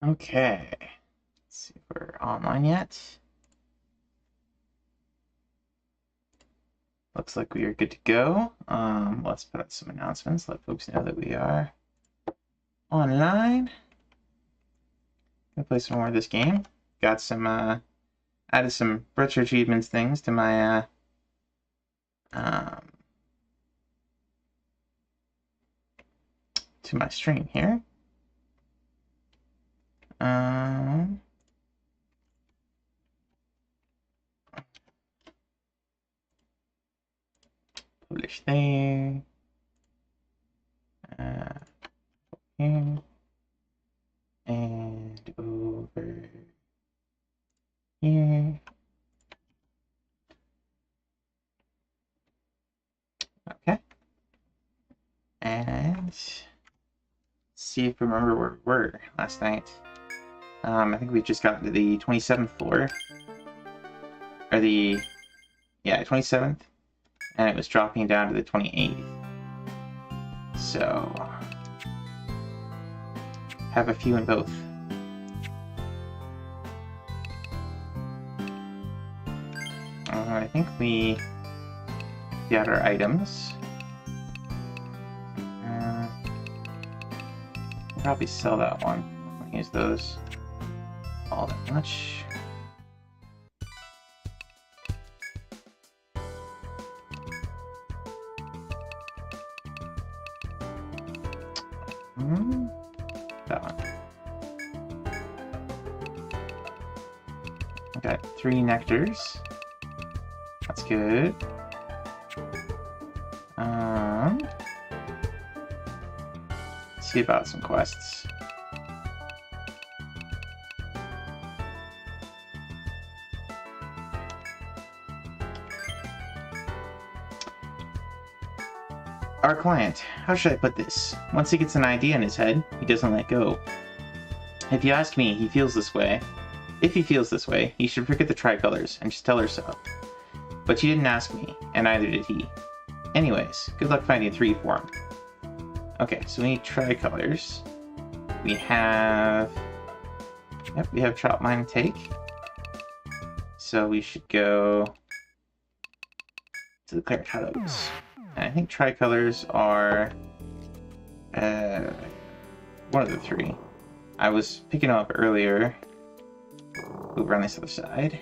Okay. Let's see if we're online yet. Looks like we are good to go. Let's put out some announcements, let folks know that we are online. Gonna play some more of this game. Got some added some retro achievements things to my stream here. Publish there. Here. And over here. Okay. And see if we remember where we were last night. I think we just got to the 27th floor. Or the... yeah, 27th. And it was dropping down to the 28th. So... have a few in both. I think we got our items. Probably sell that one. I'll use those all that much. That one. I got 3 nectars. That's good. See about some quests. Our client, how should I put this? Once he gets an idea in his head, he doesn't let go. If you ask me, he feels this way. If he feels this way, he should forget the tricolors and just tell her so. But you didn't ask me, and neither did he. Anyways, good luck finding 3 for him. Okay, so we need tricolors. We have... yep, we have Chop, Mine, and Take. So we should go to the Clear Shadows. And I think tricolors are one of the 3. I was picking them up earlier over on this other side.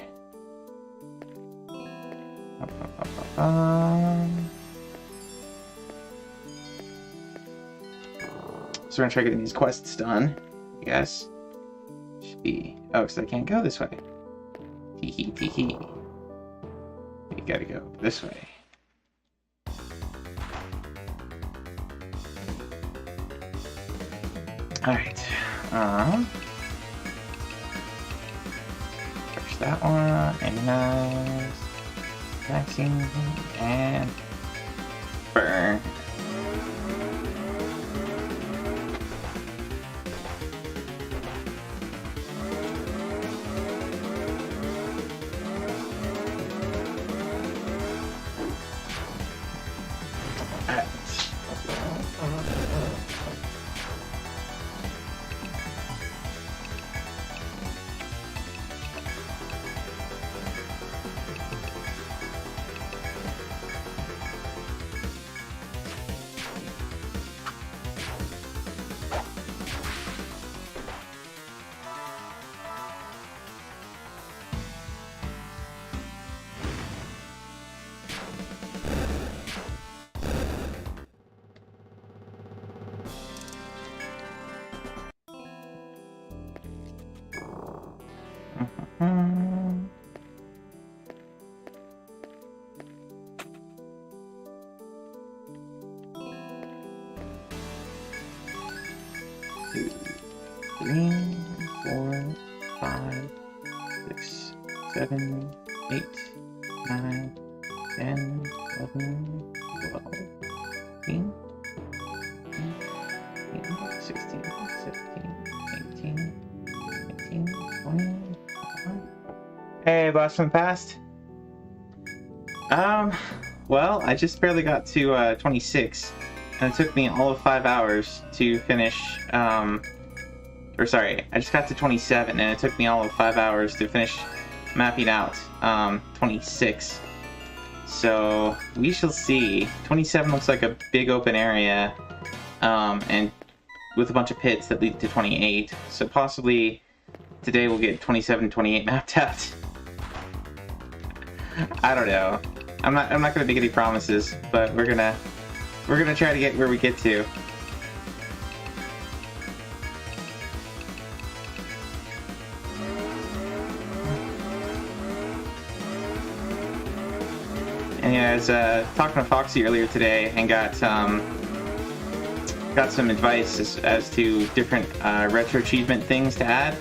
So we're gonna try getting these quests done, I guess. Should be... oh, because I can't go this way. Tee hee. We gotta go this way. Alright. Push that one, and nice. Vaccine, and burn. Hey, blast from the past. Well, I just barely got to 26, and it took me all of 5 hours to finish or sorry, I just got to 27, and it took me all of 5 hours to finish mapping out 26. So we shall see. 27 looks like a big open area, and with a bunch of pits that lead to 28. So possibly today we'll get 27, 28 mapped out. I don't know. I'm not gonna make any promises, but we're gonna try to get where we get to. And yeah, I was talking to Foxy earlier today and got some advice as to different retro achievement things to add.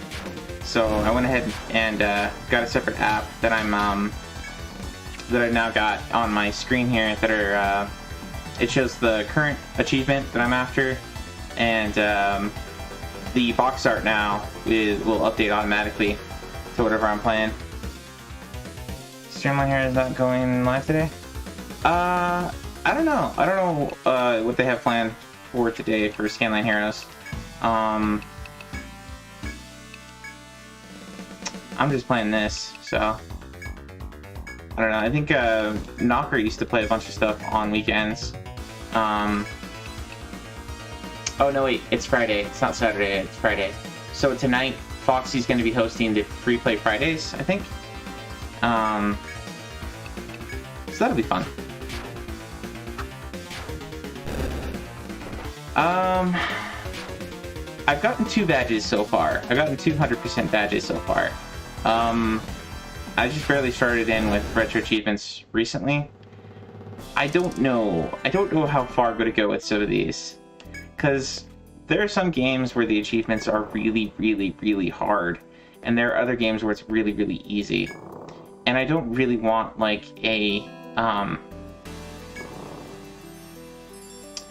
So I went ahead and got a separate app that that I've now got on my screen here that are it shows the current achievement that I'm after, and the box art now will update automatically to whatever I'm playing. Streamline here is not going live today. I don't know. I don't know what they have planned for today for Scanline Heroes. I'm just playing this, so I don't know. I think Knocker used to play a bunch of stuff on weekends. Oh no, wait, it's Friday. It's not Saturday. It's Friday. So tonight, Foxy's going to be hosting the Free Play Fridays, I think. So that'll be fun. I've gotten 2 badges so far. I've gotten 200% badges so far. I just barely started in with retro achievements recently. I don't know how far I'm going to go with some of these, because there are some games where the achievements are really, really, really hard, and there are other games where it's really, really easy. And I don't really want like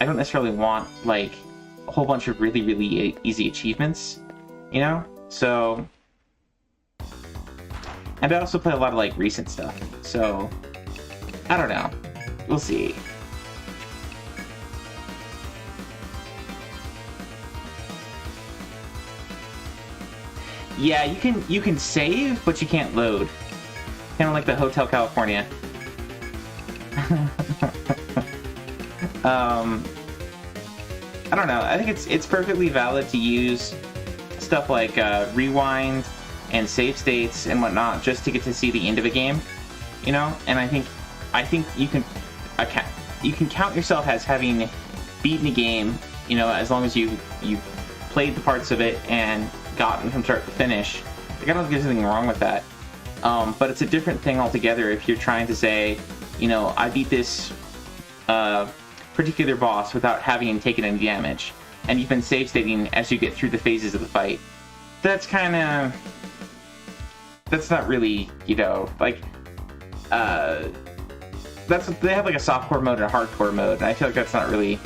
I don't necessarily want like a whole bunch of really, really easy achievements, you know? So, and I also play a lot of like recent stuff, so I don't know. We'll see. Yeah, you can save, but you can't load. Kind of like the Hotel California. I don't know. I think it's perfectly valid to use stuff like rewind and save states and whatnot just to get to see the end of a game, you know. And I think you can count yourself as having beaten a game, you know, as long as you played the parts of it and gotten from start to finish. Like, I don't think there's anything wrong with that. But it's a different thing altogether if you're trying to say, you know, I beat this particular boss without having taken any damage, and you've been save stating as you get through the phases of the fight. That's not really, you know, like, they have like a softcore mode and a hardcore mode, and I feel like that's not really,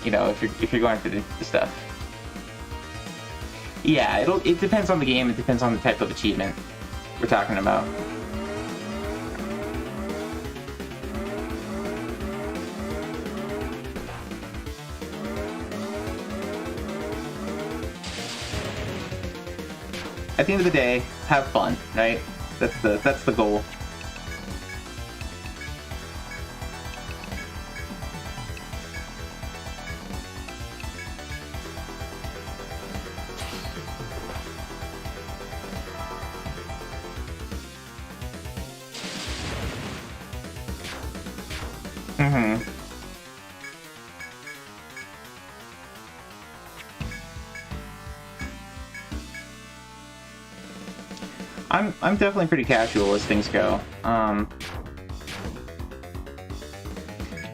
you know, if you're going through the stuff. Yeah, it depends on the game. It depends on the type of achievement we're talking about. At the end of the day, have fun, right? That's the goal. I'm definitely pretty casual as things go.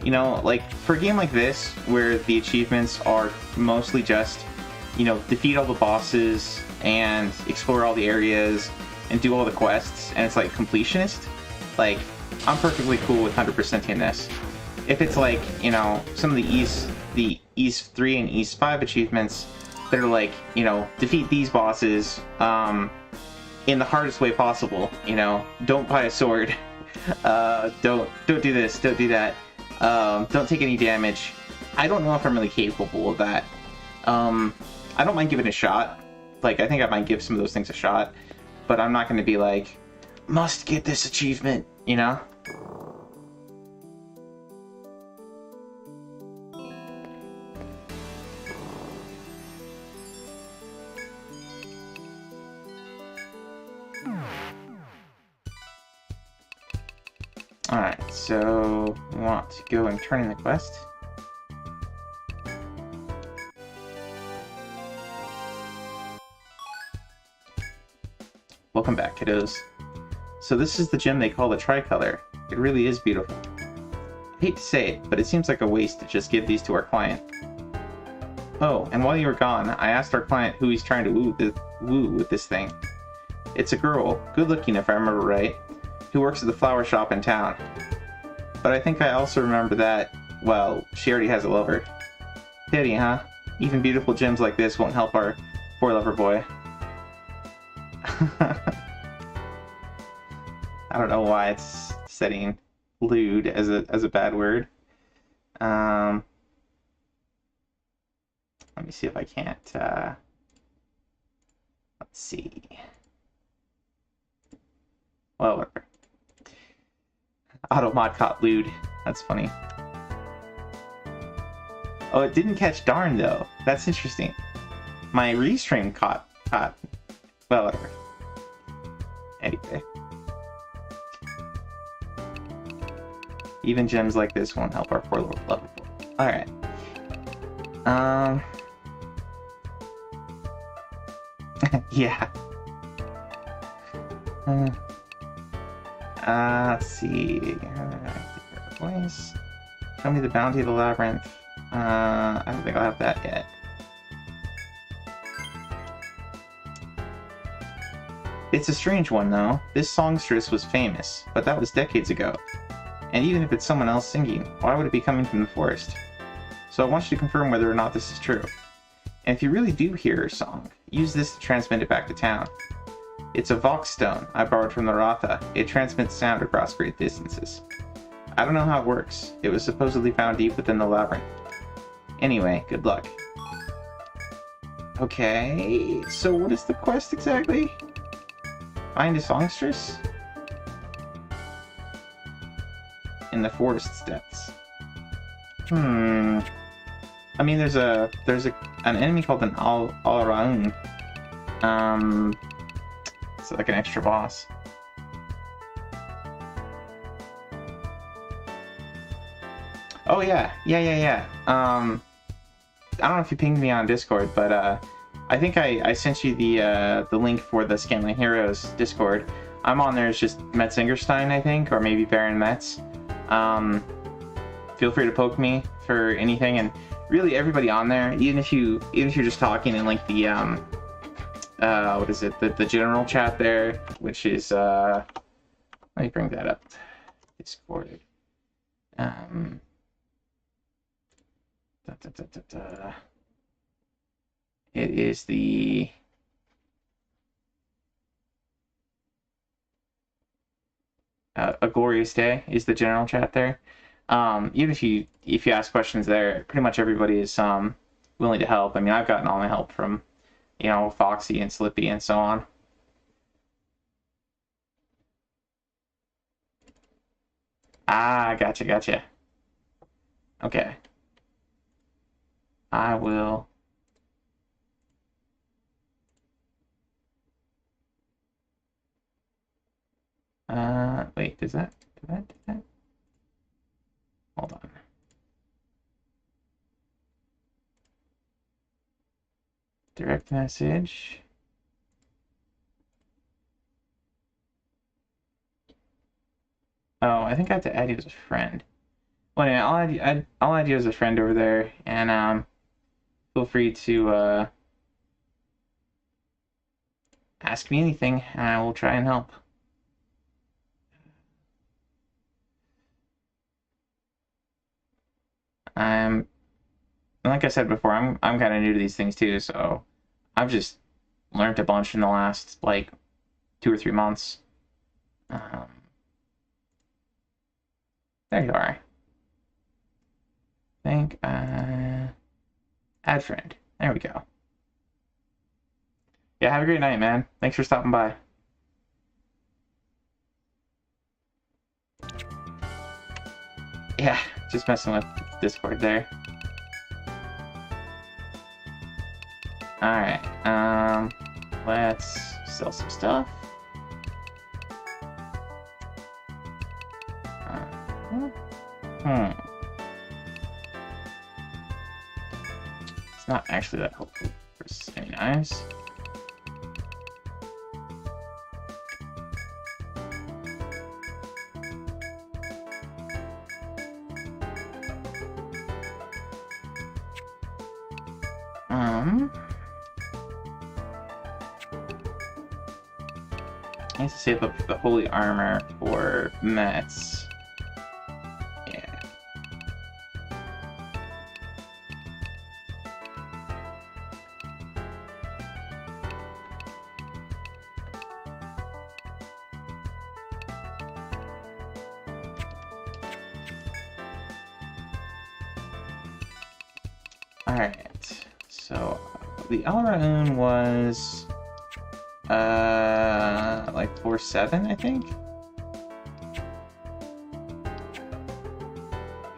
You know, like, for a game like this, where the achievements are mostly just, you know, defeat all the bosses and explore all the areas and do all the quests, and it's like completionist, like, I'm perfectly cool with 100%ing this. If it's like, you know, some of the East 3 and East 5 achievements that are like, you know, defeat these bosses, in the hardest way possible, you know, don't buy a sword, don't do this, don't do that, don't take any damage. I don't know if I'm really capable of that. I don't mind giving it a shot, like, I think I might give some of those things a shot, but I'm not going to be like, must get this achievement, you know? Alright, so we want to go and turn in the quest. Welcome back, kiddos. So this is the gem they call the tricolor. It really is beautiful. I hate to say it, but it seems like a waste to just give these to our client. Oh, and while you were gone, I asked our client who he's trying to woo with this thing. It's a girl, good looking if I remember right, who works at the flower shop in town. But I think I also remember that, well, she already has a lover. Pity, huh? Even beautiful gems like this won't help our poor lover boy. I don't know why it's setting lewd as a bad word. Let me see if I can't, let's see. Well, whatever. Automod caught lewd. That's funny. Oh, it didn't catch darn, though. That's interesting. My restream caught. Well, whatever. Anyway. Even gems like this won't help our poor little lover boy. Alright. Yeah. Let's see. Voice. Show me the bounty of the labyrinth. I don't think I'll have that yet. It's a strange one, though. This songstress was famous, but that was decades ago. And even if it's someone else singing, why would it be coming from the forest? So I want you to confirm whether or not this is true. And if you really do hear her song, use this to transmit it back to town. It's a Vox stone I borrowed from the Ratha. It transmits sound across great distances. I don't know how it works. It was supposedly found deep within the labyrinth. Anyway, good luck. Okay, so what is the quest exactly? Find a songstress? In the forest depths. I mean, there's an enemy called an Al-Raun. It's like an extra boss. Oh yeah. I don't know if you pinged me on Discord, but I think I sent you the link for the Scanlan Heroes Discord. I'm on there as just Metz, I think, or maybe Baron Metz. Feel free to poke me for anything, and really everybody on there, even if you're just talking in like the what is it, the general chat there, which is let me bring that up. Discord. It is the A Glorious Day is the general chat there. Even if you ask questions there, pretty much everybody is willing to help. I mean, I've gotten all my help from, you know, Foxy and Slippy and so on. Ah, gotcha. Okay. I will. Wait, does that? Hold on. Direct message. Oh, I think I have to add you as a friend. Well, anyway, I'll add you as a friend over there, and feel free to ask me anything, and I will try and help. Like I said before, I'm kind of new to these things too, so I've just learned a bunch in the last like 2 or 3 months. There you are. I think add friend. There we go. Yeah, have a great night, man. Thanks for stopping by. Yeah, just messing with Discord there. Alright, let's sell some stuff. It's not actually that helpful for any knives. I need to save up the holy armor for Metz. Yeah. Alright, so the Alraun was like 4-7, I think.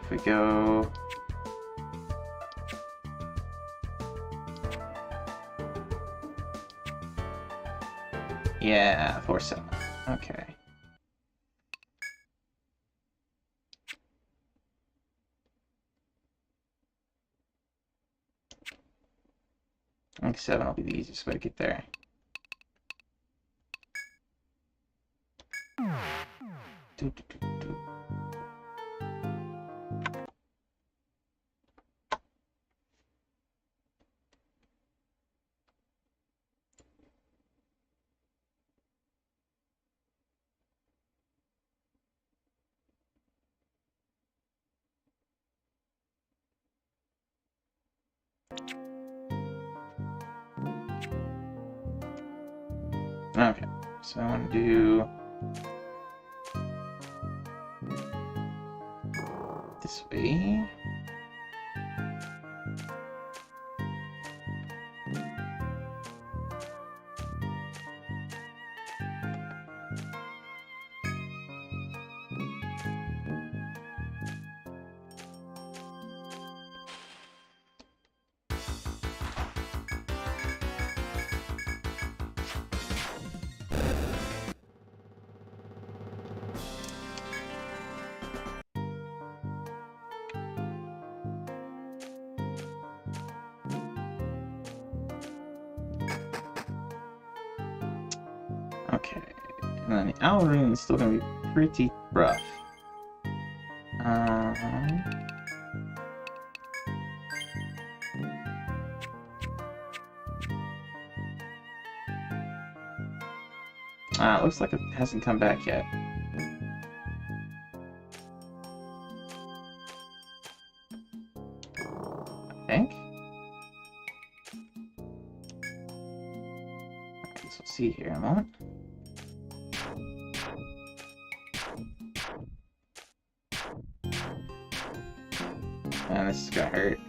If we go yeah, 4-7. Okay. I think 7 will be the easiest way to get there. Okay, so I want to do this way. Okay, and then the Alraun is still going to be pretty rough. It looks like it hasn't come back yet. I think. I guess we'll see here in a moment. Man, this is gonna hurt.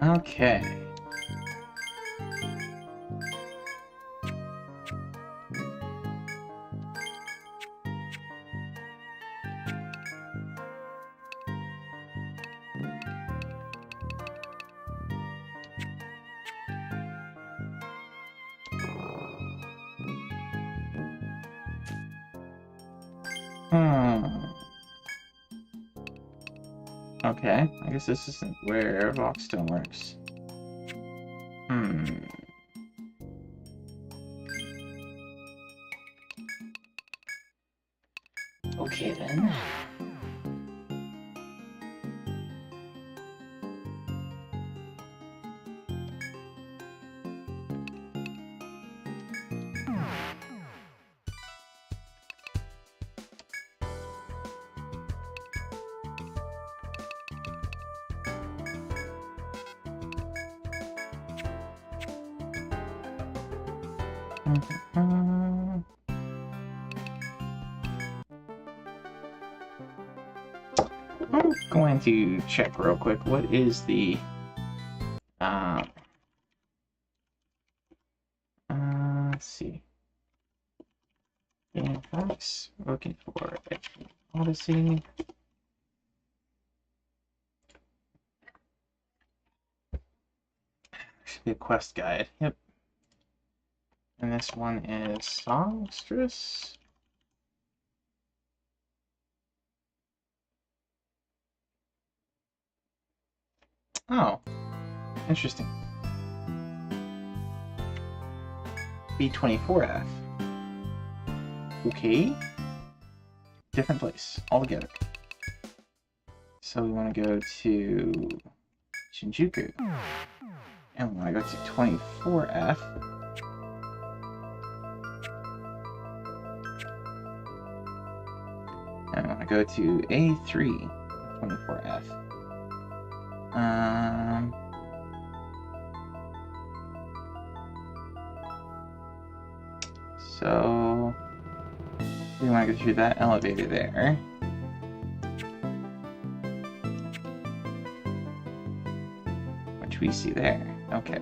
Okay. Okay, I guess this isn't where Voxstone works. Okay then. I'm going to check real quick. What is the let's see. Game Fox, looking for Odyssey. Should be a quest guide. Yep. And this one is Songstress. Oh, interesting. B24F. Okay. Different place altogether. So we want to go to Shinjuku. And we want to go to 24F. And I want to go to A3, 24F. So we want to go through that elevator there. Which we see there. Okay.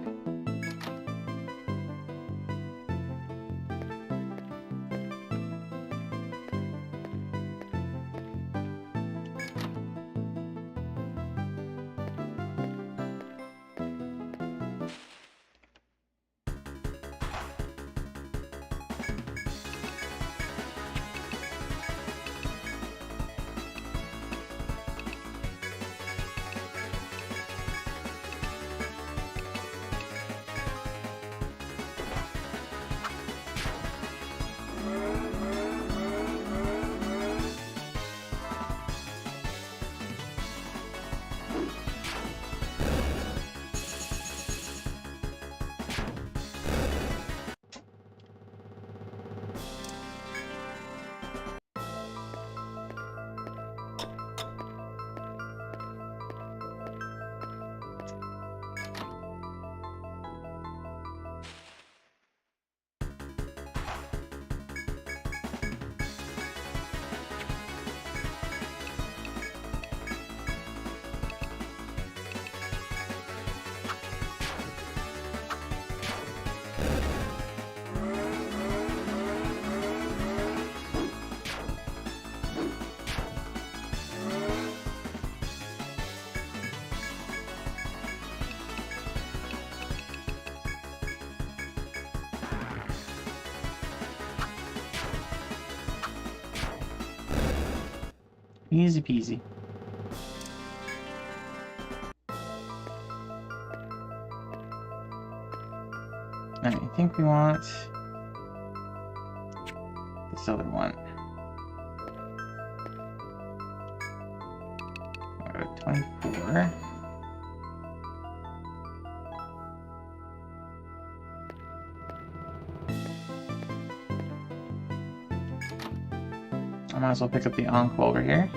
Easy peasy. Alright, I think we want this other one. 24. I might as well pick up the Encore over here.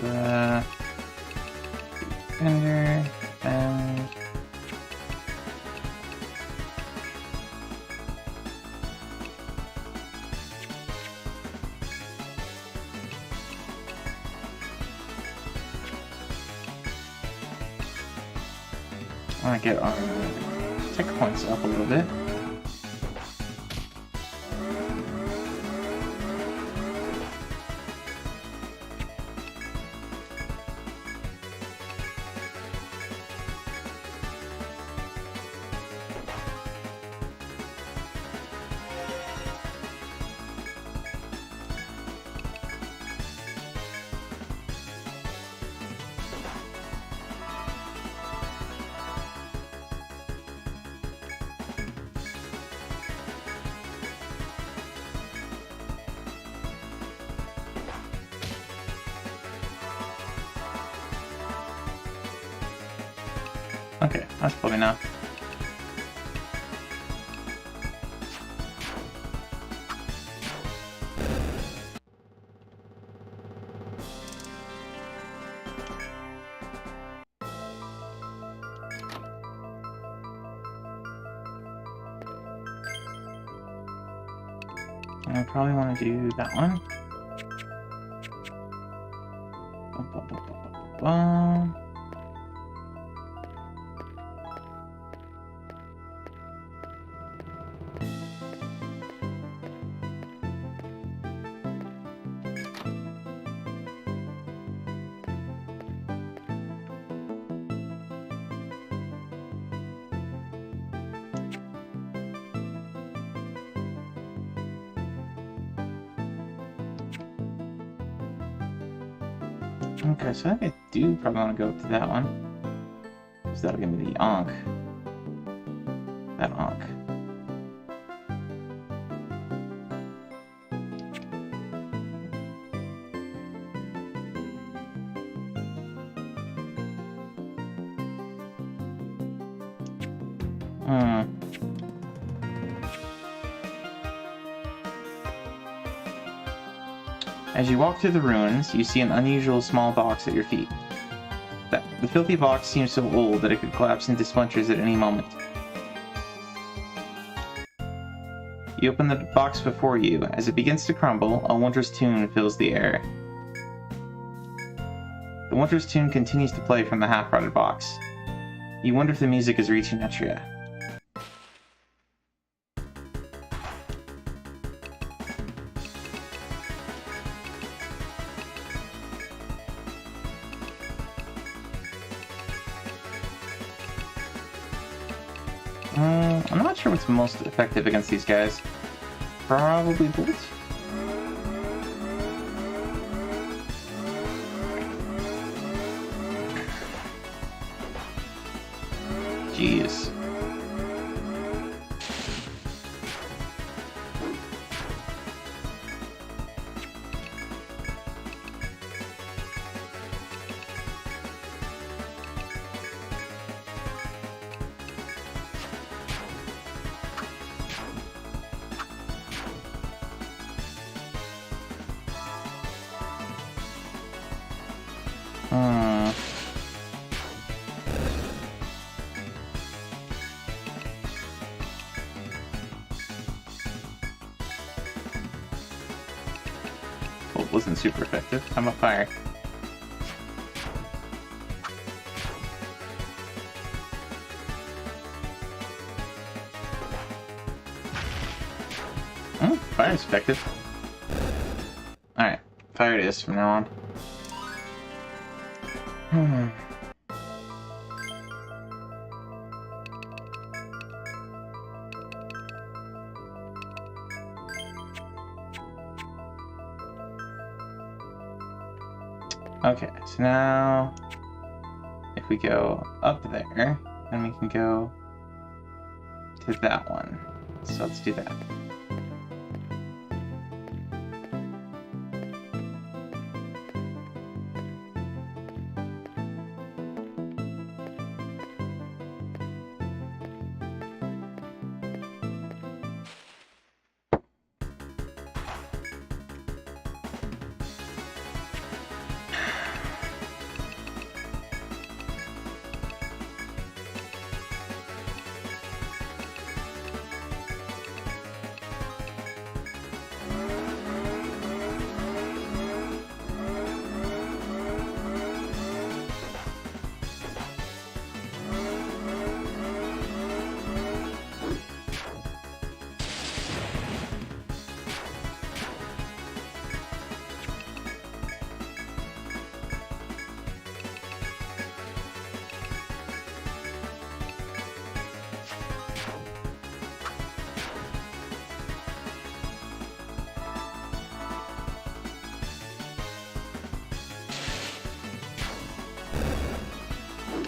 Defender, I want to get our tech points up a little bit. Okay, that's probably enough. I probably want to do that one. Okay, so I think I do probably want to go to that one. Because that'll give me the Ankh. That Ankh. As you walk through the ruins, you see an unusual small box at your feet. The filthy box seems so old that it could collapse into splinters at any moment. You open the box before you. As it begins to crumble, a wondrous tune fills the air. The wondrous tune continues to play from the half-rotted box. You wonder if the music is reaching Etria. I'm not sure what's most effective against these guys. Probably Bolt. Jeez. Well, it wasn't super effective. How about fire? Oh, fire's effective. Alright, fire it is from now on. Okay, so now if we go up there, then we can go to that one. So let's do that.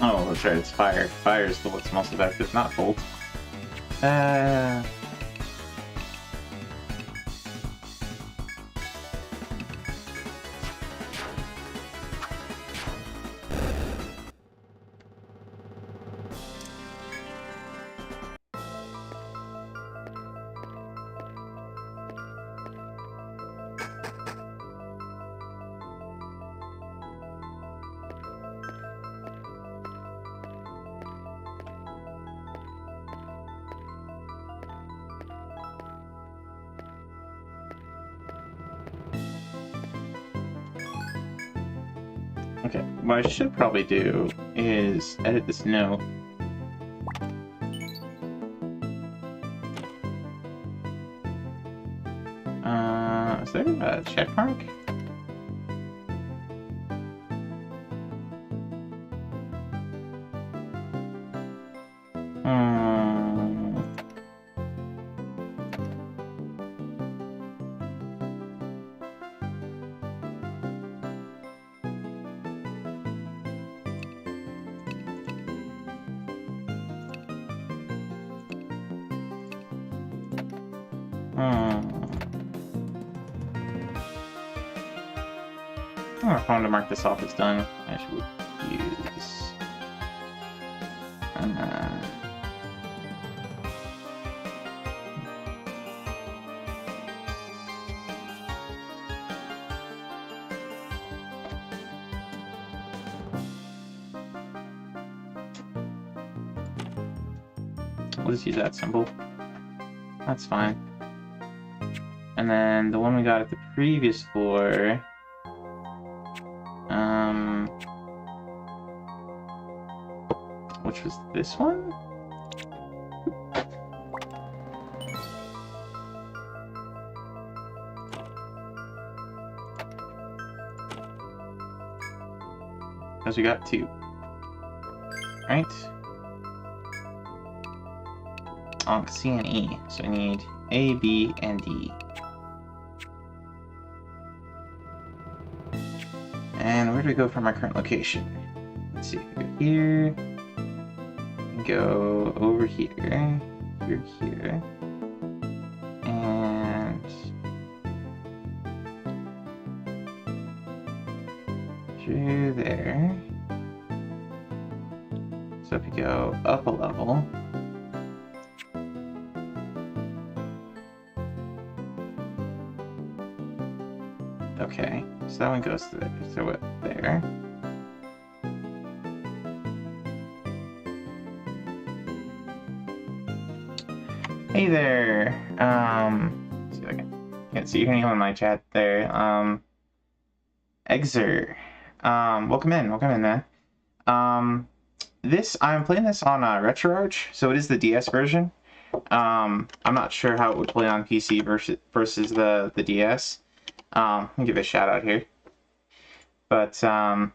Oh, that's right, it's fire. Fire is what's most effective, not bolt. Okay, what I should probably do is edit this note. Is there a check mark? If I want to mark this off as done, I should use. We'll just use that symbol. That's fine. And then the one we got at the previous floor. Which was this one? Because we got two. Right? On C and E. So I need A, B, and D. And where do we go from our current location? Let's see, we go here. Go over here, here, and through there. So if you go up a level, okay, so that one goes to there, so it there. Hey there, let's see if I can't see anyone in my chat there. Exer, welcome in, man. I'm playing this on RetroArch, so it is the DS version. I'm not sure how it would play on PC versus the DS. I'll give it a shout out here. But, playing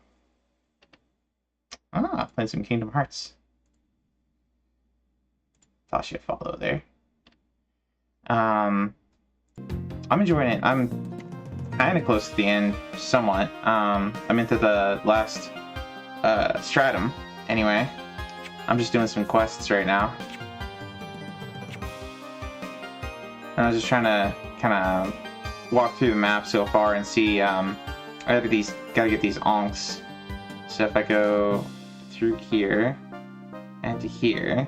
some Kingdom Hearts. Toss you a follow there. I'm enjoying it. I'm kind of close to the end, somewhat. I'm into the last stratum, anyway. I'm just doing some quests right now. And I was just trying to kind of walk through the map so far and see. I gotta get these onks. So if I go through here and to here,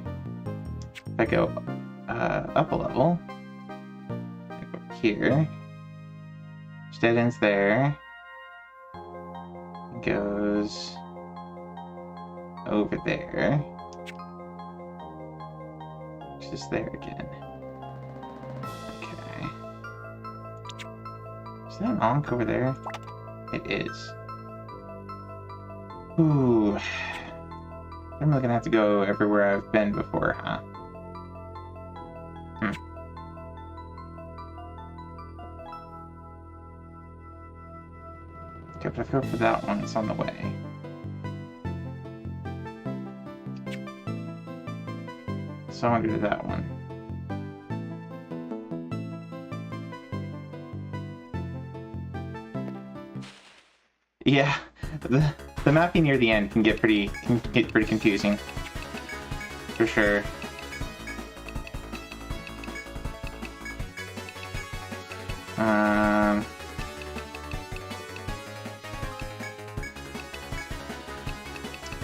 if I go up a level. Here, dead ends there, goes over there, just there again. Okay, is that an onk over there? It is. Ooh, I'm really gonna have to go everywhere I've been before, huh? Okay, but if I go for that one, it's on the way. So I want to do that one. Yeah, the mapping near the end can get pretty confusing. For sure.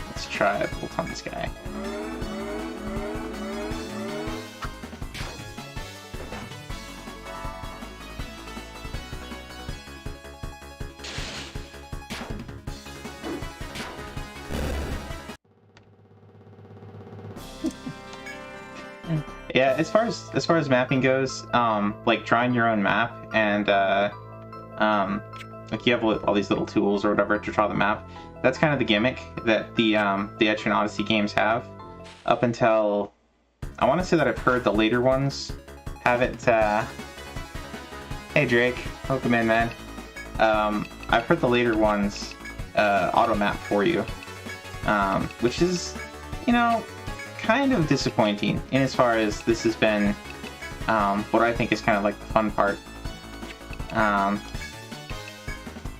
Let's try a bolt on this guy. Yeah, as far as mapping goes, like drawing your own map and like you have all these little tools or whatever to draw the map. That's kind of the gimmick that the Etrian Odyssey games have. Up until I want to say that I've heard the later ones have it. Hey Drake, welcome in, man. I've heard the later ones auto map for you, which is, you know, kind of disappointing in as far as this has been what I think is kind of like the fun part.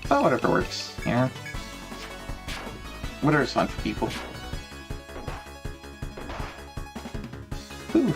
But whatever works, you know? Whatever's fun for people. Ooh.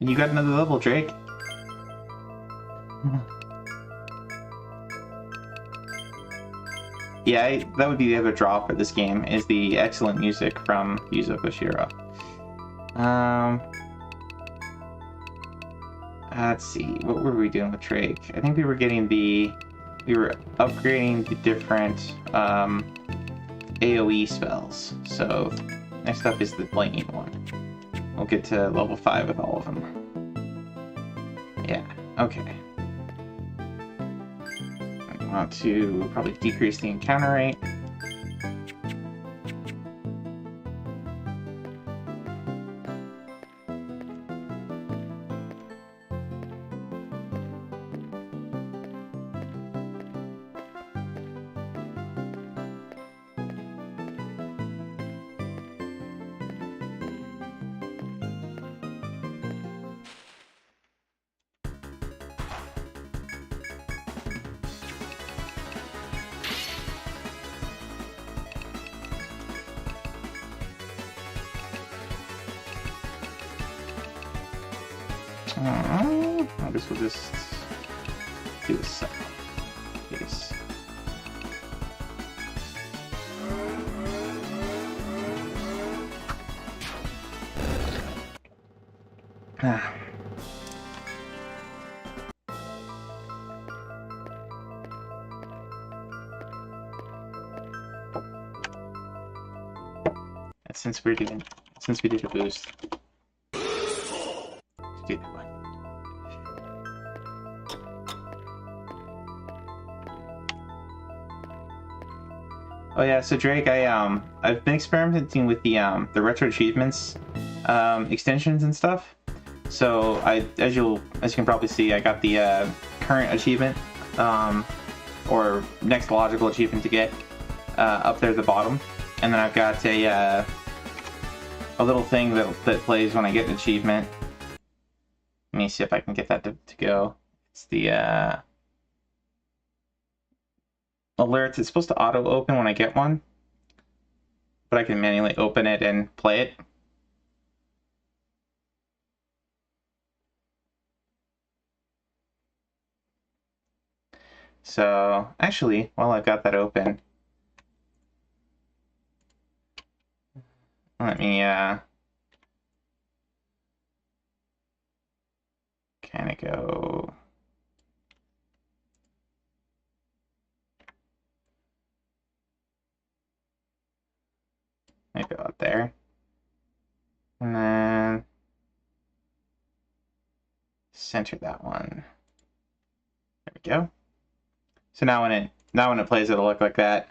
You got another level, Drake. Yeah, that would be the other draw for this game, is the excellent music from Yuzo Koshiro. Let's see, what were we doing with Drake? I think we were upgrading the different AoE spells. So next up is the lightning one. We'll get to level 5 with all of them. Yeah, okay. I want to probably decrease the encounter rate. I guess we'll just do a set. Yes. Since we did a boost. Let's do that one. Oh yeah, so Drake, I've been experimenting with the retro achievements extensions and stuff. So as you can probably see, I got the current achievement or next logical achievement to get up there at the bottom, and then I've got a little thing that plays when I get an achievement. Let me see if I can get that to go. It's the alerts. It's supposed to auto open when I get one, but I can manually open it and play it. So actually, while I've got that open, let me kind of go. Maybe out there, and then center that one. There we go. So now when it plays, it'll look like that.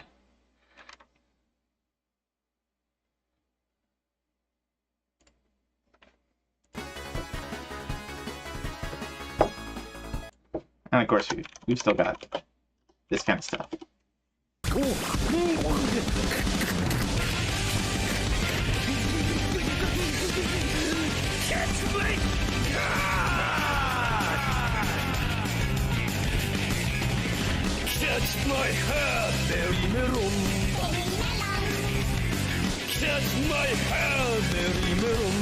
And of course, we've still got this kind of stuff. Catch my hair, berry melon. Catch my hair, berry melon.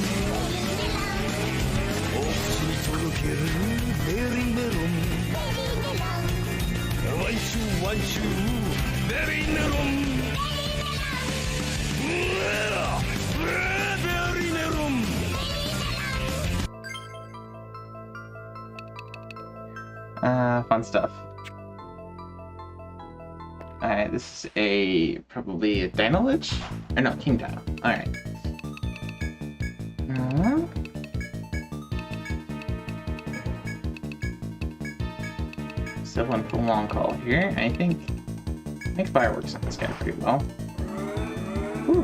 お口に届けるベリーメロン。ワンシューワンシューベリーメロン。ベリーメロン。Fun stuff. Alright, this is probably a Dino Lich? Or no, King Dino. Alright. Still one for long call here. I think fireworks on this guy pretty well. Whew.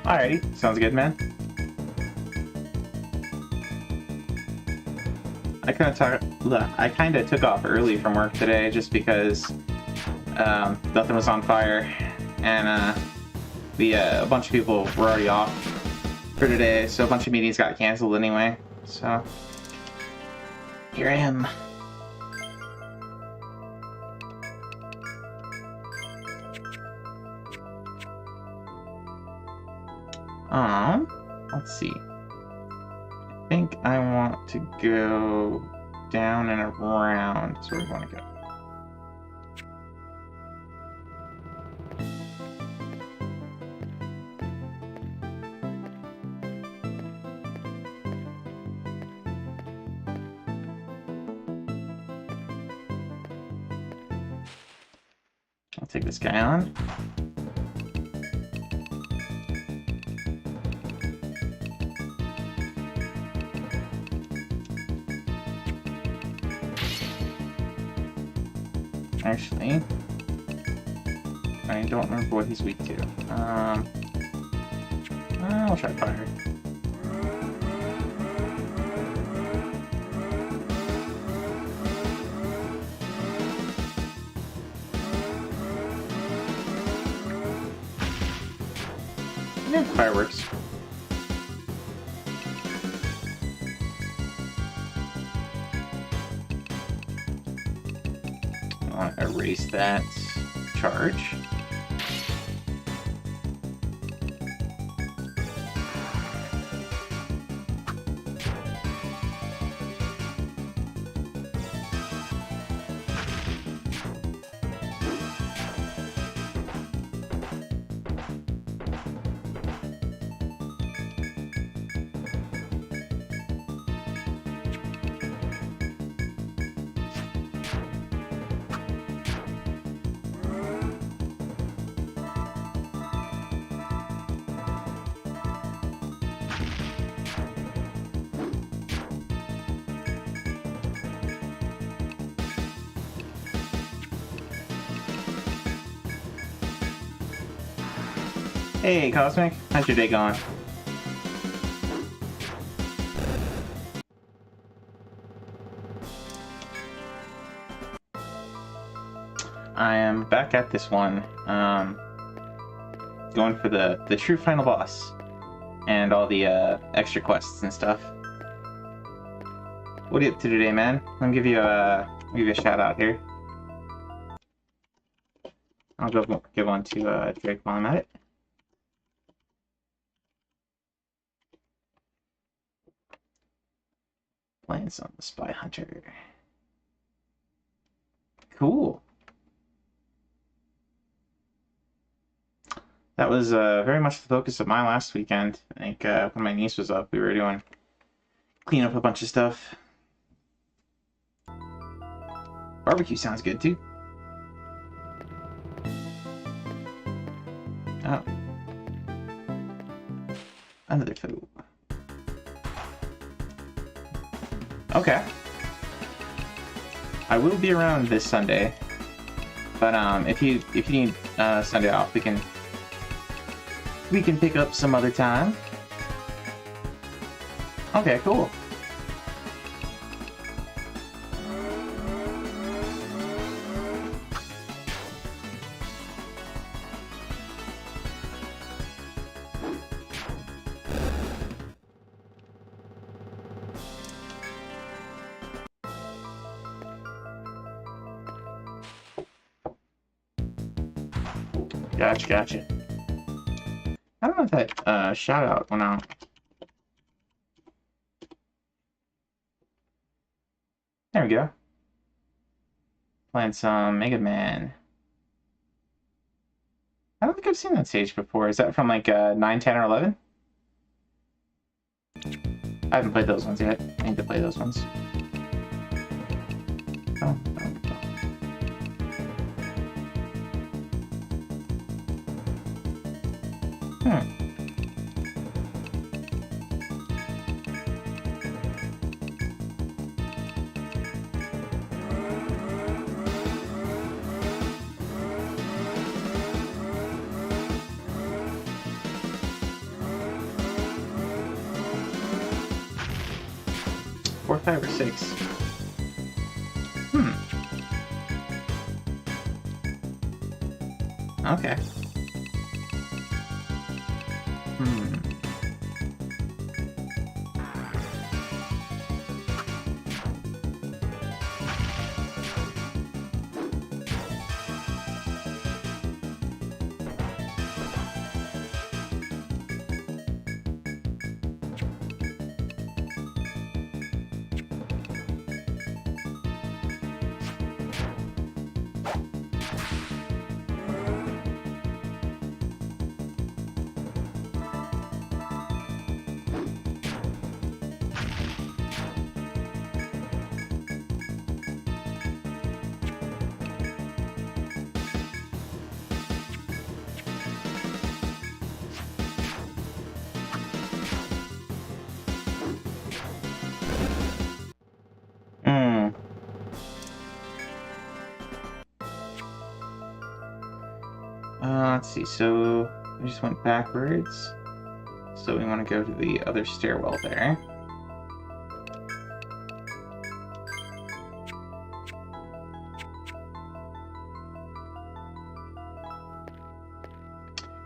Alrighty, sounds good, man. I kind of took off early from work today just because nothing was on fire, and a bunch of people were already off for today, so a bunch of meetings got canceled anyway. So here I am. Let's see. I think I want to go down and around. That's where we want to go. I'll take this guy on. Actually, I don't remember what he's weak to. I'll try fire. Yeah, fireworks. Erase that charge. Hey, Cosmic, how's your day going? I am back at this one, going for the true final boss, and all the extra quests and stuff. What are you up to today, man? Let me give you a shout out here. I'll go give one to Drake while I'm at it. Plans on the Spy Hunter. Cool. That was very much the focus of my last weekend. I think when my niece was up, we were doing clean up a bunch of stuff. Barbecue sounds good too. Oh. Another food. Okay. I will be around this Sunday, but if you need Sunday off, we can pick up some other time. Okay, cool. Gotcha. I don't know if that shout out went out. There we go. Playing some Mega Man. I don't think I've seen that stage before. Is that from like 9, 10, or 11? I haven't played those ones yet. I need to play those ones. Oh. Four, 5, or 6. Okay. Let's see, so we just went backwards. So we want to go to the other stairwell there.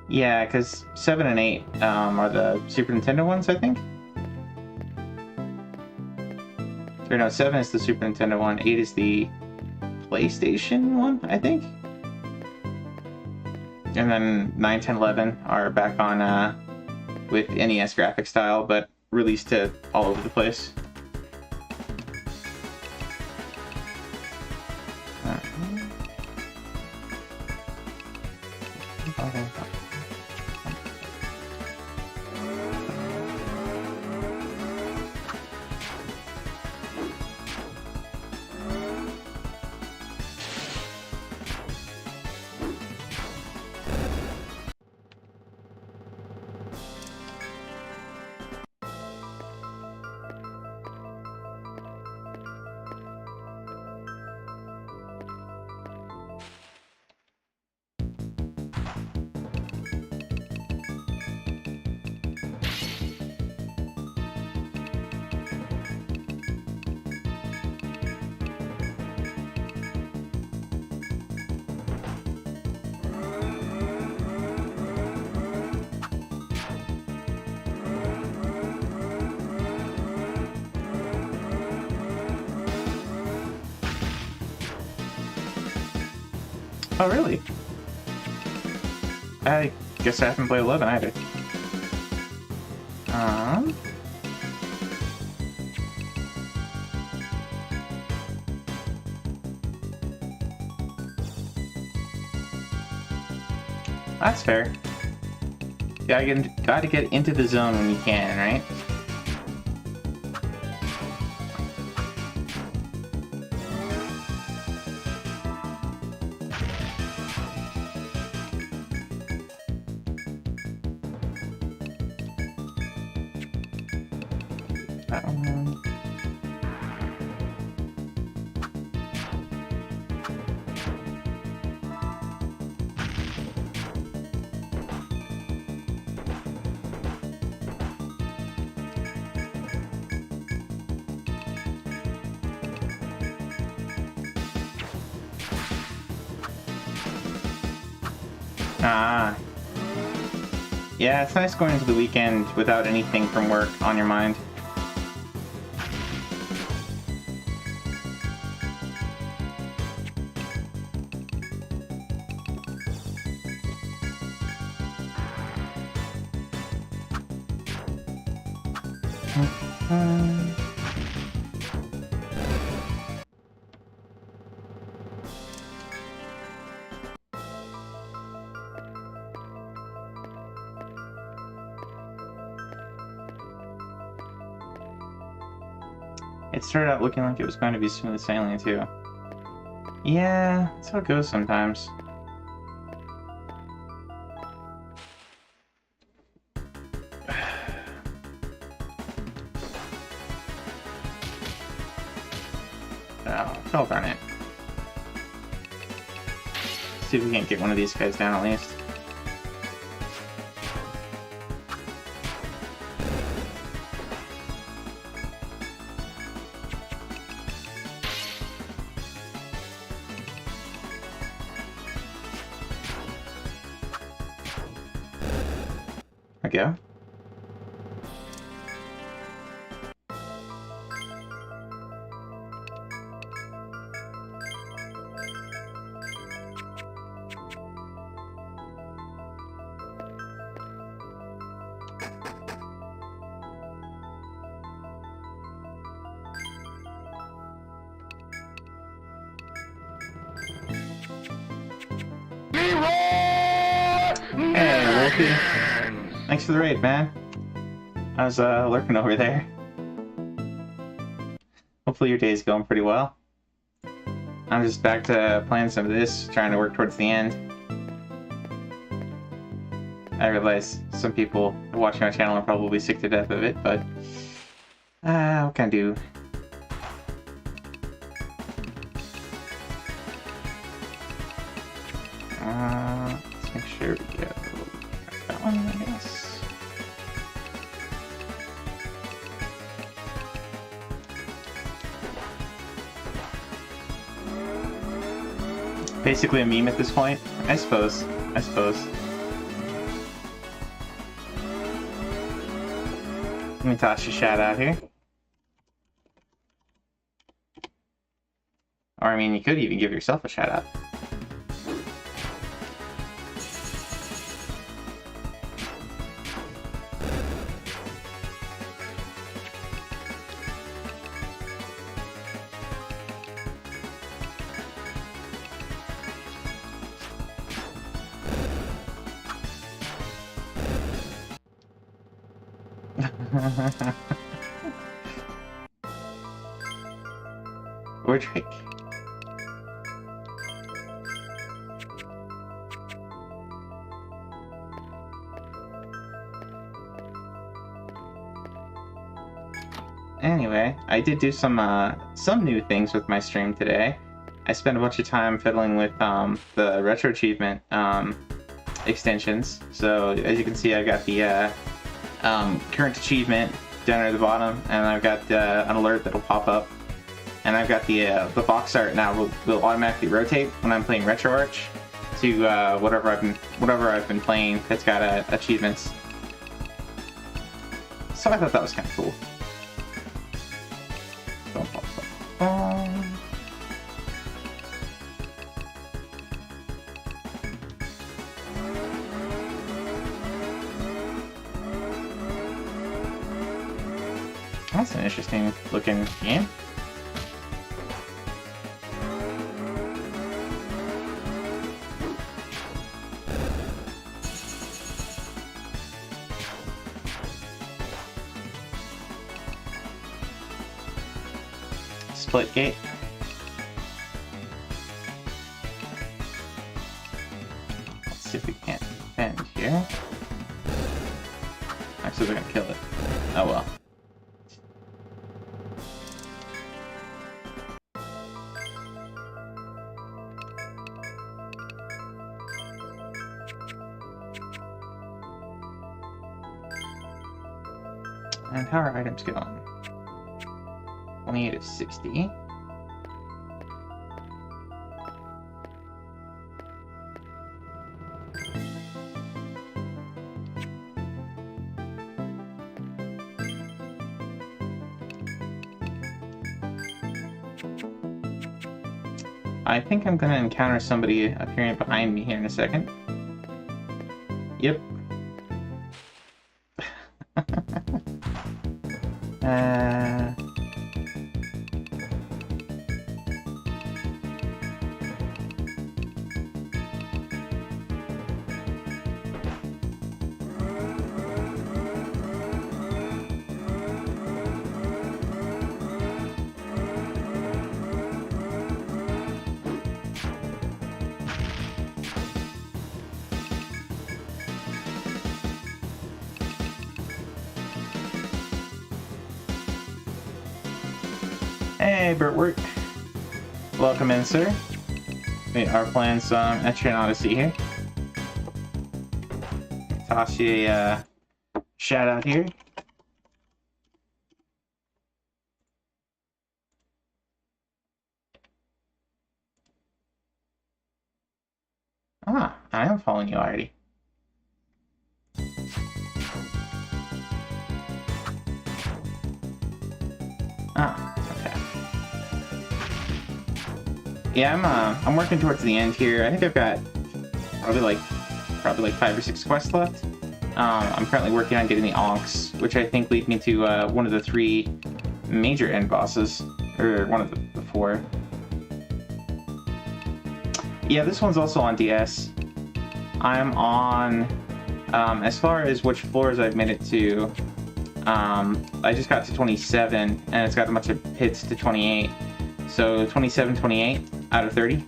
Yeah, because 7 and 8 are the Super Nintendo ones, I think. Or no, 7 is the Super Nintendo one, 8 is the PlayStation one, I think. And then 9, 10, 11 are back on with NES graphic style, but released to all over the place. Oh, really? I guess I haven't played 11 either. That's fair. Gotta get into the zone when you can, right? That one. Ah. Yeah, it's nice going into the weekend without anything from work on your mind. It started out looking like it was going to be smooth sailing too. Yeah, that's how it goes sometimes. Oh darn it. See if we can't get one of these guys down at least. There we go. Hey, Wolfie. Thanks for the raid, man. I was lurking over there. Hopefully your day's going pretty well. I'm just back to playing some of this, trying to work towards the end. I realize some people watching my channel are probably sick to death of it, but what can I do? Let's make sure we go that one, I guess. Basically a meme at this point, I suppose. Let me toss a shout out here. Or I mean, you could even give yourself a shout out. Or Drake. Anyway, I did do some new things with my stream today. I spent a bunch of time fiddling with the retro achievement extensions. So as you can see, I've got the current achievement down at the bottom, and I've got an alert that'll pop up, and I've got the box art now will automatically rotate when I'm playing RetroArch to whatever I've been playing that's got achievements. So I thought that was kind of cool. That's an interesting looking game. Split gate. Let's see if we can't defend here. Actually, they're gonna kill it. Oh well. And how are items going? 28 of 60. I think I'm gonna encounter somebody appearing behind me here in a second. Yep. Hey, Bertwort. Welcome in, sir. We are playing some Etrian Odyssey here. Toss you a shout out here. Ah, I am following you already. Ah, okay. Yeah, I'm working towards the end here. I think I've got probably like 5 or 6 quests left. I'm currently working on getting the Onks, which I think lead me to one of the 3 major end bosses, or one of the 4. Yeah, this one's also on DS. I'm on, as far as which floors I've made it to, I just got to 27, and it's got a bunch of hits to 28. So 27, 28 out of 30.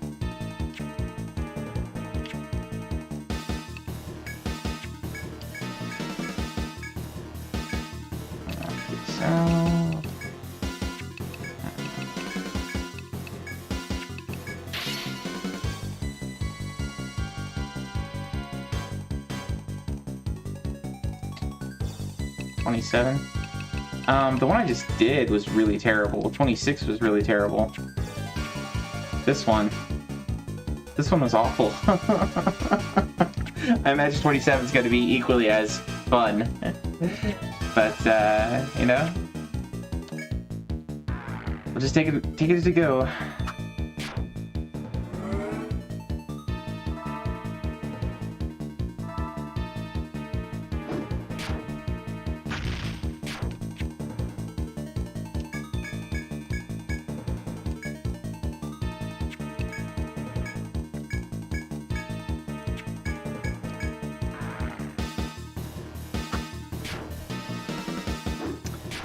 So... 27. The one I just did was really terrible. 26 was really terrible. This one was awful. I imagine 27 is going to be equally as fun. But, you know, we'll just take it as it go.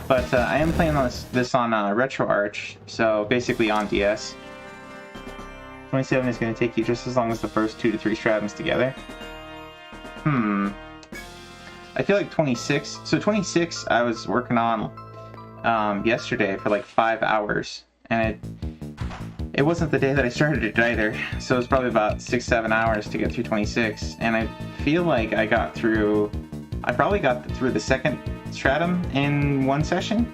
But I am playing this on RetroArch, so basically on DS. 27 is going to take you just as long as the first 2 to 3 stratums together. I feel like 26... So 26 I was working on yesterday for like 5 hours, and it wasn't the day that I started it either, so it was probably about 6-7 hours to get through 26, and I feel like I probably got through the second stratum in 1 session.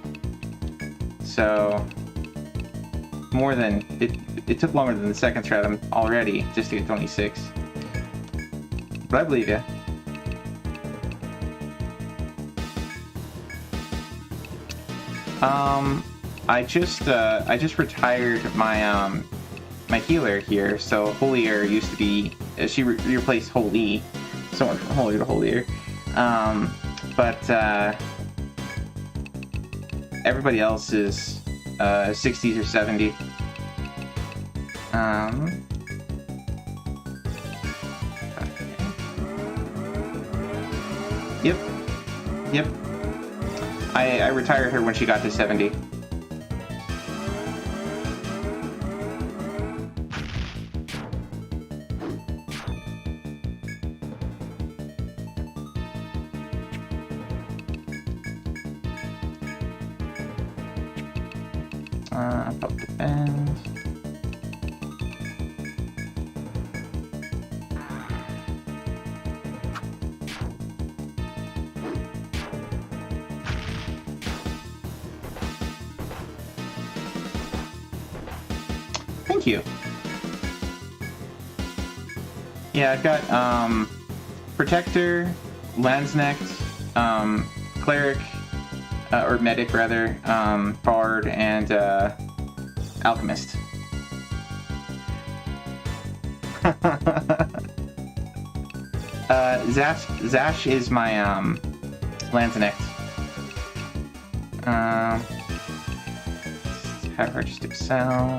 So more than it took longer than the second stratum already just to get 26. But I believe you. I just retired my my healer here. So Holier used to be, she replaced Holy, so much from Holier to Holier. But everybody else is 60s or 70. Yep. Yep. I retired her when she got to 70. Pop the bend. Thank you. Yeah, I've got Protector, Landsnecht, Cleric, or Medic rather, Bard, and Alchemist. Zash is my Landsnecht. Have her just excel.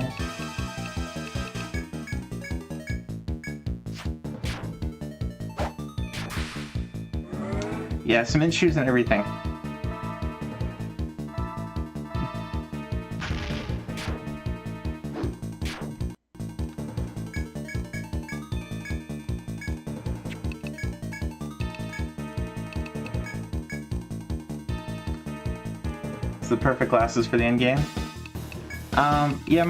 Yeah, cement shoes and everything. It's the perfect glasses for the end game. Yeah,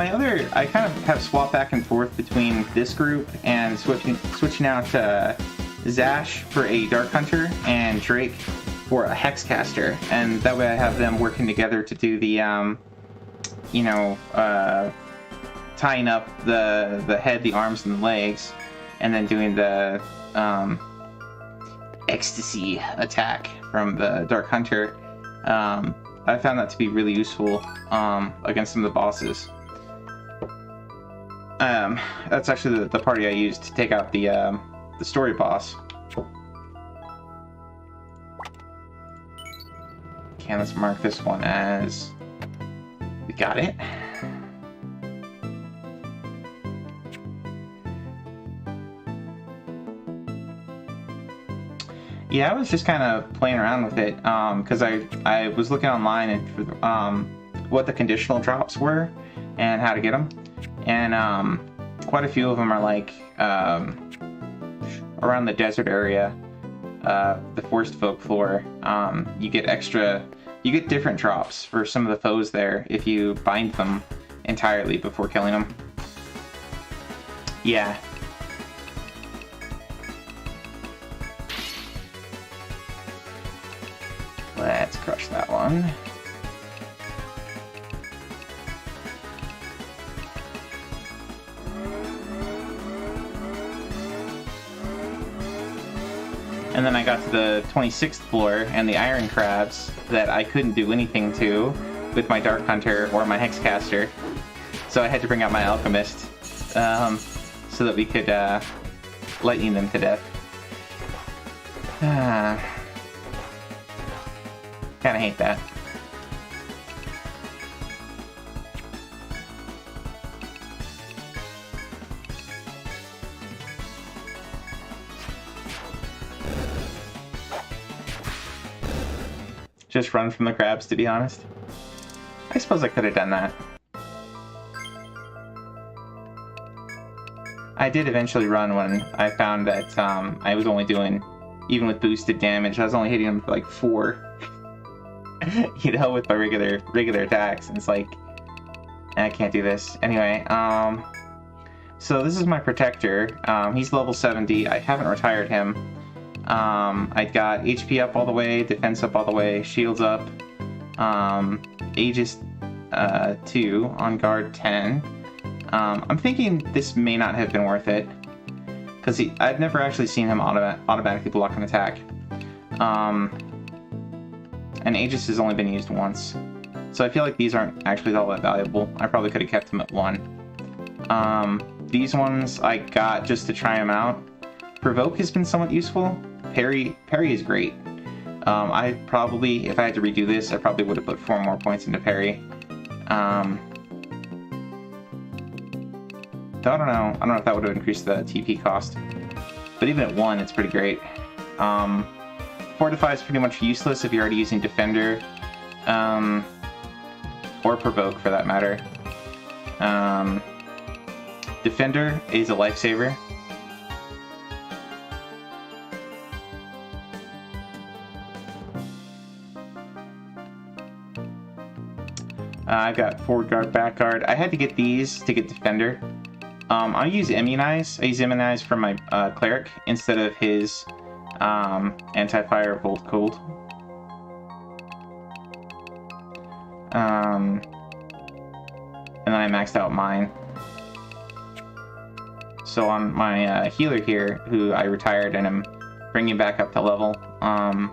I kind of have swapped back and forth between this group and switching out Zash for a Dark Hunter and Drake for a Hexcaster, and that way I have them working together to do the, tying up the head, the arms, and the legs, and then doing the ecstasy attack from the Dark Hunter. I found that to be really useful against some of the bosses. That's actually the party I used to take out the story boss. Okay, let's mark this one as we got it. Yeah, I was just kind of playing around with it because I was looking online and for what the conditional drops were and how to get them, and quite a few of them are like around the desert area, the Forest Folk floor. You get different drops for some of the foes there if you bind them entirely before killing them. Yeah. Let's crush that one. And then I got to the 26th floor and the iron crabs that I couldn't do anything to with my Dark Hunter or my Hexcaster. So I had to bring out my Alchemist so that we could lightning them to death. Kinda hate that. Just run from the crabs, to be honest. I suppose I could have done that. I did eventually run when I found that I was only doing, even with boosted damage, I was only hitting them for like 4. You know, with my regular attacks. And it's like, I can't do this. Anyway, so this is my Protector. He's level 70. I haven't retired him. I got HP up all the way, defense up all the way, shields up, Aegis 2, on guard 10. I'm thinking this may not have been worth it, because I've never actually seen him automatically block an attack. And Aegis has only been used once. So I feel like these aren't actually all that valuable. I probably could have kept them at 1. These ones I got just to try them out. Provoke has been somewhat useful. Parry is great. I probably, if I had to redo this, I probably would have put 4 more points into parry. So I don't know. I don't know if that would have increased the TP cost. But even at 1, it's pretty great. Fortify is pretty much useless if you're already using Defender. Or Provoke, for that matter. Defender is a lifesaver. I've got forward guard, back guard. I had to get these to get Defender. I use Immunize. I use Immunize for my Cleric instead of his Anti-Fire Volt Cold. And then I maxed out mine. So on my healer here, who I retired and I'm bringing back up to level, I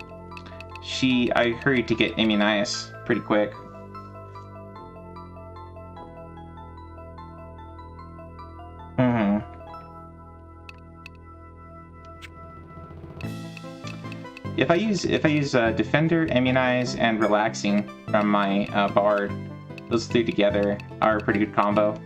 hurried to get Immunize pretty quick. If I use Defender, Immunize, and Relaxing from my Bard, those 3 together are a pretty good combo.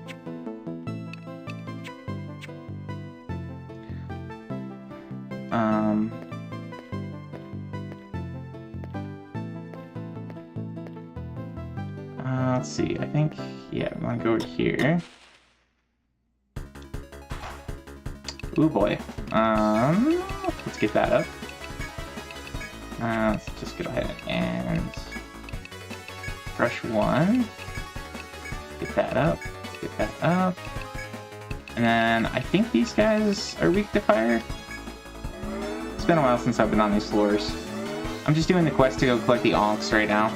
Let's see. I think, yeah, I'm gonna go over here. Ooh boy. Let's get that up. Let's just go ahead and brush 1. Get that up. Get that up. And then I think these guys are weak to fire. It's been a while since I've been on these floors. I'm just doing the quest to go collect the Onks right now.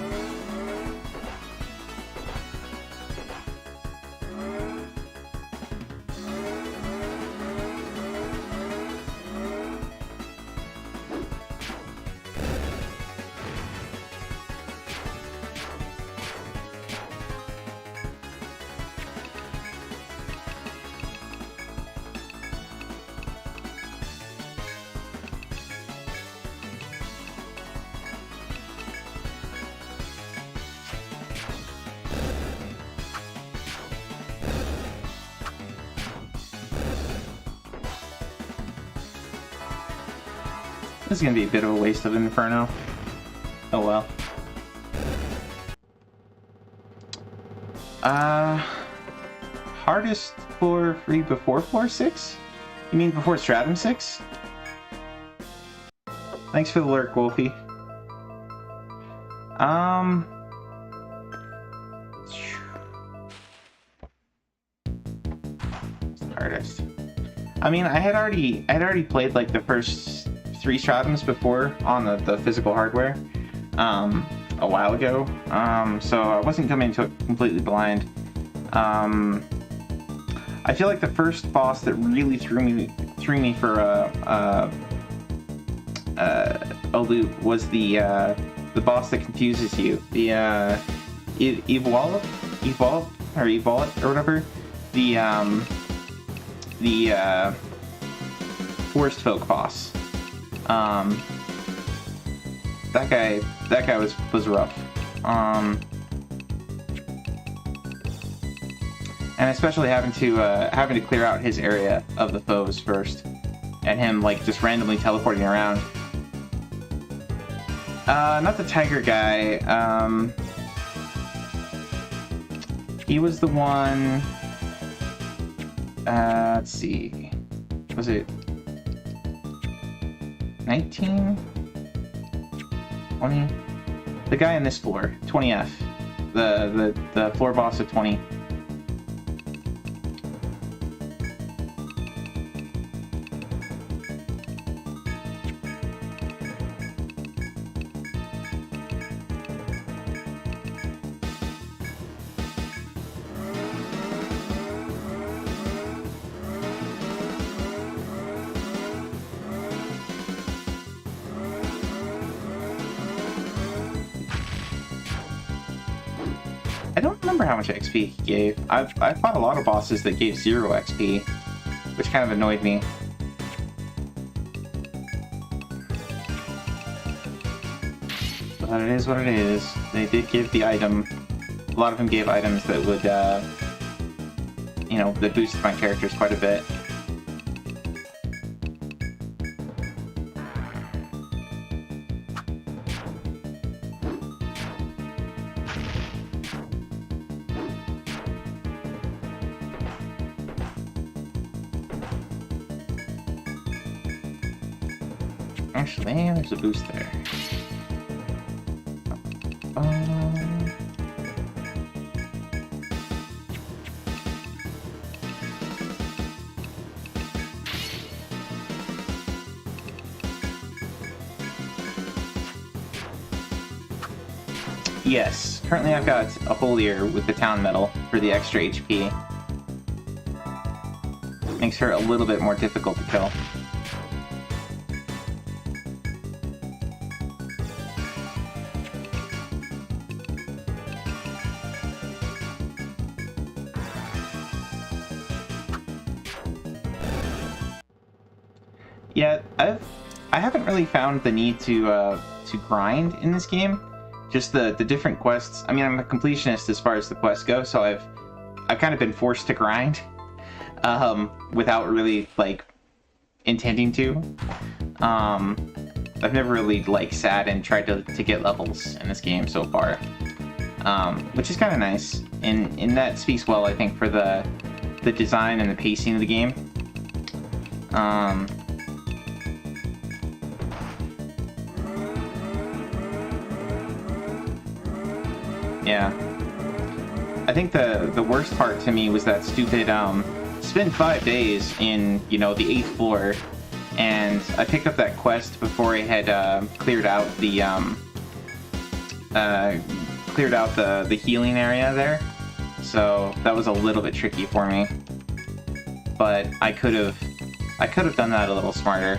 This is going to be a bit of a waste of Inferno. Oh well. Hardest floor free before floor 6? You mean before Stratum 6? Thanks for the lurk, Wolfie. Hardest. I mean, I had already played like the first 3 Stratums before on the physical hardware a while ago, so I wasn't coming into it completely blind. I feel like the first boss that really threw me for a loop was the boss that confuses you, the Evolve or whatever, the Forest Folk boss. That guy was rough. And especially having to clear out his area of the foes first, and him like just randomly teleporting around. Not the tiger guy. He was the one. Let's see. Was it 19? 20? The guy in this floor, 20F. The floor boss of 20. I don't remember how much XP he gave. I've fought a lot of bosses that gave 0 XP, which kind of annoyed me. But it is what it is. They did give the item... A lot of them gave items that would, you know, that boosted my characters quite a bit. Actually, there's a boost there. Yes, currently I've got a Holier with the Town Medal for the extra HP. Makes her a little bit more difficult to kill. Yeah, I haven't really found the need to grind in this game. Just the different quests. I mean, I'm a completionist as far as the quests go, so I've kind of been forced to grind, without really like intending to. I've never really like sat and tried to get levels in this game so far, which is kind of nice, and that speaks well, I think, for the design and the pacing of the game. Yeah. I think the worst part to me was that stupid, spend 5 days in, you know, the 8th floor, and I picked up that quest before I had, cleared out the healing area there. So that was a little bit tricky for me. But I could have done that a little smarter,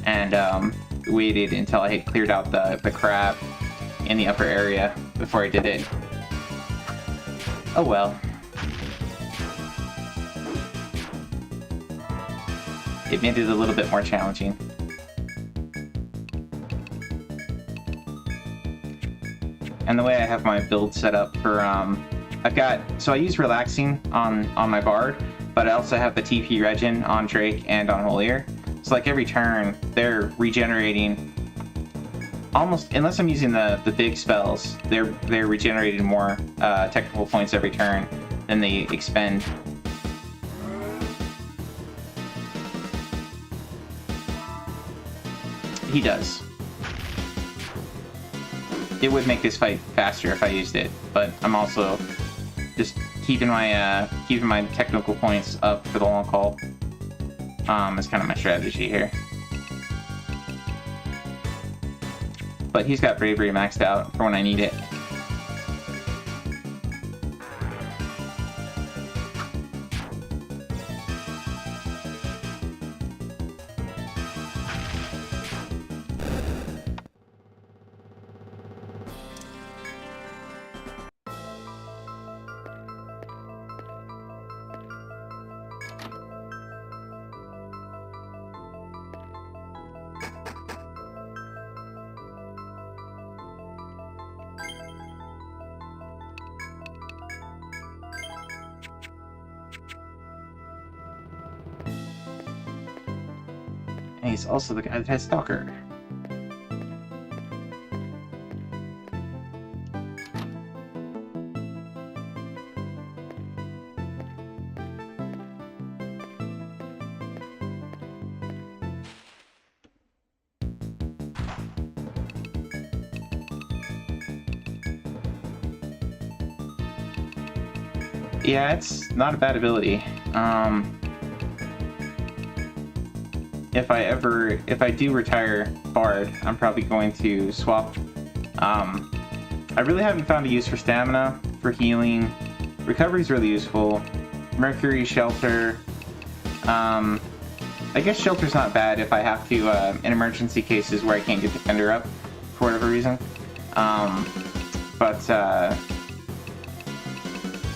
and, waited until I had cleared out the crab in the upper area before I did it. Oh well. It made it a little bit more challenging. And the way I have my build set up for, so I use Relaxing on my Bard, but I also have the TP Regen on Drake and on Holier. So like every turn, they're regenerating almost, unless I'm using the big spells, they're regenerating more technical points every turn than they expend. He does. It would make this fight faster if I used it, but I'm also just keeping my technical points up for the long haul. Is kind of my strategy here. But he's got Bravery maxed out for when I need it. And he's also the guy that has Stalker. Yeah, it's not a bad ability. If I do retire Bard, I'm probably going to swap. I really haven't found a use for stamina, for healing. Recovery is really useful. Mercury, Shelter. I guess Shelter's not bad if I have to, in emergency cases where I can't get Defender up for whatever reason. But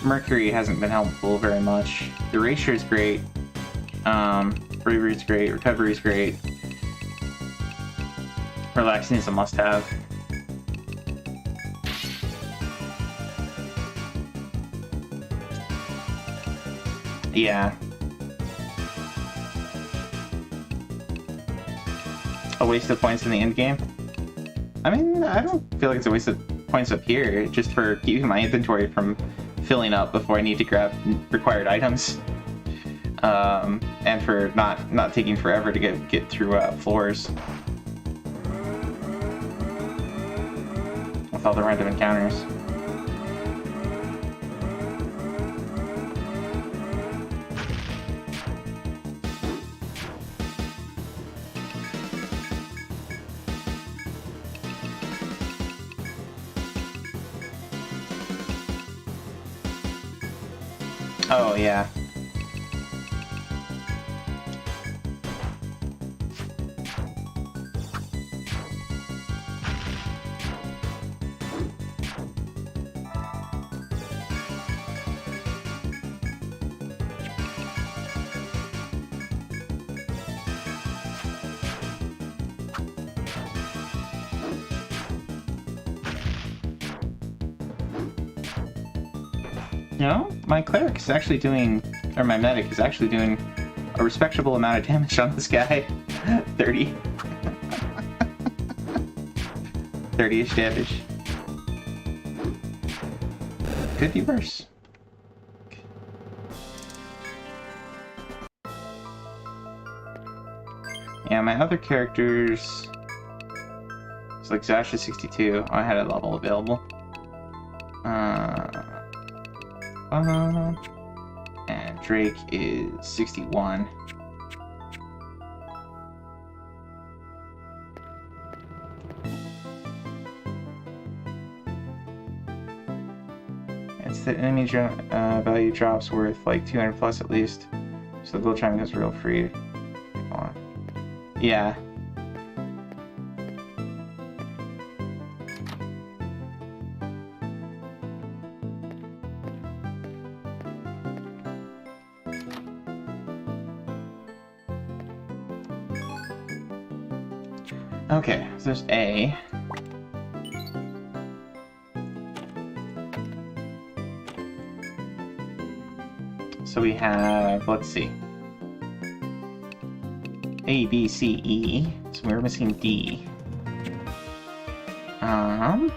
Mercury hasn't been helpful very much. Erasure is great. Bravery is great. Recovery is great. Relaxing is a must-have. Yeah. A waste of points in the end game? I mean, I don't feel like it's a waste of points up here, just for keeping my inventory from filling up before I need to grab required items. And for not taking forever to get through floors. With all the random encounters. Oh, yeah. No, my cleric is actually doing, or my medic is actually doing a respectable amount of damage on this guy. 30. 30-ish damage. Could be worse. Yeah, my other characters... It's like Zash is 62. Oh, I had a level available. And Drake is 61. It's the enemy value drops worth like 200 plus at least, so the gold chime goes real free. Yeah. Okay, so there's A. So we have, let's see. A, B, C, E. So we're missing D. So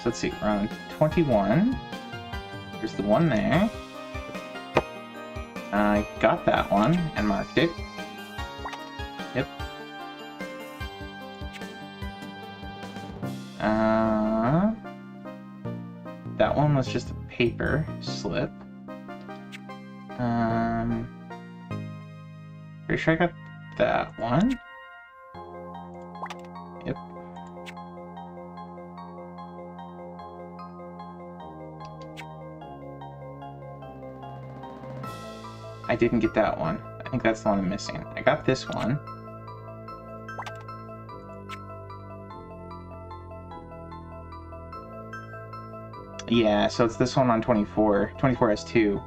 let's see, we're on 21. There's the one there. I got that one and marked it. Yep. That one was just a paper slip. Pretty sure I got that one. Yep. I didn't get that one. I think that's the one I'm missing. I got this one. Yeah, so it's this one on 24. 24 has 2.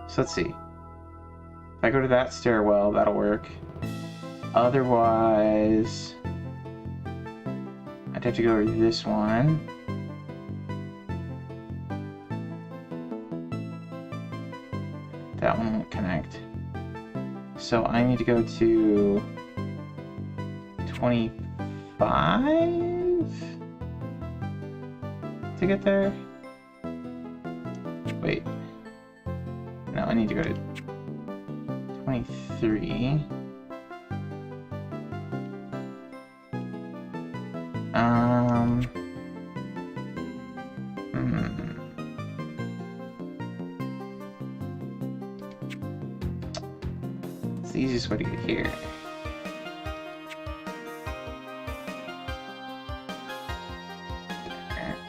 So let's see. If I go to that stairwell, that'll work. Otherwise, I'd have to go to this one. That one won't connect. So I need to go to 25 to get there. Wait. No, I need to go to 23. It's the easiest way to get here.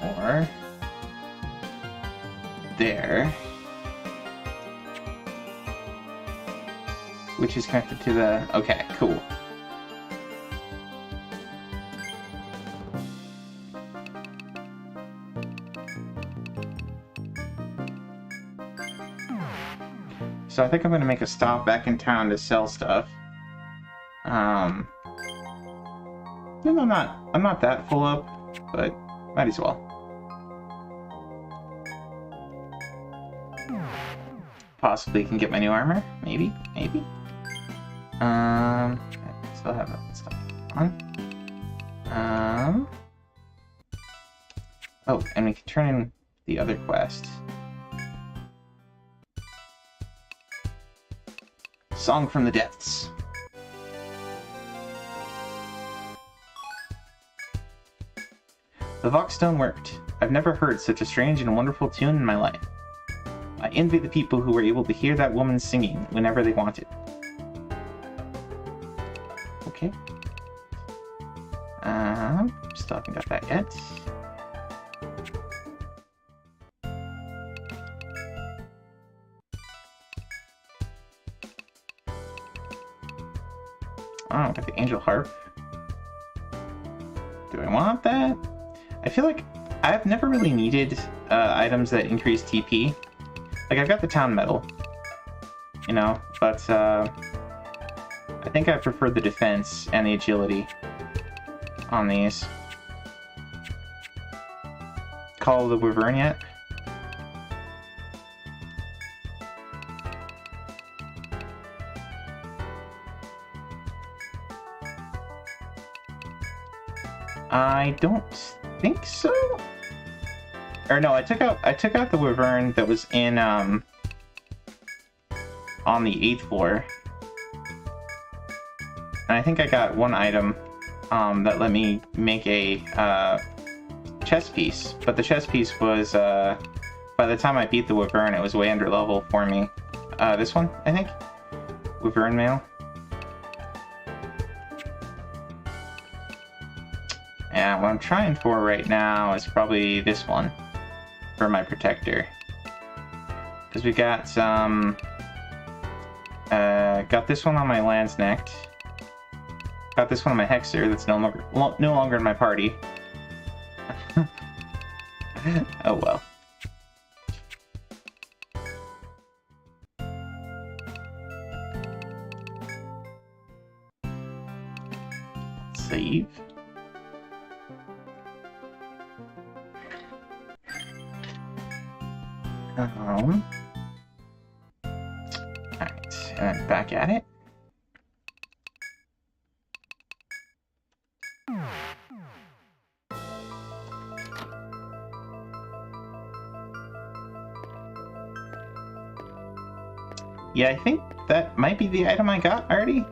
Or there, which is connected to the... Okay, cool. So I think I'm going to make a stop back in town to sell stuff. I'm not that full up, but might as well. Possibly can get my new armor. Maybe. I still have that stuff on. Oh, and we can turn in the other quest. Song from the Depths. The Voxstone worked. I've never heard such a strange and wonderful tune in my life. I envy the people who were able to hear that woman singing whenever they wanted. Okay. Still haven't got that yet. Oh, got the Angel Harp. Do I want that? I feel like I've never really needed items that increase TP. Like, I've got the Town Medal, you know, but I think I prefer the defense and the agility on these. Call of the Wyvern yet? I don't think so. Or no, I took out the Wyvern that was in on the 8th floor. And I think I got one item that let me make a chess piece, but the chess piece was by the time I beat the Wyvern, it was way under level for me. This one, I think, Wyvern Mail. Yeah, what I'm trying for right now is probably this one for my protector, because we got got this one on my Landsnecht, got this one on my Hexer that's no longer in my party. Oh well. Save. Alright, and back at it. Yeah, I think that might be the item I got already.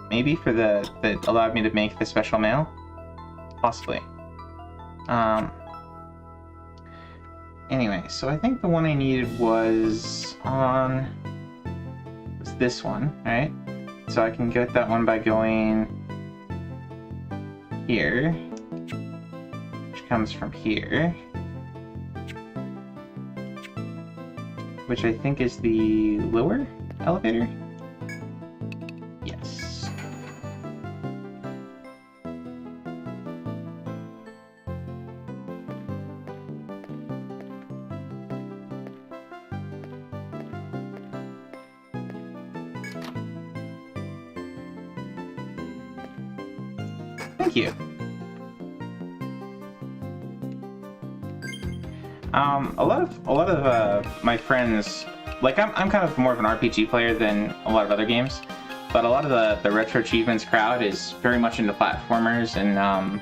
Maybe for that allowed me to make the special mail. Possibly. Anyway, so I think the one I needed was this one, right? So I can get that one by going here, which comes from here, which I think is the lower elevator. Yes. Thank you. A lot of my friends, like I'm kind of more of an RPG player than a lot of other games, but a lot of the Retro Achievements crowd is very much into platformers and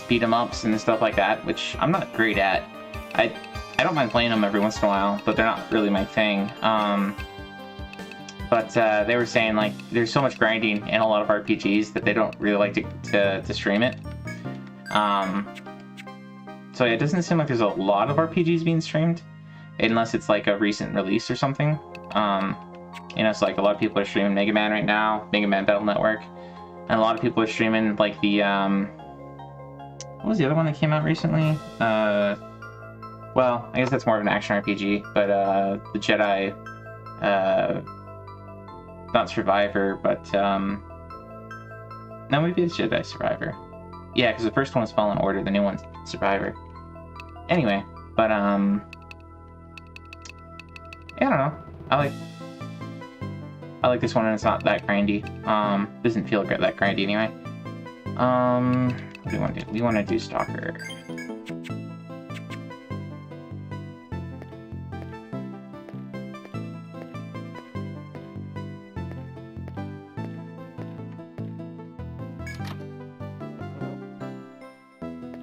beat 'em ups and stuff like that, which I'm not great at. I don't mind playing them every once in a while, but they're not really my thing. But they were saying, like, there's so much grinding in a lot of RPGs that they don't really like to stream it. So it doesn't seem like there's a lot of RPGs being streamed, unless it's like a recent release or something. You know, so like a lot of people are streaming Mega Man right now, Mega Man Battle Network, and a lot of people are streaming like the what was the other one that came out recently? Well, I guess that's more of an action RPG, but the Jedi, not Survivor, but no, maybe it's Jedi Survivor. Yeah, because the first one was Fallen Order, the new one's Survivor. Anyway, but yeah, I don't know. I like this one, and it's not that grindy. Doesn't feel that grindy anyway. What do we want to do? We want to do Stalker.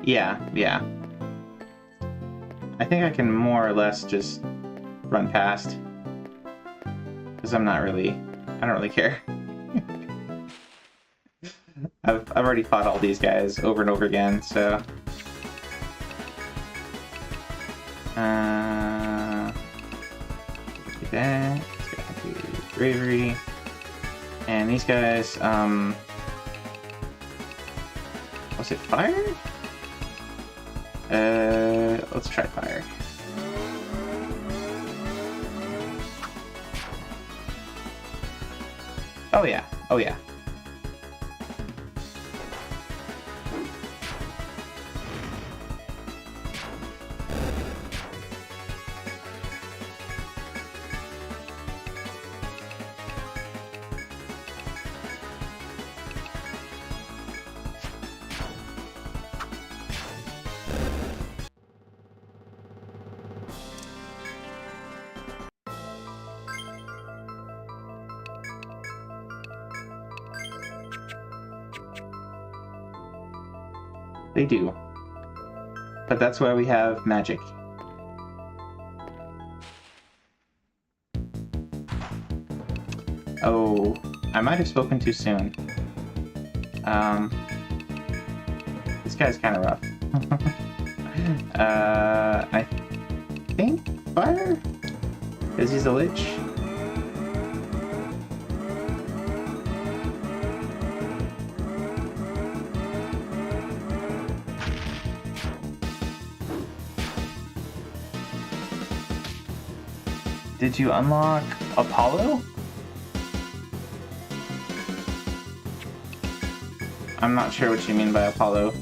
Yeah, yeah. I think I can more or less just run past. Because I'm not really... I don't really care. I've already fought all these guys over and over again, so... do that. Let's go do bravery. And these guys, was it fire? Let's try fire. Oh yeah, oh yeah. They do. But that's why we have magic. Oh, I might have spoken too soon. This guy's kind of rough. I think fire? Because he's a lich? Did you unlock Apollo? I'm not sure what you mean by Apollo.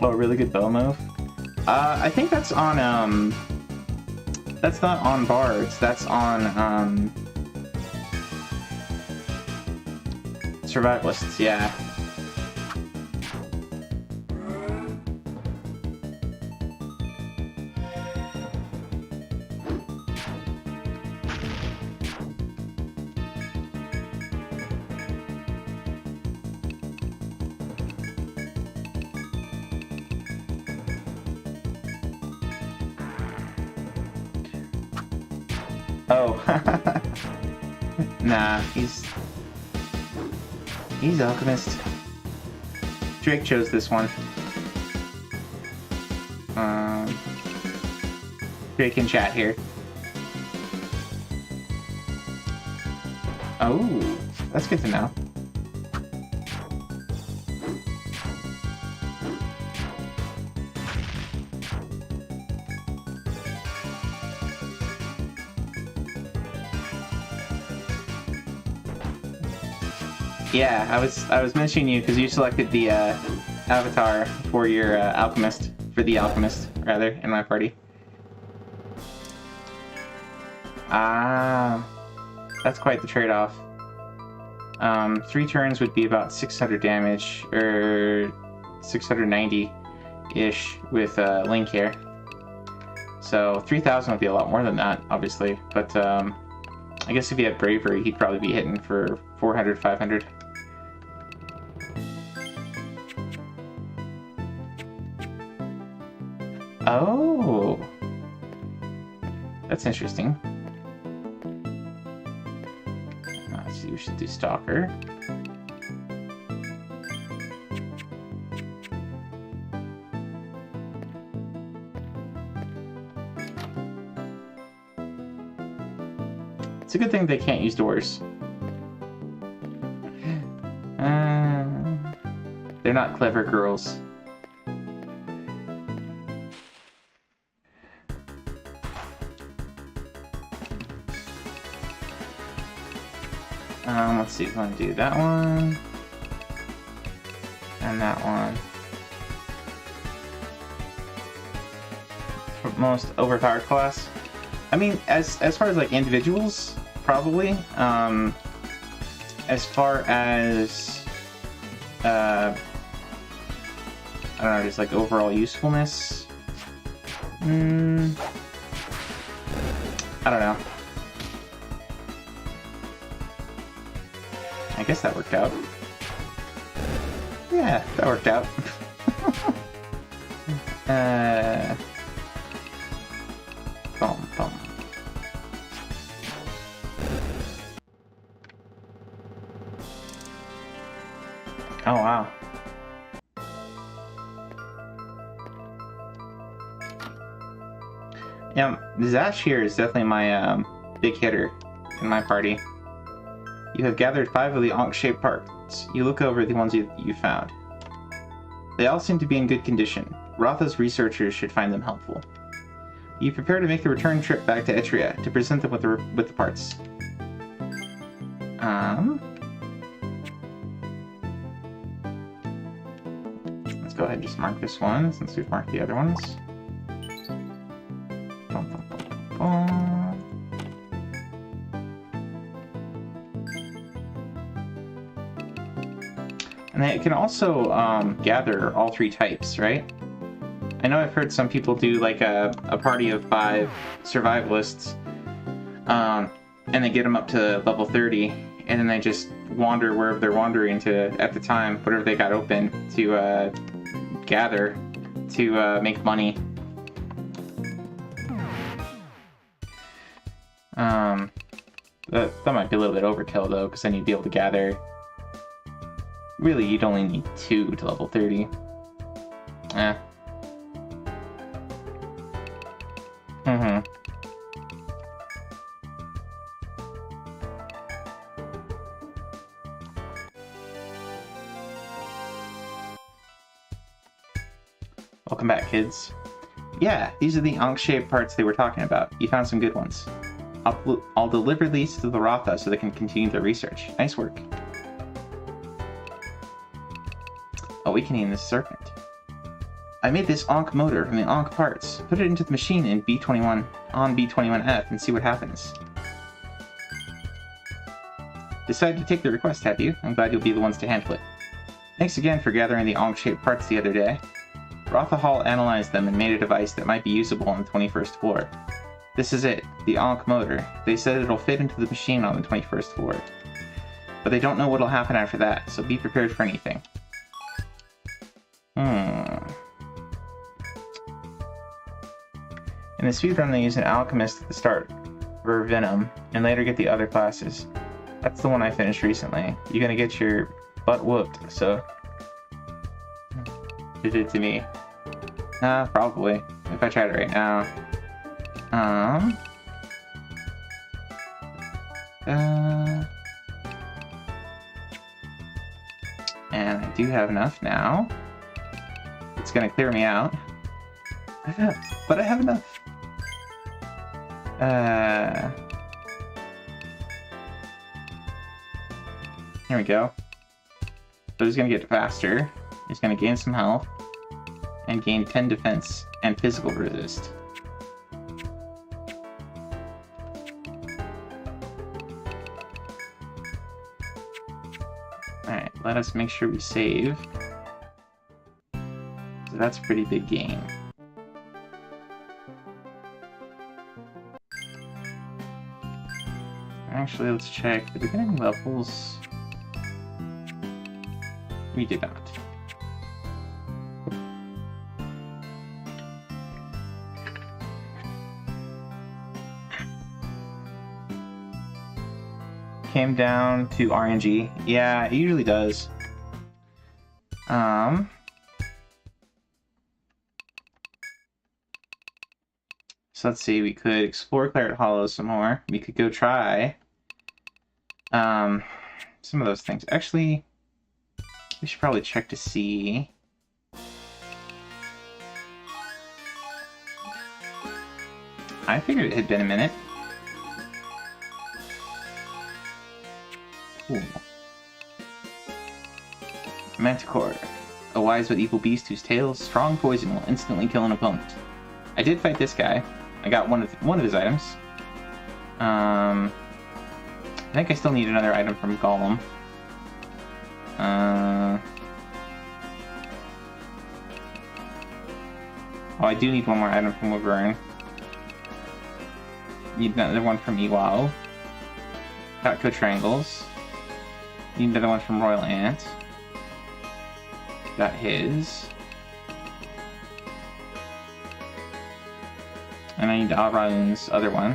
Oh, a really good bow move? I think that's on, that's not on bards, that's on, survivalists, yeah. Oh. Nah, he's alchemist. Drake chose this one. Drake in chat here. Oh, that's good to know. Yeah, I was mentioning you because you selected the avatar for your alchemist, for the alchemist rather, in my party. Ah, that's quite the trade-off. 3 turns would be about 600 damage, or 690-ish with Link here. So 3,000 would be a lot more than that, obviously. But I guess if he had Bravery, he'd probably be hitting for 400, 500. Oh, that's interesting. So you should do Stalker. It's a good thing they can't use doors. They're not clever girls. Let's see if I want to do that one. And that one. Most overpowered class. I mean, as far as like individuals, probably. As far as I don't know, just like overall usefulness. I don't know. I guess that worked out. Yeah, that worked out. Boom, boom. Oh, wow. Yeah, Zash here is definitely my big hitter in my party. You have gathered 5 of the Ankh-shaped parts. You look over the ones you found. They all seem to be in good condition. Rotha's researchers should find them helpful. You prepare to make the return trip back to Etria to present them with the parts. Let's go ahead and just mark this one since we've marked the other ones. Bum, bum, bum, bum. And they can also gather all 3 types, right? I know I've heard some people do like a party of 5 survivalists, and they get them up to level 30, and then they just wander wherever they're wandering to, at the time, whatever they got open, to gather, to make money. That might be a little bit overkill though, because then you'd be able to gather. Really, you'd only need 2 to level 30. Eh. Welcome back, kids. Yeah, these are the Ankh-shaped parts they were talking about. You found some good ones. I'll deliver these to the Rotha so they can continue their research. Nice work. Awakening the Serpent. I made this Ankh motor from the Ankh parts. Put it into the machine in B21 on B21F and see what happens. Decided to take the request, have you? I'm glad you'll be the ones to handle it. Thanks again for gathering the Ankh-shaped parts the other day. Rotha Hall analyzed them and made a device that might be usable on the 21st floor. This is it, the Ankh motor. They said it'll fit into the machine on the 21st floor. But they don't know what'll happen after that, so be prepared for anything. In the speedrun, they use an alchemist at the start, or Venom, and later get the other classes. That's the one I finished recently. You're gonna get your butt whooped, so... It did to me. Probably. If I tried it right now. And I do have enough now. It's gonna clear me out. But I have enough. Here we go. So he's gonna get faster. He's gonna gain some health. And gain 10 defense and physical resist. Alright, let us make sure we save. So that's a pretty big gain. Actually, let's check. Did we get any levels? We did not. Came down to RNG. Yeah, it usually does. So let's see, we could explore Claret Hollow some more. We could go try some of those things. Actually, we should probably check to see. I figured it had been a minute. Ooh. Manticore, a wise but evil beast whose tail's strong poison will instantly kill an opponent. I did fight this guy. I got one of his items. I think I still need another item from Golem. Oh, I do need one more item from Wyvern. Need another one from Iwao. Got Triangles. Need another one from Royal Ant. Got his. And I need Alron's other one.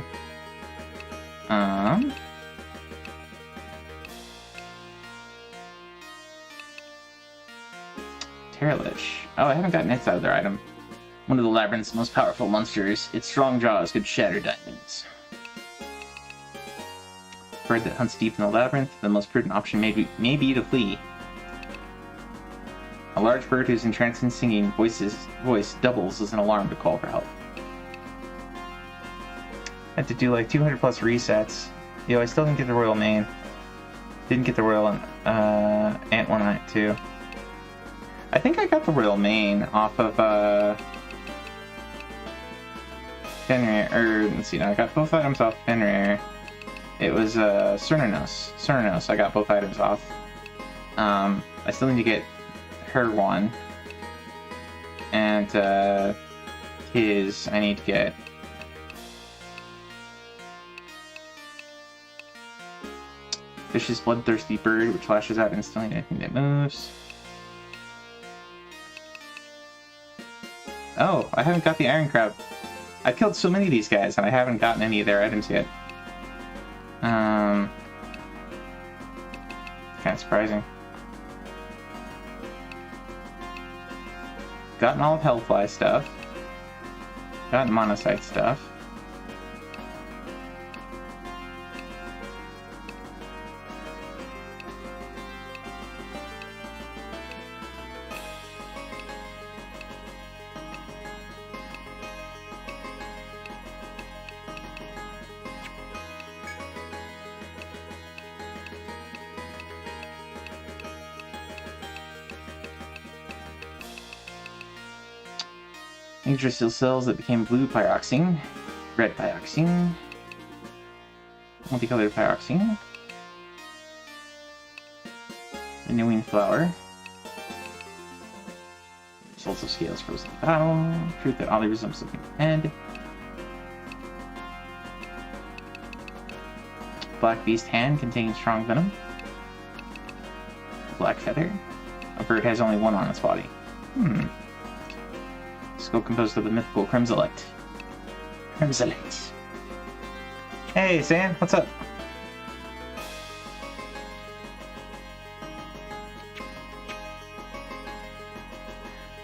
Terralish. Oh, I haven't gotten its other item. One of the Labyrinth's most powerful monsters. Its strong jaws could shatter diamonds. Bird that hunts deep in the labyrinth, the most prudent option may be to flee. A large bird whose entrancing singing voice doubles as an alarm to call for help. I had to do like 200 plus resets. Yo, I still didn't get the Royal Mane. Didn't get the Royal Ant 1 Ant 2. I think I got the Royal Mane off of Fenrir, or let's see, no, I got both items off Fenrir. It was Cernanos. I got both items off. I still need to get her one. And his I need to get. Fish's bloodthirsty bird, which lashes out instantly at anything that moves. Oh, I haven't got the Iron Crab. I've killed so many of these guys, and I haven't gotten any of their items yet. Kind of surprising. Gotten all of Hellfly stuff. Gotten Monocyte stuff. Yggdrasil cells that became blue pyroxene, red pyroxene, multicolored pyroxene, renewing flower, souls of scales frozen in battle, truth that oddly resembles looking head, black beast hand containing strong venom, black feather, a bird has only one on its body. Skull composed of the mythical Crimsolite. Hey, Sam, what's up?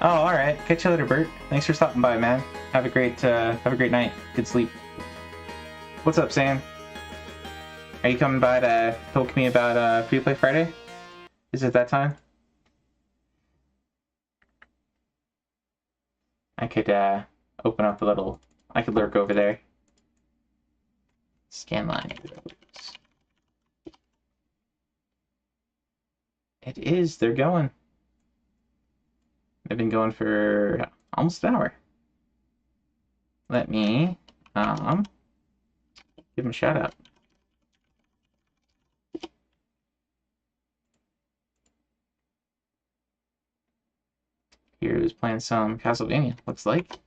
Oh, alright. Catch you later, Bert. Thanks for stopping by, man. Have a great night. Good sleep. What's up, Sam? Are you coming by to poke me about Free Play Friday? Is it that time? I could open up a little. I could lurk over there. Scan line. It is. They're going. They've been going for almost an hour. Let me give them a shout out. Here's playing some Castlevania, looks like.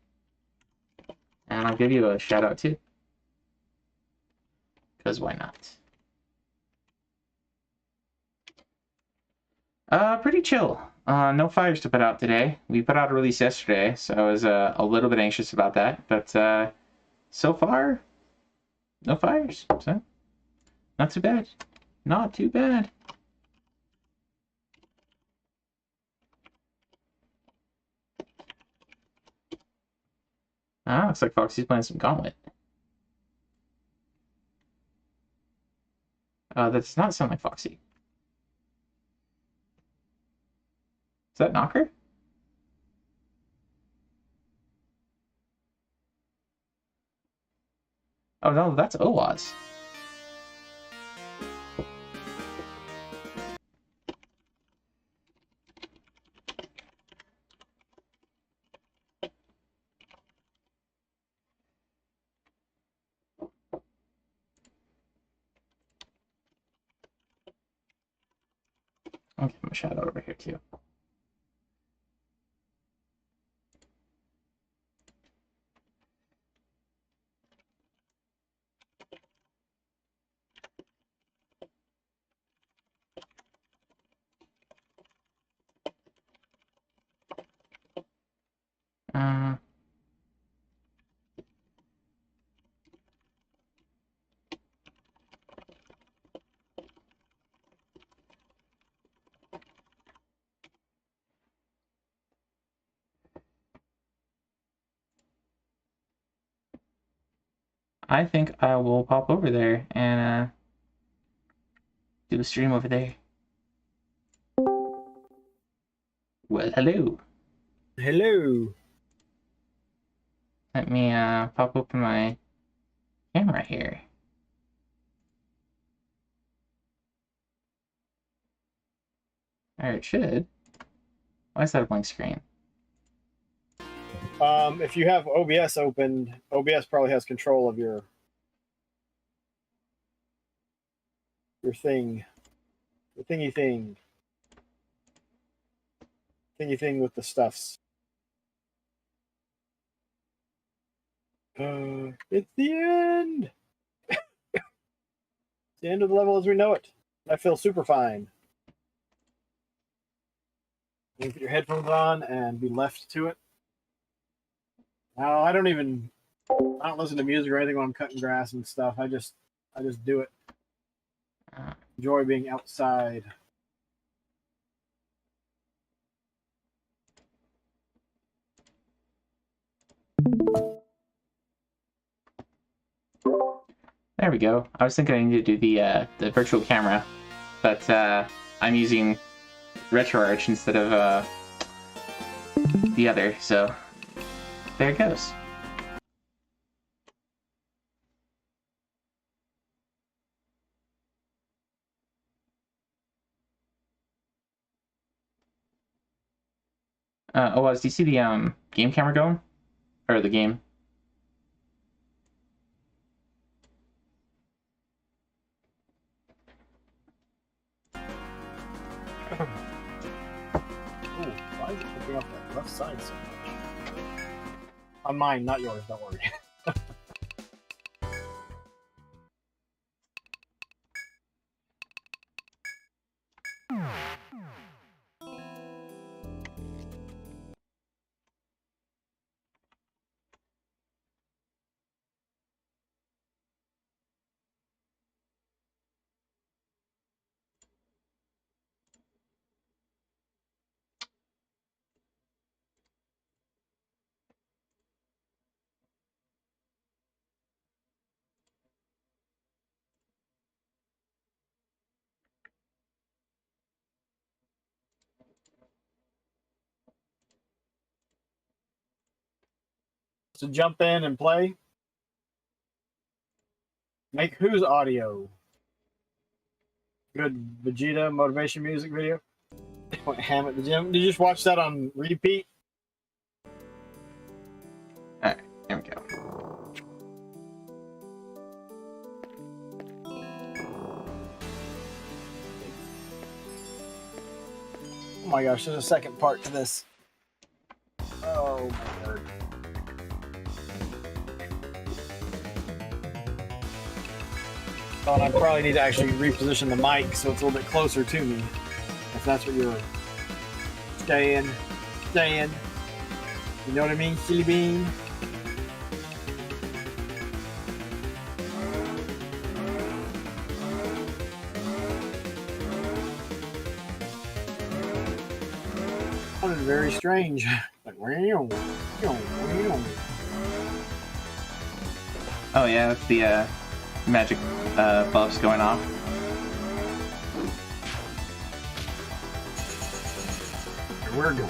And I'll give you a shout out too. Because why not? Pretty chill. No fires to put out today. We put out a release yesterday, so I was a little bit anxious about that. But so far, no fires. So, not too bad. Not too bad. Ah, looks like Foxy's playing some Gauntlet. That does not sound like Foxy. Is that Knocker? Oh no, that's Owaz. I'll give him a shout out over here too. I think I will pop over there and do a stream over there. Well, hello. Hello. Let me pop open my camera here. Or it should. Why is that a blank screen? If you have OBS opened, OBS probably has control of your thing. The thingy thing. Thingy thing with the stuffs. It's the end! It's the end of the level as we know it. I feel super fine. You put your headphones on and be left to it. Now I don't listen to music or anything when I'm cutting grass and stuff. I just do it. Enjoy being outside. There we go. I was thinking I need to do the virtual camera, but I'm using RetroArch instead of the other, so there it goes. Do you see the game camera going? Or the game? Ooh, why is it picking up that left side so much? On mine, not yours, don't worry. So jump in and play. Make whose audio? Good Vegeta motivation music video. Went ham at the gym. Did you just watch that on repeat? Alright, there we go. Oh my gosh, there's a second part to this. Oh my word. Oh, and I probably need to actually reposition the mic so it's a little bit closer to me. If that's what you're staying. You know what I mean, silly bean? Sounded very strange. Like, Oh yeah, that's the magic buffs going off. We're going.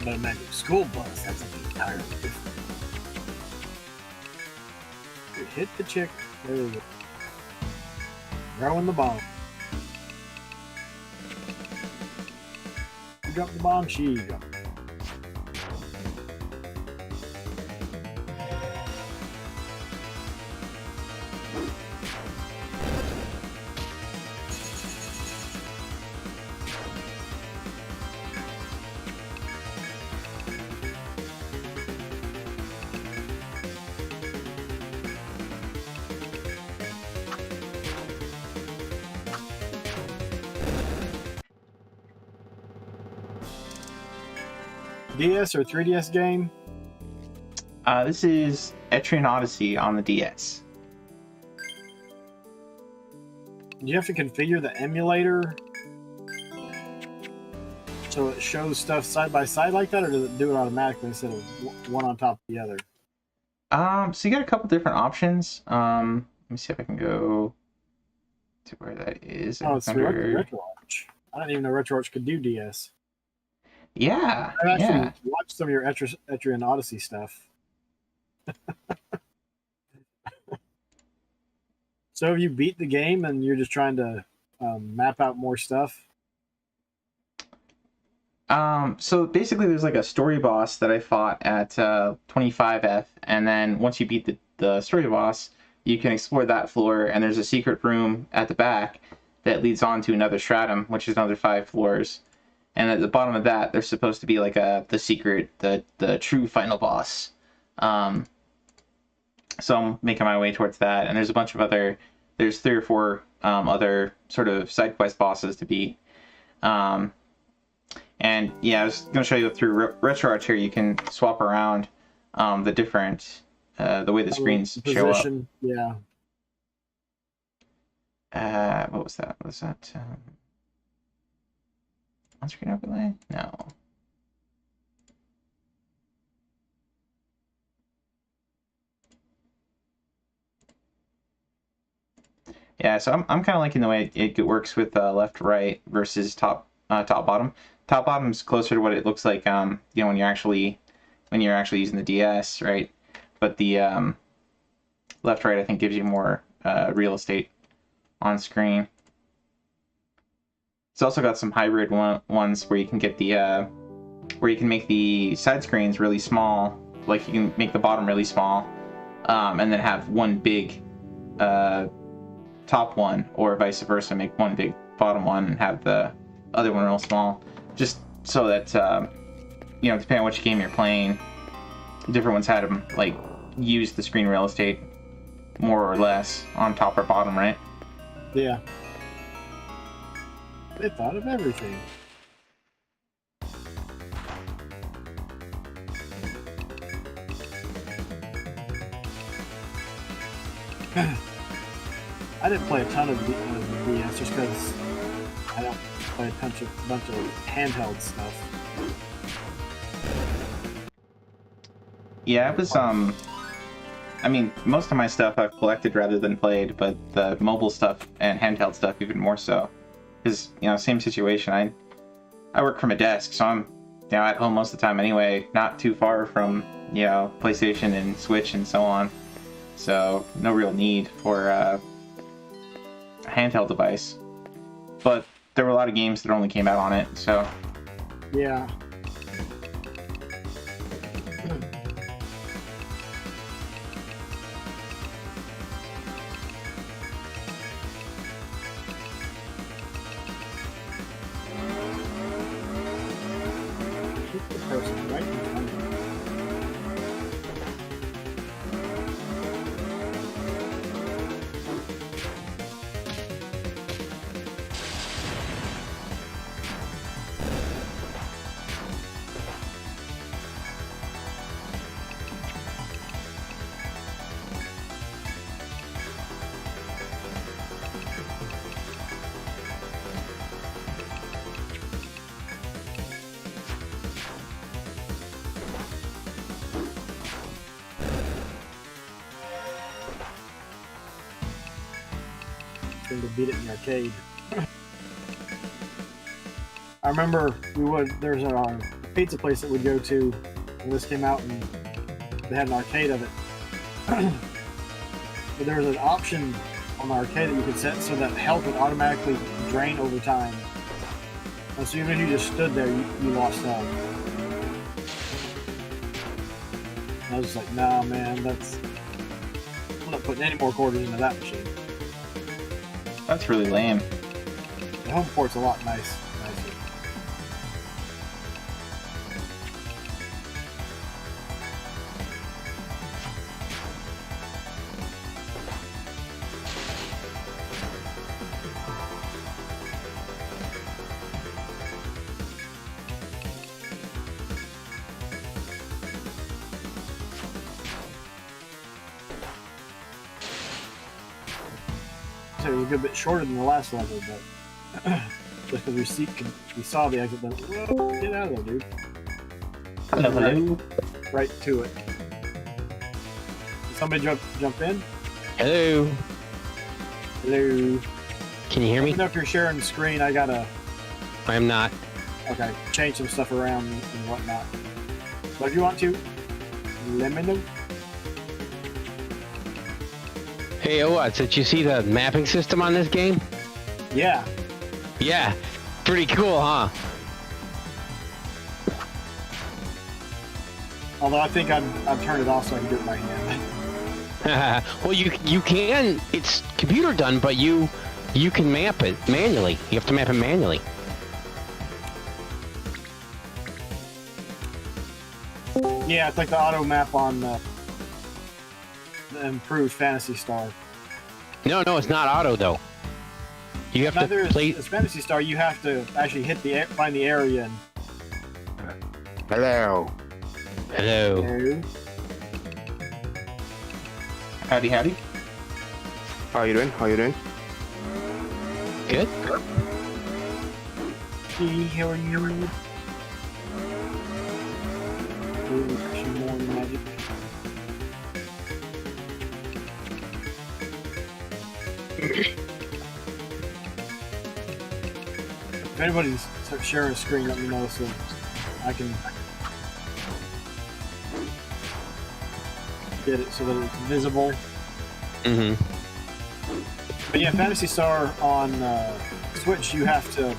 But a magic school bus, that's entirely different. You hit the chick. There we go. Throwing the bomb. You dropped the bomb, she dropped it. DS or 3DS game? This is Etrian Odyssey on the DS. Do you have to configure the emulator? So it shows stuff side by side like that, or does it do it automatically instead of one on top of the other? So you got a couple different options. Let me see if I can go to where that is. Oh, it's RetroArch. I didn't even know RetroArch could do DS. Yeah, I've actually yeah. watched some of your Etrian Odyssey stuff. So have you beat the game and you're just trying to map out more stuff? So basically there's like a story boss that I fought at 25F, and then once you beat the story boss, you can explore that floor, and there's a secret room at the back that leads on to another stratum, which is another 5 floors. And at the bottom of that, there's supposed to be like the secret, the true final boss. So I'm making my way towards that, and there's a bunch of there's 3 or 4 other sort of side quest bosses to beat. And yeah, I was going to show you through RetroArch here. You can swap around the different the way the screens show up. Yeah. What was that? Was that on-screen overlay? No. Yeah, so I'm kind of liking the way it works with left right versus top bottom. Top bottom's closer to what it looks like when you're actually using the DS, right? But the left right I think gives you more real estate on screen. It's also got some hybrid ones where you can get where you can make the side screens really small, like you can make the bottom really small, and then have one big top one, or vice versa, make one big bottom one and have the other one real small, just so that depending on which game you're playing, different ones had them like use the screen real estate more or less on top or bottom, right? Yeah. They thought of everything. I didn't play a ton of DS just because I don't play a bunch of handheld stuff. Yeah, it was I mean, most of my stuff I've collected rather than played, but the mobile stuff and handheld stuff even more so. Because, same situation. I work from a desk, so I'm at home most of the time anyway, not too far from, PlayStation and Switch and so on. So, no real need for a handheld device. But there were a lot of games that only came out on it, so... Yeah. Person right in front of me. To beat it in the arcade. I remember there's a pizza place that we'd go to when this came out, and they had an arcade of it. But there was an option on the arcade that you could set so that health would automatically drain over time. And so even if you just stood there, you lost health. And I was just like, nah, man, I'm not putting any more quarters into that machine. That's really lame. The home port's a lot nicer. So it was a good bit shorter than the last level, but just because we saw the exit. Then whoa, get out of there, dude. Hello, hello. Right to it. Did somebody jump in? Hello. Hello. Can you hear me? Let me know if you're sharing the screen. I gotta I'm not. change some stuff around and whatnot. So if you want to, let me know. Hey, what? Did you see the mapping system on this game? Yeah. Yeah. Pretty cool, huh? Although I think I've turned it off so I can do it by hand. Well, you can. It's computer done, but you can map it manually. You have to map it manually. Yeah, it's like the auto map on the improved Fantasy Star. No, it's not auto though. You have Neither to play. is Fantasy Star. You have to actually find the area and. Hello. Hello. Howdy, howdy. How you doing? Good. Hey, how are you? Ooh, some more magic. If anybody's sharing a screen, let me know so I can get it so that it's visible. Mm-hmm. But yeah, Fantasy Star on Switch, you have to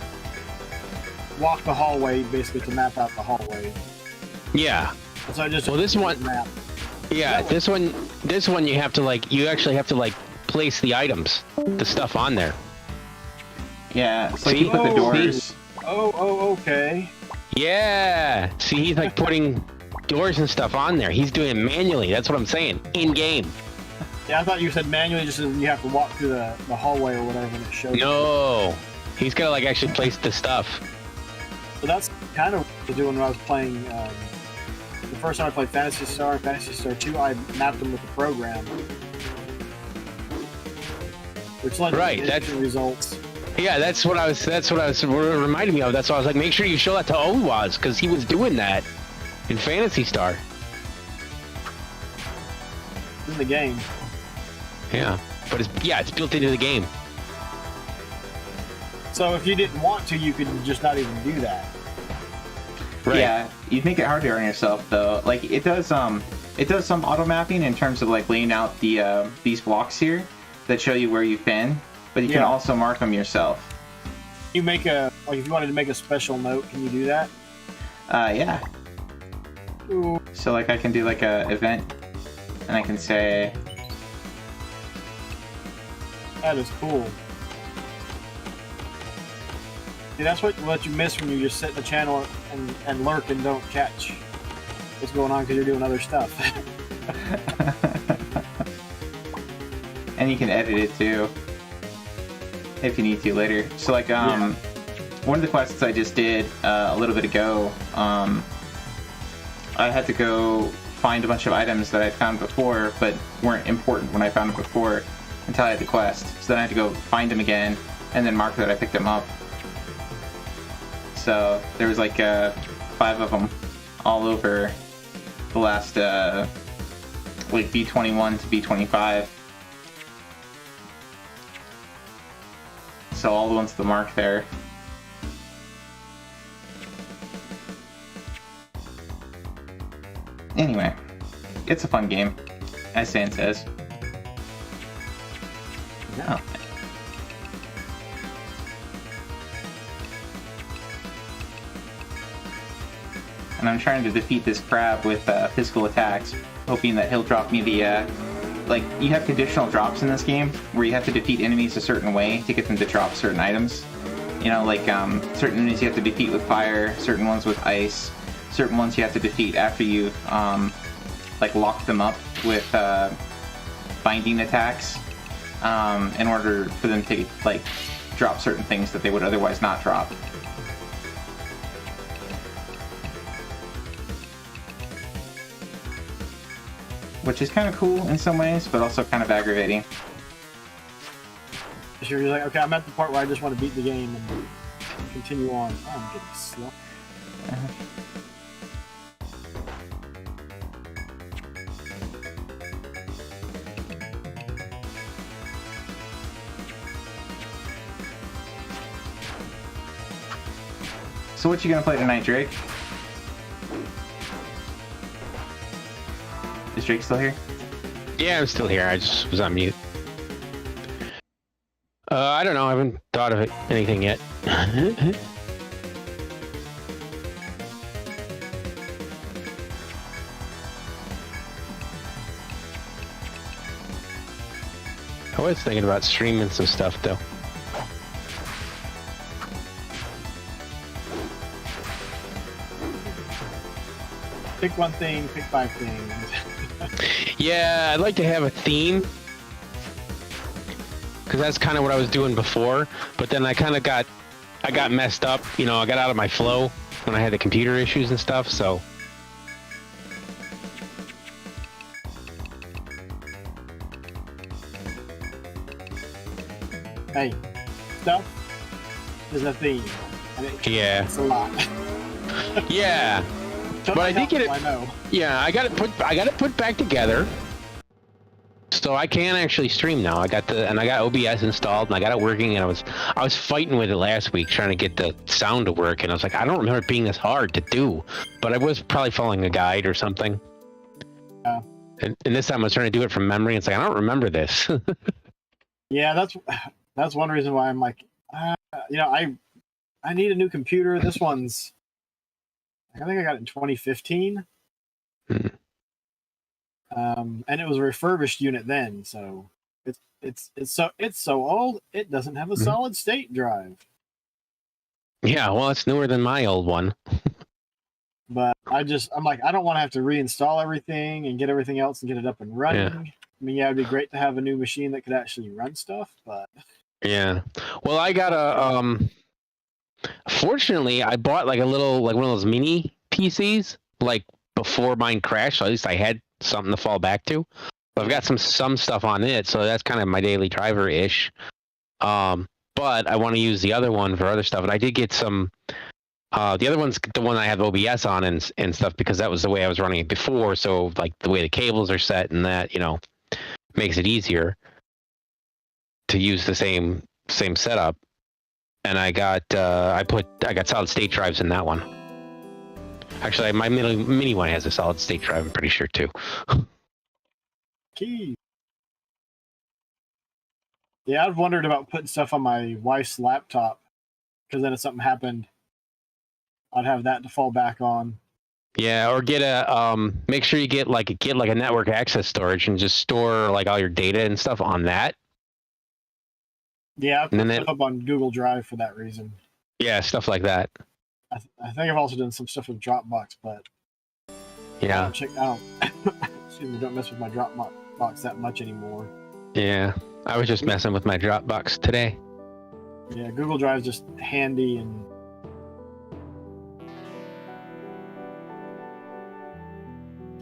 walk the hallway basically to map out the hallway. Yeah. So I just Well, this one- map. Yeah. This one you have to you actually have to place the items, the stuff on there. Yeah, so See? you put the Oh, doors. Oh, okay. Yeah. See, he's putting doors and stuff on there. He's doing it manually. That's what I'm saying. In game. Yeah, I thought you said manually, just as you have to walk through the hallway or whatever when it shows. No. He's got to actually place the stuff. So that's kind of what I was doing when I was playing. The first time I played Fantasy Star and Fantasy Star 2, I mapped them with the program, which led to Right, interesting results. Yeah, that's what I was reminding me of. That's why I was like, make sure you show that to Owaz, because he was doing that in Phantasy Star. In the game. Yeah, but it's built into the game. So if you didn't want to, you could just not even do that. Right. Yeah, you make it harder on yourself though. Like it does some auto mapping in terms of laying out the these blocks here that show you where you've been, but you can Yeah. also mark them yourself. You make if you wanted to make a special note, can you do that? Yeah. Ooh. So I can do a event, and I can say, That is cool. See, that's what you miss when you just sit in the channel and lurk and don't catch what's going on because you're doing other stuff. and you can edit it too if you need to later. So one of the quests I just did a little bit ago, I had to go find a bunch of items that I found before but weren't important when I found them before until I had the quest. So then I had to go find them again and then mark that I picked them up. So there was 5 of them all over the last B21 to B25. So all the ones to the mark there. Anyway, it's a fun game, as Stan says. Yeah. Oh. And I'm trying to defeat this crab with physical attacks, hoping that he'll drop me the, you have conditional drops in this game, where you have to defeat enemies a certain way to get them to drop certain items. Certain enemies you have to defeat with fire, certain ones with ice, certain ones you have to defeat after you, lock them up with, binding attacks, in order for them to, drop certain things that they would otherwise not drop. Which is kind of cool in some ways, but also kind of aggravating. You're like, okay, I'm at the part where I just want to beat the game. And continue on. Oh, I'm getting slow. So what you gonna play tonight, Drake? Is Drake still here? Yeah, I'm still here. I just was on mute. I don't know. I haven't thought of anything yet. I was thinking about streaming some stuff, though. Pick one thing, pick 5 things. Yeah, I'd like to have a theme. Because that's kind of what I was doing before. But then I kind of got messed up. You know, I got out of my flow when I had the computer issues and stuff, so. Hey, stuff is a theme. And Yeah. it's a lot. Yeah. Don't But I did get it. I know. Yeah, I got it put back together. So I can actually stream now. I got OBS installed and I got it working, and I was fighting with it last week trying to get the sound to work, and I was like, I don't remember it being this hard to do. But I was probably following a guide or something. Yeah. And this time I was trying to do it from memory. It's like, I don't remember this. Yeah, that's one reason why I'm like, you know, I need a new computer. This one's, I think I got it in 2015. And it was a refurbished unit then, so it's so old it doesn't have a solid state drive. Yeah, well, it's newer than my old one. But I'm like, I don't want to have to reinstall everything and get everything else and get it up and running. Yeah. I mean, yeah, it'd be great to have a new machine that could actually run stuff, but Yeah. Well, I got a fortunately I bought like one of those mini PCs like before mine crashed, so at least I had something to fall back to. I've got some stuff on it, so that's kind of my daily driver ish. But I want to use the other one for other stuff, and I did get some. The other one's the one I have OBS on and stuff, because that was the way I was running it before. So like the way the cables are set and that, you know, makes it easier to use the same setup. And I got solid state drives in that one. Actually, my mini one has a solid state drive, I'm pretty sure too. key. Yeah, I've wondered about putting stuff on my wife's laptop, because then if something happened, I'd have that to fall back on. Yeah, or get make sure you get like a network access storage and just store like all your data and stuff on that. Yeah, I've put And stuff up on Google Drive for that reason. Yeah, stuff like that. I think I've also done some stuff with Dropbox, but Yeah. I don't excuse me, don't mess with my Dropbox that much anymore. Yeah. I was just messing with my Dropbox today. Yeah, Google Drive's just handy, and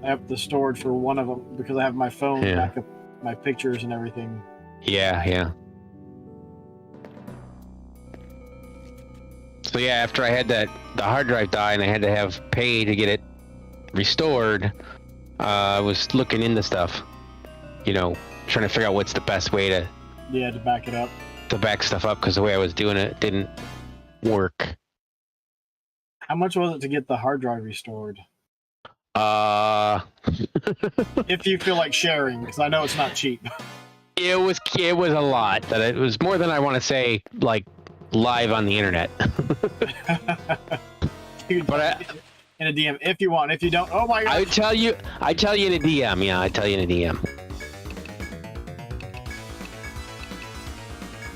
I have the storage for one of them because I have my phone back up my pictures and everything. Yeah. So yeah, after I had the hard drive die and I had to pay to get it restored, I was looking into stuff, you know, trying to figure out what's the best way to back it up. To back stuff up, because the way I was doing it didn't work. How much was it to get the hard drive restored? If you feel like sharing, because I know it's not cheap. It was a lot. That it was more than I want to say, like live on the internet. Dude, But in a DM, if you want. If you don't, oh my god! I tell you in a DM. Yeah, I tell you in a DM.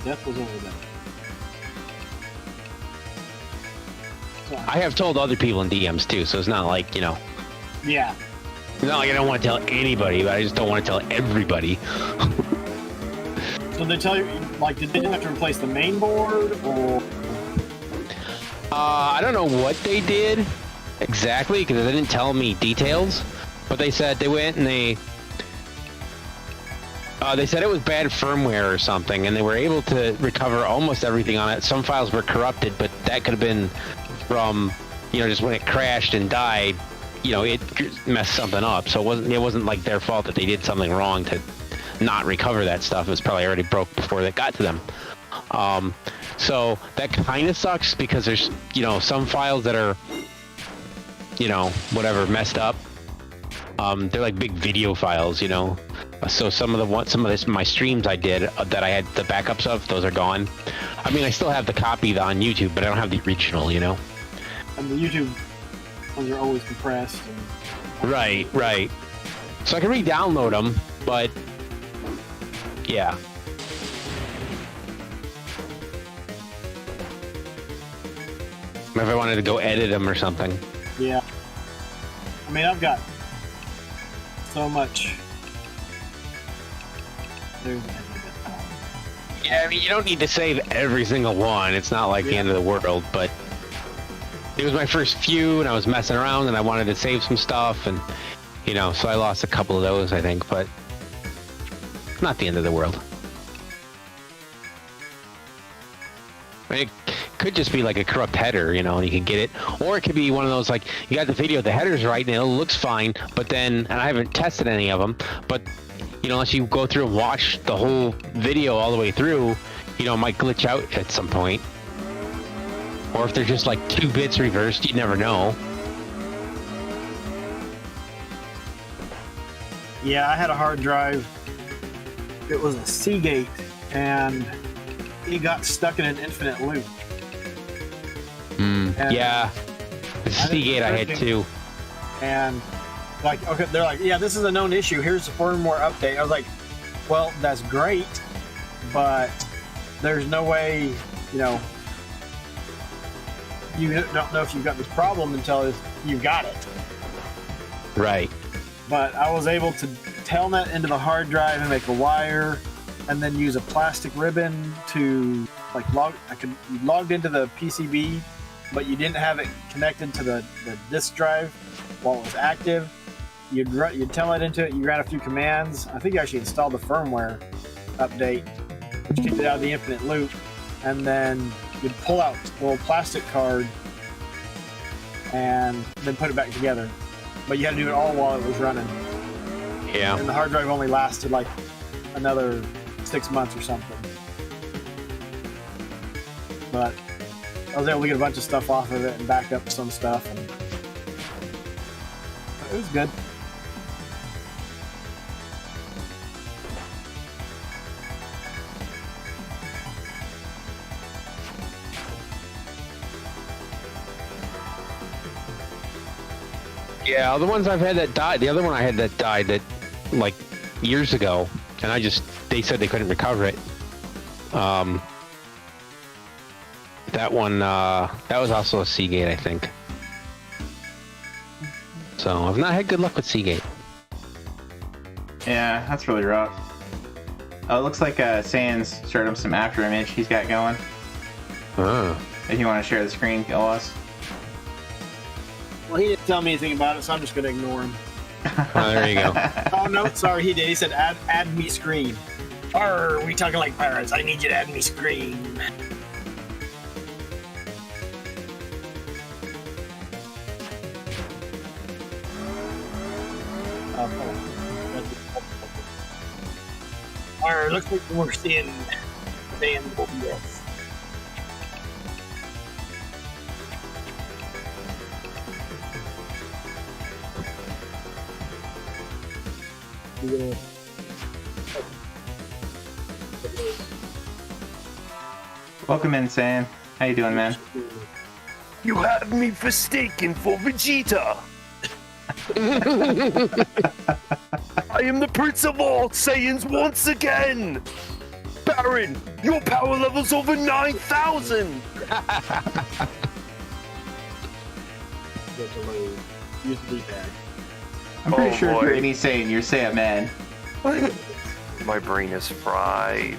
Death was over there. So, I have told other people in DMs too, so it's not like, you know, yeah. it's not like I don't want to tell anybody, but I just don't want to tell everybody. So they tell you, like, did they have to replace the main board, or? I don't know what they did exactly, because they didn't tell me details, but they said they went and they They said it was bad firmware or something, and they were able to recover almost everything on it. Some files were corrupted, but that could have been from, just when it crashed and died, it messed something up. So it wasn't like their fault that they did something wrong to not recover that stuff. It was probably already broke before it got to them. So that kind of sucks because there's, some files that are, whatever, messed up. They're like big video files, So some of my streams I did that I had the backups of, those are gone. I mean, I still have the copy on YouTube, but I don't have the original, And the YouTube ones are always compressed. Right. So I can re-download them, but yeah. If I wanted to go edit them or something. Yeah. I mean, I've got so much. Yeah, I mean, you don't need to save every single one. It's not like the end of the world, but it was my first few, and I was messing around, and I wanted to save some stuff, and, so I lost a couple of those, I think, but not the end of the world. I mean, it could just be like a corrupt header, and you can get it. Or it could be one of those, like, you got the video, the header's right, and it looks fine, but then, and I haven't tested any of them, but, unless you go through and watch the whole video all the way through, it might glitch out at some point. Or if they're just like 2 bits reversed, you never know. Yeah, I had a hard drive. It was a Seagate, and it got stuck in an infinite loop. Yeah, the Seagate I had too. And okay, they're like, yeah, this is a known issue. Here's the firmware update. I was like, well, that's great, but there's no way, you don't know if you've got this problem until you've got it. Right. But I was able to telnet into the hard drive and make a wire, and then use a plastic ribbon to you logged into the PCB, but you didn't have it connected to the disk drive while it was active. You'd telnet into it, you ran a few commands. I think you actually installed the firmware update, which kicked it out of the infinite loop, and then you'd pull out the little plastic card and then put it back together. But you had to do it all while it was running. Yeah. And the hard drive only lasted like another 6 months or something. But I was able to get a bunch of stuff off of it and back up some stuff, and it was good. Yeah, the ones I've had that died. The other one I had that died that like years ago, and they said they couldn't recover it. That one, that was also a Seagate, I think. So I've not had good luck with Seagate. Yeah, that's really rough. Oh, it looks like Sans started up some after image he's got going. If you want to share the screen, Gillas. Well, he didn't tell me anything about it, so I'm just going to ignore him. Oh, there you go. Oh, no, sorry, he did. He said, add me screen. Arr, we talking like pirates. I need you to add me screen. Arr, looks like we're seeing Van OBS. Welcome in, San. How you doing, man? You have me mistaken for Vegeta. I am the Prince of all Saiyans once again. Baron, your power level's over 9,000. Use the D-pad. I'm pretty Oh, sure if boy. you're any Saiyan, you're Saiyaman. My brain is fried.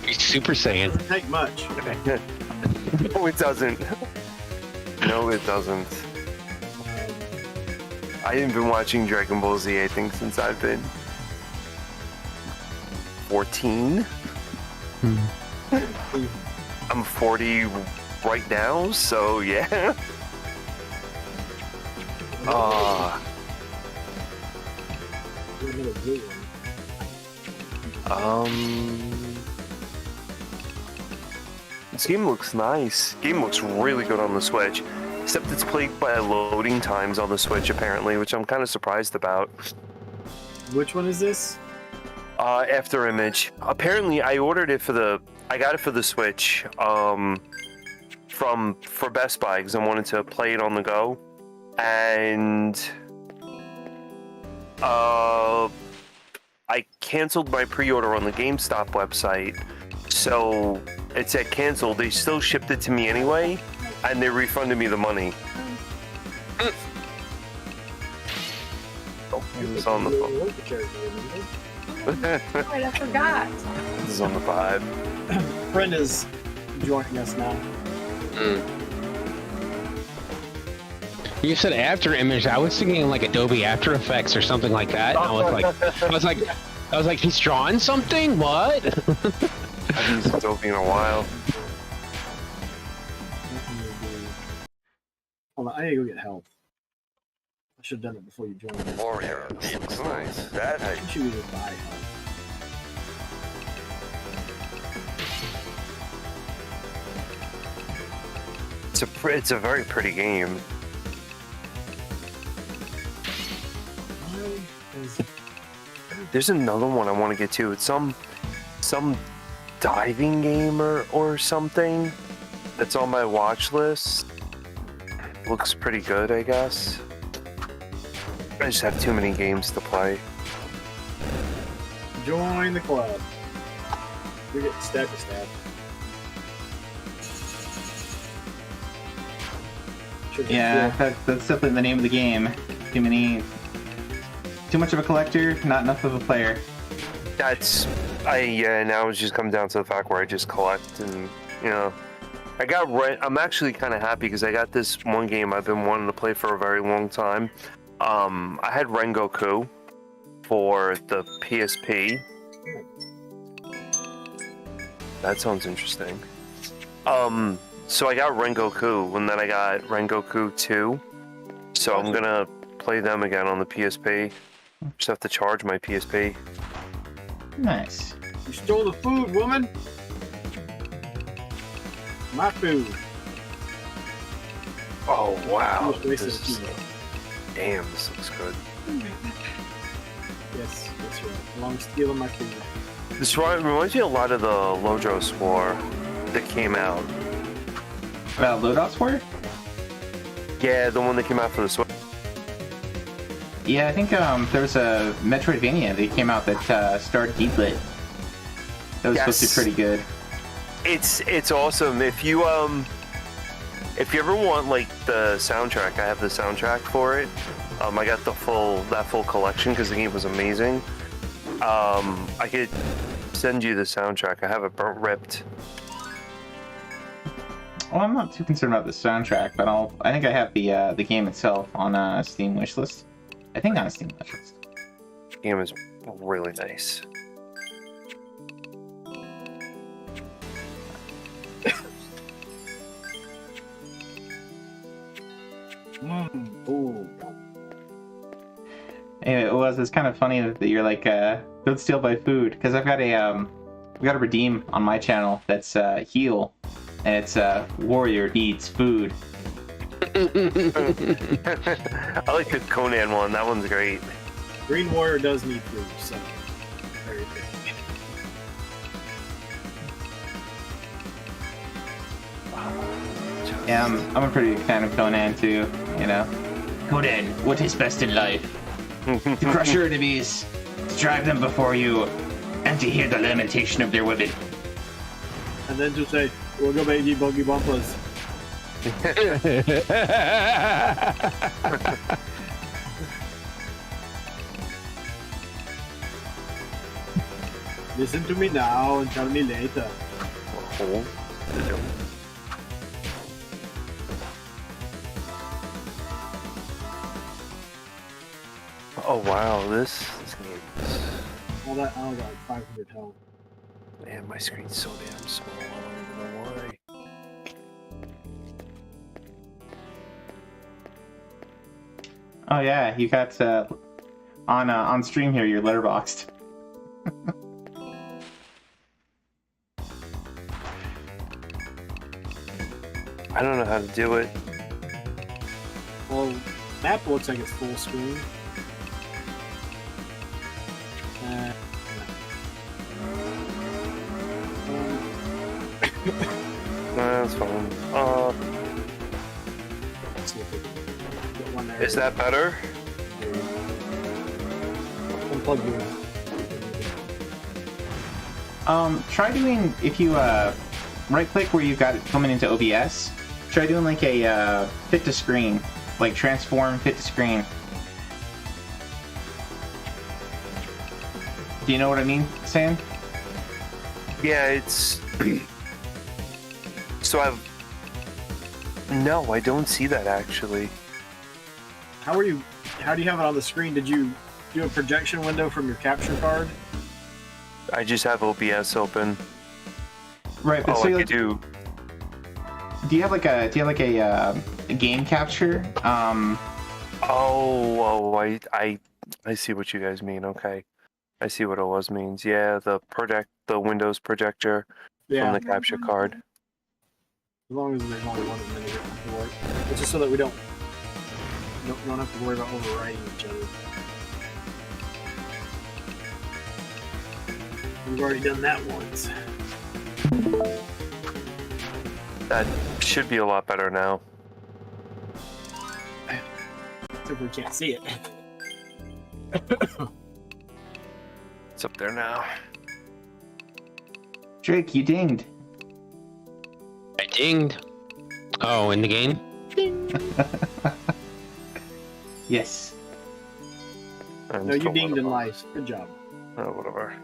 He's Super Saiyan. Doesn't take much. No, it doesn't. No, it doesn't. I haven't been watching Dragon Ball Z, I think, since I've been 14. I'm 40 right now, so yeah. This game looks nice. Game looks really good on the Switch. Except it's plagued by loading times on the Switch, apparently, which I'm kind of surprised about. Which one is this? After Image. Apparently, I got it for the Switch, for Best Buy, because I wanted to play it on the go. And, I canceled my pre-order on the GameStop website, so it said canceled. They still shipped it to me anyway, and they refunded me the money. Oh, this is on the phone. Wait, I forgot. This is on the 5. Friend is joining us now. You said After Image. I was thinking like Adobe After Effects or something like that. I was like, he's drawing something? What? I haven't used Adobe in a while. Hold on, I need to go get help. I should have done it before you joined. Warrior. Looks nice. That I should either buy help. it's a very pretty game. There's another one I want to get to. It's some diving game or something that's on my watch list. Looks pretty good, I guess. I just have too many games to play. Join the club. We're getting stab to stab. Yeah, that's definitely the name of the game. Too much of a collector, not enough of a player. Now it's just come down to the fact where I just collect and, you know. I'm actually kind of happy because I got this one game I've been wanting to play for a very long time. I had Rengoku for the PSP. That sounds interesting. So I got Rengoku, and then I got Rengoku 2. So I'm gonna play them again on the PSP. Just have to charge my PSP. Nice. You stole the food, woman! My food. Oh wow! This Damn, this looks good. Yes, that's right. Along stealing my food. This reminds me a lot of the Lodros War that came out. Loadout War? Yeah, the one that came out for the Switch. Yeah, I think there was a Metroidvania that came out that starred Deeplit. That was supposed to be pretty good. It's awesome. If you ever want like the soundtrack, I have the soundtrack for it. I got that full collection because the game was amazing. I could send you the soundtrack. I have it ripped. Well, I'm not too concerned about the soundtrack, but I think I have the game itself on a Steam wishlist. I think on a Steam wishlist. The game is really nice. Ooh. Anyway, it's kind of funny that you're like, don't steal my food, because I've got a redeem on my channel that's heal, and it's warrior needs food. I like the Conan one. That one's great. Green Warrior does need food, so very good. Yeah, I'm a pretty big fan of Conan too, you know. Conan, what is best in life? To crush your enemies, to drive them before you, and to hear the lamentation of their women. And then to say, we'll go baby buggy bumpers. Listen to me now and tell me later. Oh wow, this game is... Oh all that. I only got like 500 health. Man, my screen's so damn small. I don't even know why. Oh yeah, you got on stream here. You're letterboxed. I don't know how to do it. Well, map looks like it's full screen. That's fine. Let's see if we can get one there. Is that better? Unplug you. Try doing, if you right click where you got it coming into OBS, try doing like a fit to screen, like transform fit to screen. Do you know what I mean, Sam? Yeah, it's... So I've... No, I don't see that actually. How do you have it on the screen? Did you do a projection window from your capture card? I just have OBS open. Right, but Oh, so I like, could do... do you have like a game capture? I see what you guys mean. Okay, I see what OS means. Yeah, the Windows projector Yeah. from the capture card. As long as there's only one of them, it will work. It's just so that we don't have to worry about overriding each other. We've already done that once. That should be a lot better now. Except we can't see it. It's up there now. Drake, you dinged. I dinged. Oh, in the game? Yes. I'm No, you still dinged in whatever. life. Good job. Oh, whatever.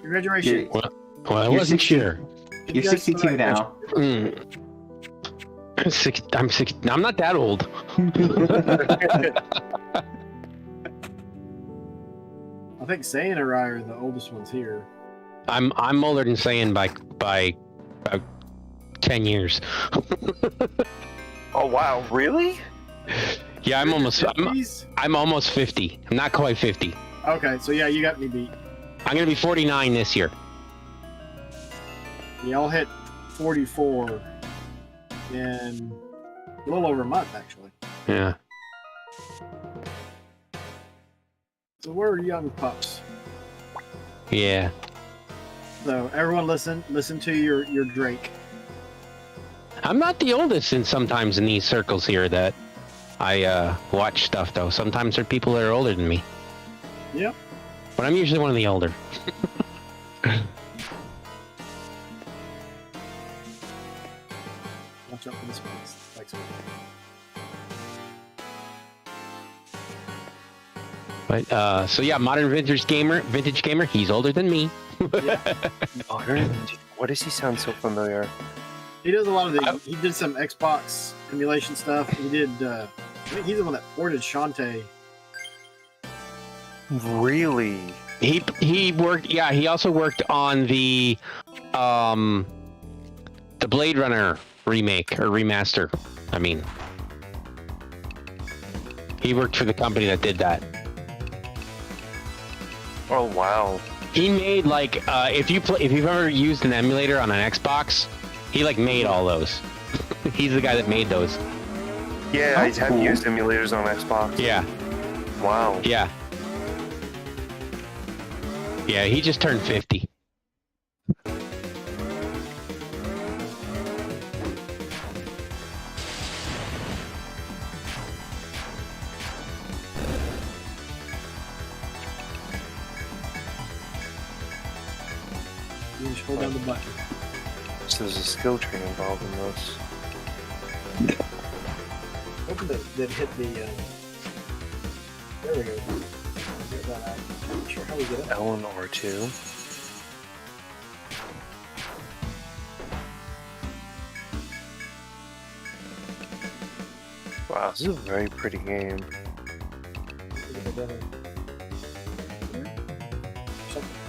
Congratulations. Well, I You're wasn't 60. sure. Did You're you guys 62 select- now. I'm 6. I'm not that old. I think Say and I are the oldest ones here. I'm older than saying by about 10 years. Oh wow, really? Yeah, I'm almost 50. I'm not quite 50. Okay, so yeah, you got me beat. I'm gonna be 49 this year. Y'all hit 44 in a little over a month, actually. Yeah. So we're young pups. Yeah. So everyone listen to your Drake. I'm not the oldest sometimes in these circles here that I watch stuff though. Sometimes there are people that are older than me. Yep. But I'm usually one of the older. Watch out for this one. Like so. But so yeah, modern vintage gamer, he's older than me. Why does he sound so familiar? He does a lot of the. He did some Xbox emulation stuff. He did. I think he's the one that ported Shantae. Really? He worked. Yeah, he also worked on the Blade Runner remake or remaster. I mean, he worked for the company that did that. Oh wow. He made like if you've ever used an emulator on an Xbox, he like made all those. He's the guy that made those. Yeah, I That's have cool. used emulators on Xbox. Yeah, Wow. yeah, yeah. He just turned 50. You just hold down the button. So there's a skill tree involved in this. Hoping that hit the. There we go. Get that out. Not sure how we get it. L and R2. Wow, this is a very pretty game. Something.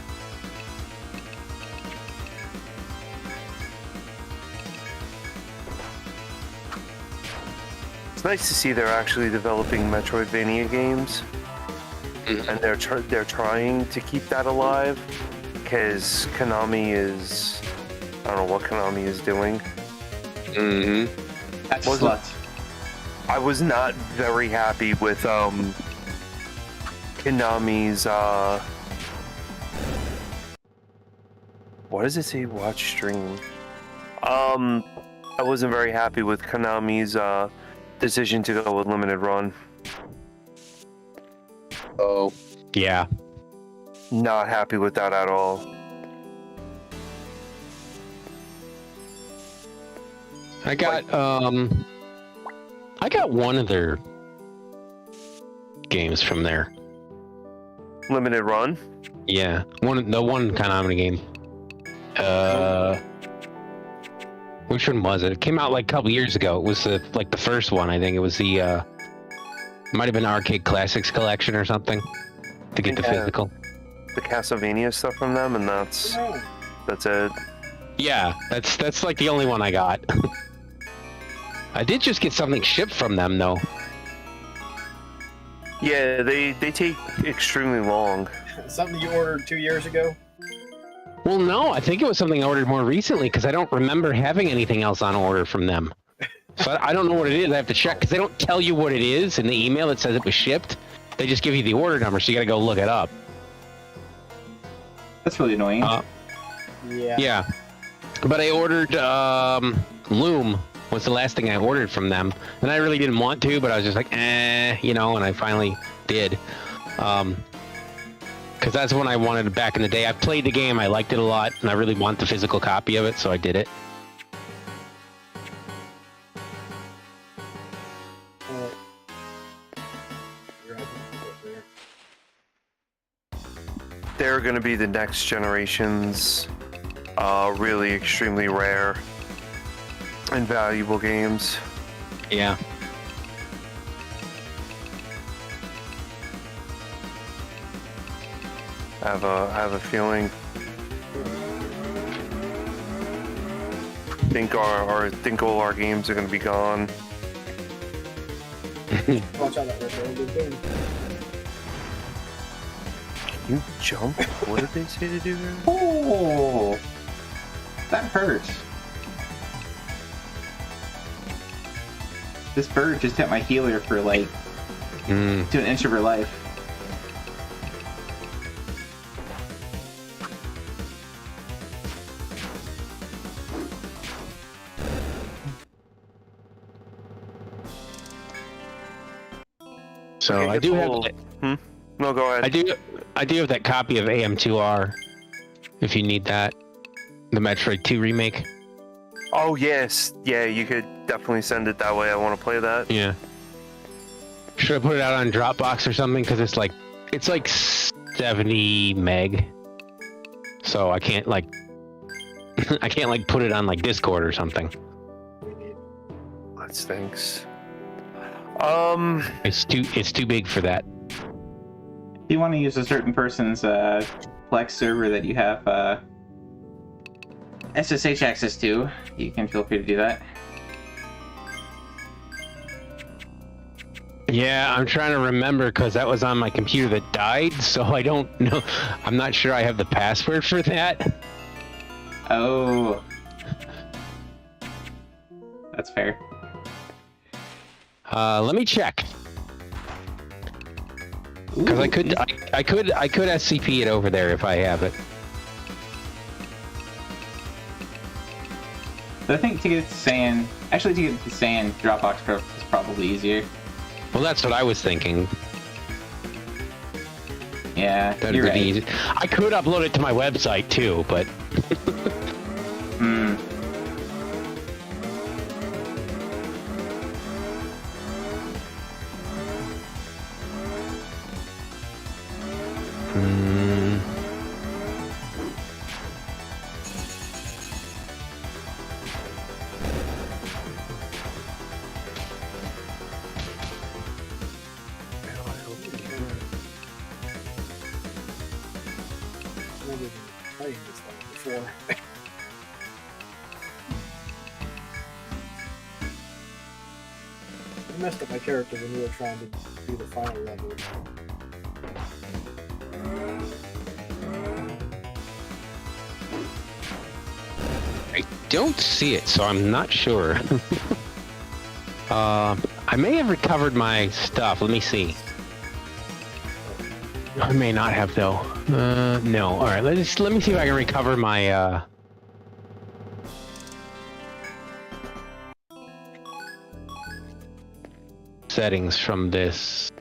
It's nice to see they're actually developing Metroidvania games, and they're trying to keep that alive. Because Konami is, I don't know what Konami is doing. That's a Wasn't- slut. I was not very happy with Konami's what does it say? Watch stream. I wasn't very happy with Konami's decision to go with limited run. Oh. Yeah. Not happy with that at all. I got one of their games from there. Limited run. Yeah. The one Konami game. Which one was it? It came out like a couple years ago. It was the first one, I think. It was the might have been Arcade Classics Collection or something to get the Yeah. physical. The Castlevania stuff from them, and that's it. Yeah, that's like the only one I got. I did just get something shipped from them though. Yeah, they take extremely long. Something you ordered 2 years ago? Well, no, I think it was something I ordered more recently because I don't remember having anything else on order from them. So I don't know what it is. I have to check because they don't tell you what it is in the email that says it was shipped. They just give you the order number, so you got to go look it up. That's really annoying. Yeah. Yeah, but I ordered Loom was the last thing I ordered from them, and I really didn't want to, but I was just like, and I finally did. Because that's when I wanted it back in the day. I played the game, I liked it a lot, and I really want the physical copy of it, so I did it. They're going to be the next generation's really extremely rare and valuable games. Yeah. I have a feeling. Think all our games are going to be gone. Watch out that retro. Good thing. You jump? What did they say to do there? Oh, that hurt. This bird just hit my healer for like to an inch of her life. So Okay, I it's do a have. little- No, go ahead. I do have that copy of AM2R. If you need that, the Metroid 2 remake. Oh yes, yeah. You could definitely send it that way. I want to play that. Yeah. Should I put it out on Dropbox or something? Because it's like 70 meg. So I can't like put it on like Discord or something. That stinks. It's too big for that. If you want to use a certain person's Plex server that you have SSH access to, you can feel free to do that. Yeah, I'm trying to remember because that was on my computer that died, so I don't know. I'm not sure I have the password for that. Oh, that's fair. Let me check. Because Ooh, I could SCP it over there if I have it. But I think to get it to sand, actually to get it to sand, Dropbox is probably easier. Well, that's what I was thinking. Yeah, That'd you're be right. easy. I could upload it to my website too, but Hmm. Maybe we can play this one before. messed up my character when we were trying to do the final level. I don't see it, so I'm not sure. I may have recovered my stuff. Let me see. I may not have though. No. All right. Let me see if I can recover my. Settings from this.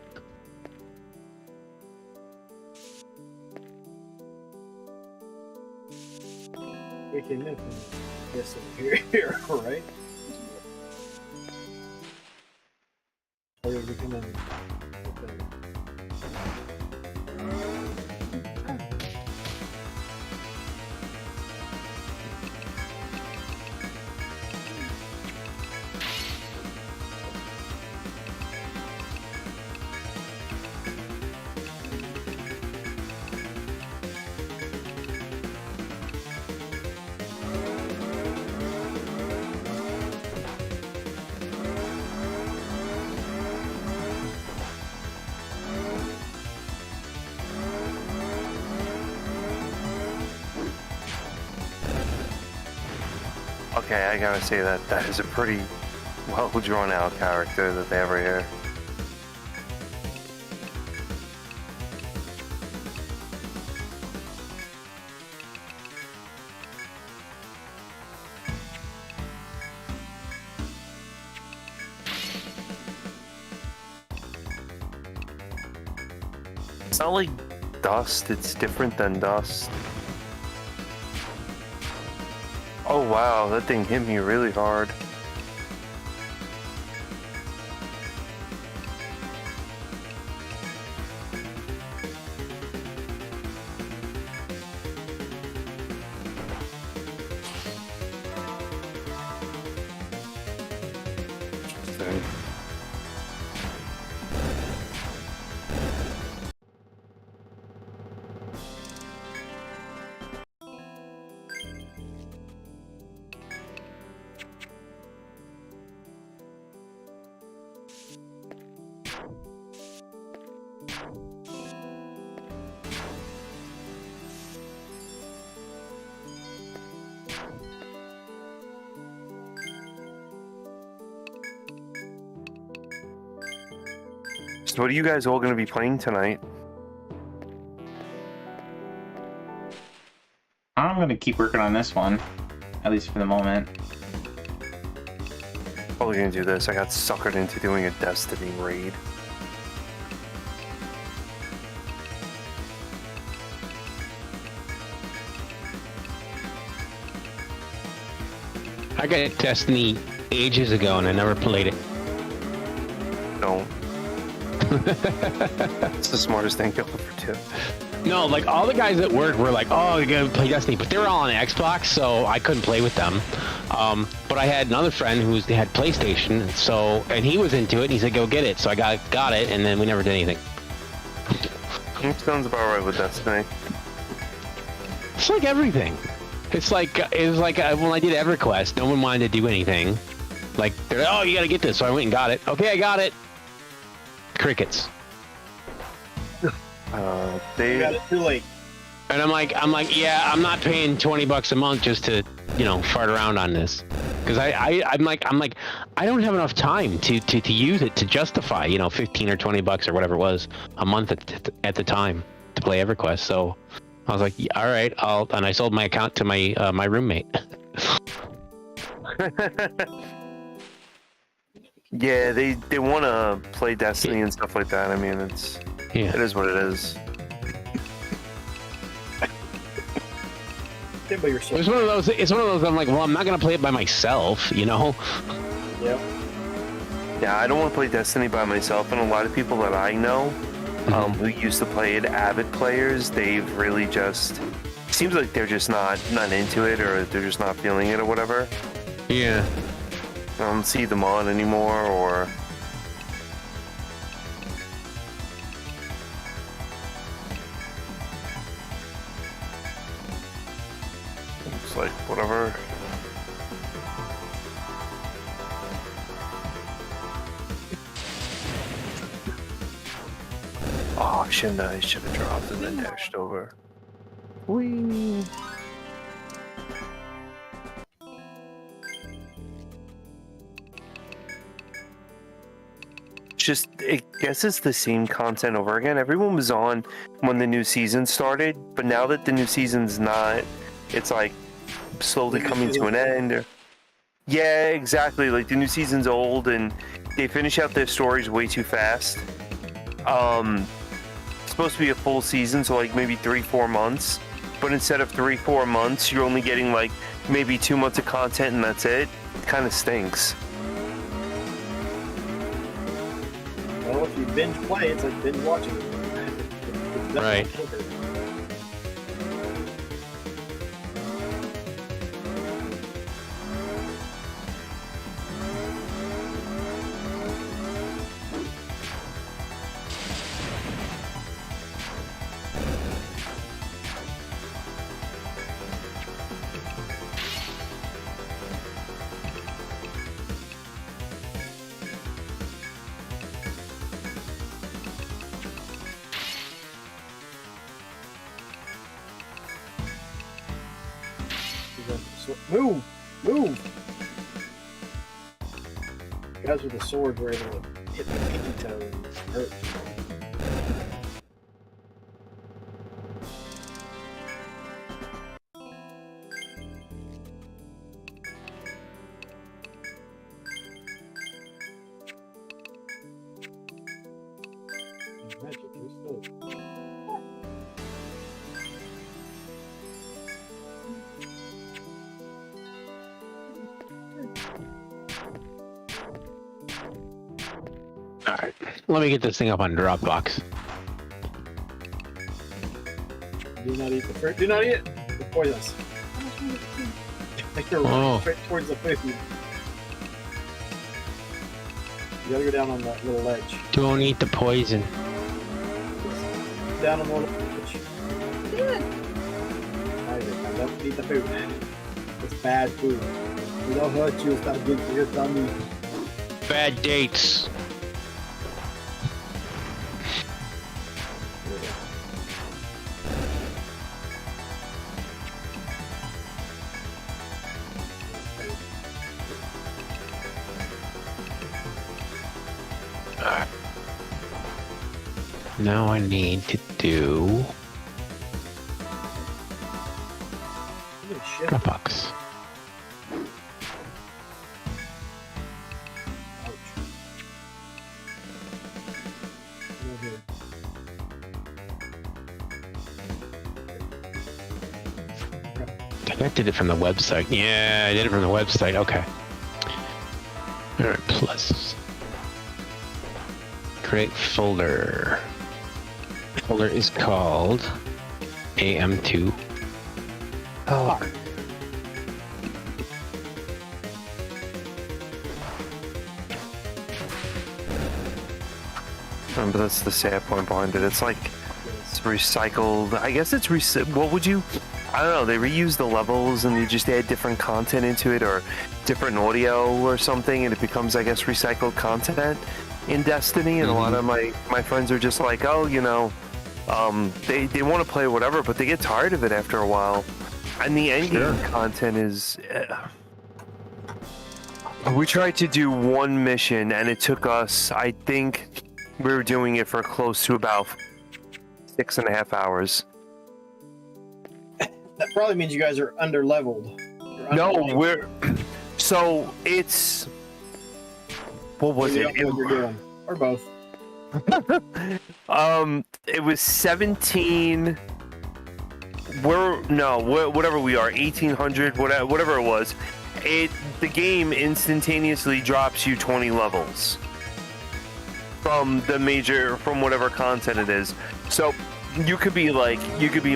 We can live in this here, right? Or did we come in? Okay, I gotta say that is a pretty well drawn out character that they have right here. It's not like Dust, it's different than Dust. Oh wow, that thing hit me really hard. Interesting. So what are you guys all going to be playing tonight? I'm gonna keep working on this one, at least for the moment. Probably going to do this. I got suckered into doing a Destiny raid. I got Destiny ages ago and I never played it. Don't. It's the smartest thing you'll ever do. No, like all the guys at work were like, "Oh, you're gonna play Destiny," but they were all on Xbox, so I couldn't play with them. But I had another friend who had PlayStation, and he was into it. And he said, "Go get it." So I got it, and then we never did anything. Sounds about right with Destiny. It's like everything. It was like when I did EverQuest, no one wanted to do anything. Like they're like, "Oh, you gotta get this," so I went and got it. Okay, I got it. Crickets. You They got it too late. And I'm like, yeah, I'm not paying $20 a month just to, fart around on this, because I'm like, I don't have enough time to use it to justify, $15 or $20 or whatever it was a month at the time to play EverQuest. So I was like, yeah, all right, and I sold my account to my my roommate. yeah, they want to play Destiny and stuff like that. I mean, it is what it is. Stand by yourself. It's one of those. I'm like, well, I'm not gonna play it by myself, Yep. Yeah, I don't want to play Destiny by myself, and a lot of people that I know who used to play it, avid players, they've really just seems like they're just not into it, or they're just not feeling it or whatever. Yeah. I don't see them on anymore, or it's like whatever. Oh, I should have dropped and then dashed over. Whee! Just, I guess it's the same content over again. Everyone was on when the new season started, but now that the new season's not, it's like slowly coming to an end. Yeah, exactly. Like the new season's old and they finish out their stories way too fast. It's supposed to be a full season, so like maybe 3-4 months. But instead of 3-4 months, you're only getting like maybe 2 months of content and that's it. It kind of stinks. Well, if you binge play, it's like binge watching. It's Right. quicker. Move! Move! Guys with the sword were able to hit the pinky toe and hurt. Magic, you're still... All right, let me get this thing up on Dropbox. Do not eat the fruit. Do not eat it. It's poisonous. Like you're Oh. straight towards the food. You gotta go down on that little ledge. Don't eat the poison. Down on the little ledge. Don't eat the food. It's bad food. It'll hurt you. It's not good for your tummy. Bad dates. Now I need to do Holy shit. Dropbox. Ouch. Over here. I think I did it from the website. Yeah, I did it from the website. Okay. All right, plus. Create folder. Folder is called AM2. Fuck. But that's the sad point behind it. It's like it's recycled. I guess it's what would you? I don't know. They reuse the levels and they just add different content into it or different audio or something, and it becomes, I guess, recycled content in Destiny. And a lot of my friends are just like, oh, you know, they want to play whatever, but they get tired of it after a while. And the end game content is. We tried to do one mission, and it took us, I think. We were doing it for close to about 6.5 hours. That probably means you guys are under leveled. No, we're so it's what was You it? don't know what you're doing. Or both. It was 17. Whatever we are, 1800, whatever it was. The game instantaneously drops you 20 levels from whatever content it is. So you could be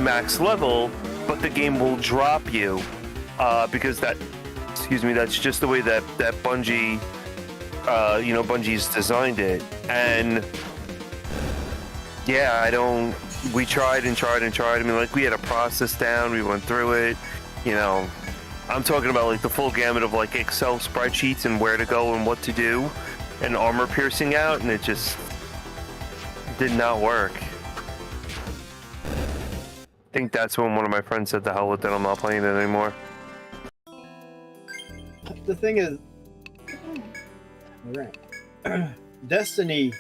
max level, but the game will drop you because that's just the way that Bungie Bungie's designed it. And yeah, we tried and tried and tried. I mean, like, we had a process down, we went through it, you know. I'm talking about like the full gamut of like Excel spreadsheets and where to go and what to do and armor piercing out, and it just did not work. think that's when one of my friends said, "The hell with it, I'm not playing it anymore." The thing is, Destiny.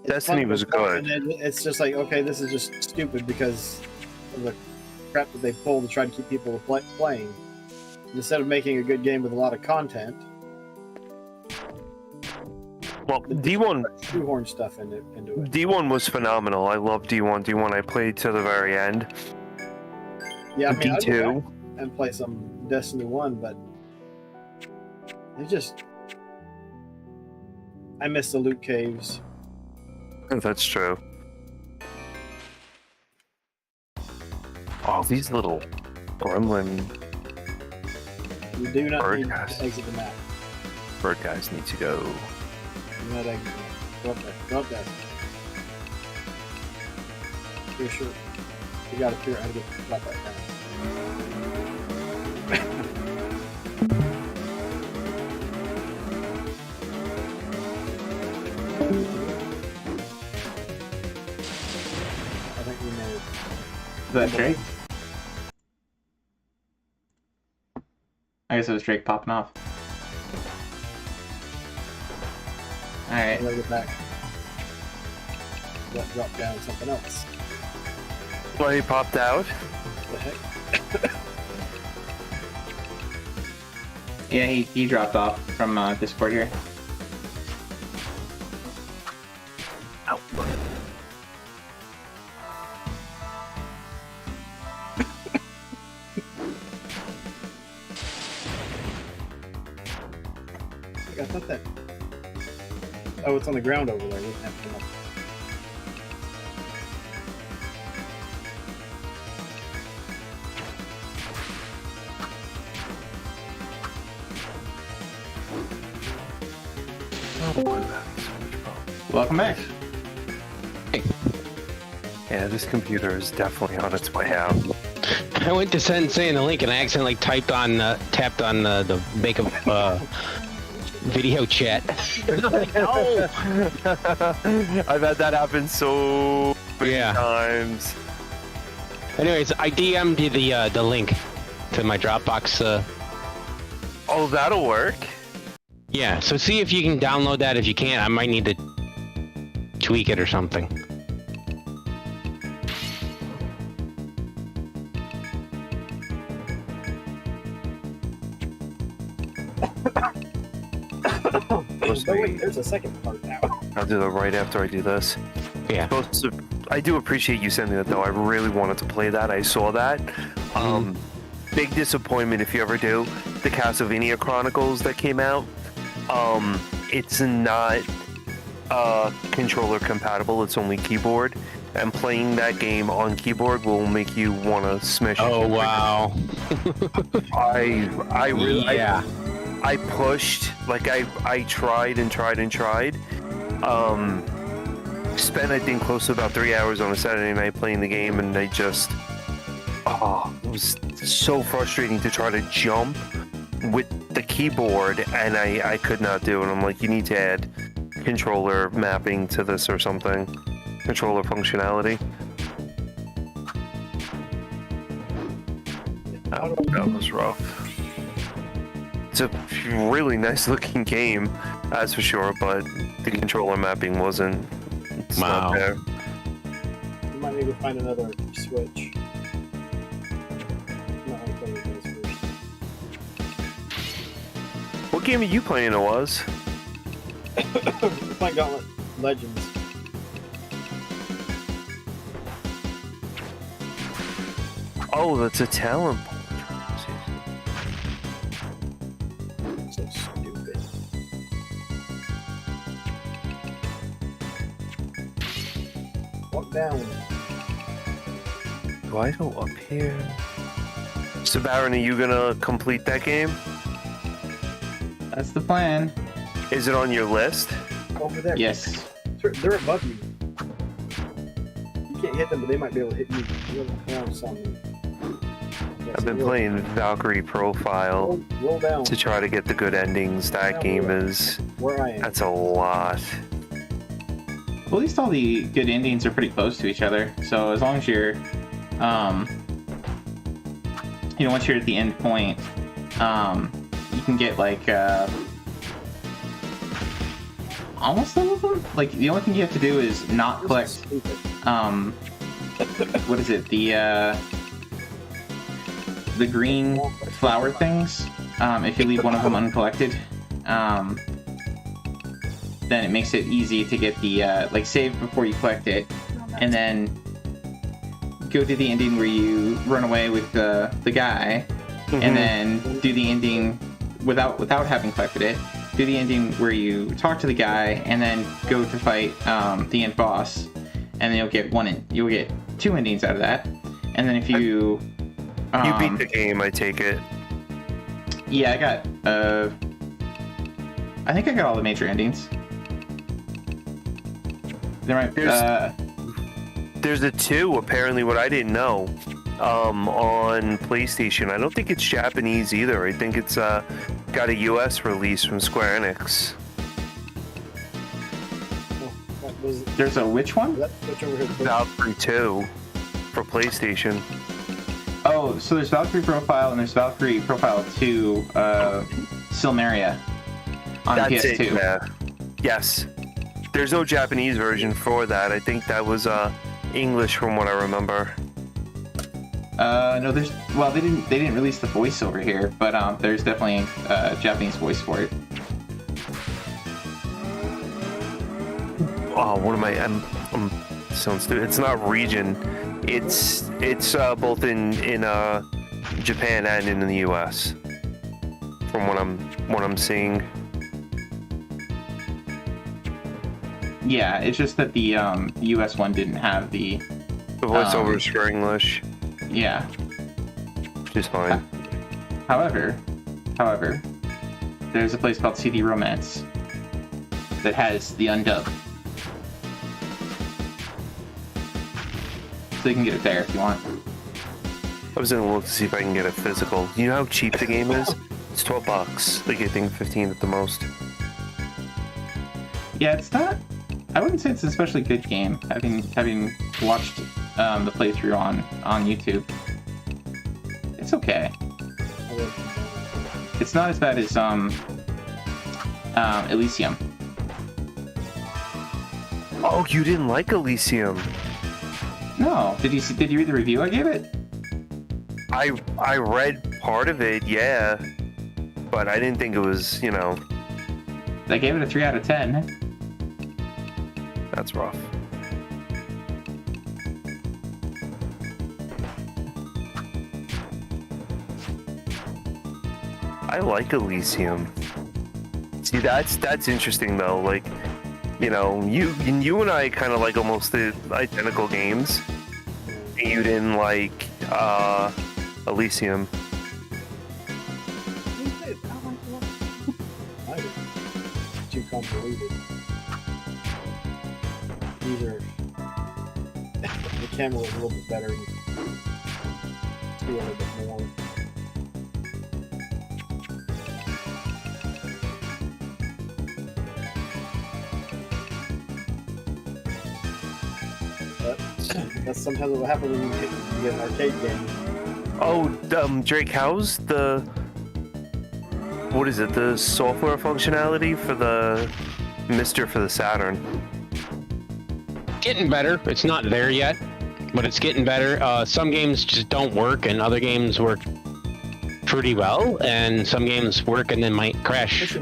Destiny was good. And then it's just like, okay, this is just stupid because of the crap that they pulled to try to keep people playing. Instead of making a good game with a lot of content. Well, D1 shoehorn stuff into it. D1 was phenomenal. I love D1. D1 I played to the very end. Yeah, I mean, D2 I'd go back and play some Destiny 1, but it just I miss the loot caves. That's true. Oh, these little gremlin You do not bird need guys. to exit the map. Bird guys need to go. Do not exit the map. Go up there. Go up there. Pretty sure you gotta figure out how to get that back down. I think we made it. Is that Drake? I guess it was Drake popping off. Alright. I gotta get back. Drop down something else. Well, he popped out. What the heck? Yeah, he dropped off from Discord here. Ow. I thought that. Oh, it's on the ground over there. We didn't have to come up. Welcome back. Yeah, this computer is definitely on its way out. I went to saying the link and I accidentally tapped on the make a video chat. No. I've had that happen so many Yeah. times. Anyways, I DM'd you the link to my Dropbox. Oh, that'll work. Yeah, so see if you can download that. If you can't, I might need to tweak it or something. Oh wait, there's a second part now. I'll do that right after I do this. Yeah. I do appreciate you sending that though. I really wanted to play that. I saw that. Big disappointment if you ever do. The Castlevania Chronicles that came out. It's not controller compatible. It's only keyboard. And playing that game on keyboard will make you want to smash. Oh wow. I really Yeah. I pushed, like I tried and tried and tried. Spent I think close to about 3 hours on a Saturday night playing the game, and I just, it was so frustrating to try to jump with the keyboard, and I could not do it. I'm like, you need to add controller mapping to this or something, controller functionality. That was rough. It's a really nice looking game, that's for sure, but the controller mapping wasn't. It's not there. You might need to find another Switch. Not like playing with this first. What game are you playing, it was? We're playing Gauntlet Legends. Oh, that's a talent. So stupid. Walk down. Do I go up here? So Baron, are you gonna complete that game? That's the plan. Is it on your list? Over there. Yes. They're above you. You can't hit them, but they might be able to hit you. You're around something. Yeah, I've so been roll- playing Valkyrie Profile Roll down to try to get the good endings. That game is, where I am. that's a lot. Well, at least all the good endings are pretty close to each other. So as long as you're, once you're at the end point, you can get like almost all of them. Like the only thing you have to do is not collect. What is it? The green flower things. If you leave one of them uncollected, then it makes it easy to get the like save before you collect it, and then go to the ending where you run away with the guy, and then do the ending without having collected it. Do the ending where you talk to the guy, and then go to fight the end boss, and then you'll get two endings out of that. And then if you you beat the game, I take it. Yeah, I got I think I got all the major endings. There might There's a 2, apparently, what I didn't know, on PlayStation. I don't think it's Japanese either. I think it's got a US release from Square Enix. There's a which one? Valkyrie 2 for PlayStation. Oh, so there's Valkyrie Profile and there's Valkyrie Profile 2 Silmeria on That's PS2. it, yeah. Yes. There's no Japanese version for that. I think that was English from what I remember. No, they didn't release the voice over here, but there's definitely a Japanese voice for it. Oh, what am I? I'm so stupid. It's not region. It's both in Japan and in the US. From what I'm seeing. Yeah, it's just that the US one didn't have the voiceovers for English. Yeah. Which is fine. However, there's a place called CD Romance that has the undub. So you can get it there if you want. I was gonna look to see if I can get a physical. You know how cheap the game is? It's $12. Like I think 15 at the most. Yeah, it's not. I wouldn't say it's an especially good game. Having watched the playthrough on YouTube, it's okay. It's not as bad as Elysium. Oh, you didn't like Elysium? No, did you read the review I gave it? I read part of it, yeah, but I didn't think it was, I gave it a 3 out of 10. That's rough. I like Elysium. See, that's interesting though. Like, you and I kind of like almost the identical games. You didn't like Elysium. Too convoluted. The camera was a little bit better. Do a little bit more. But that's sometimes what happens when you get an arcade game. Oh, Drake, how's what is it? The software functionality for the Mister for the Saturn? Getting better. It's not there yet, but it's getting better. Some games just don't work, and other games work pretty well, and some games work and then might crash.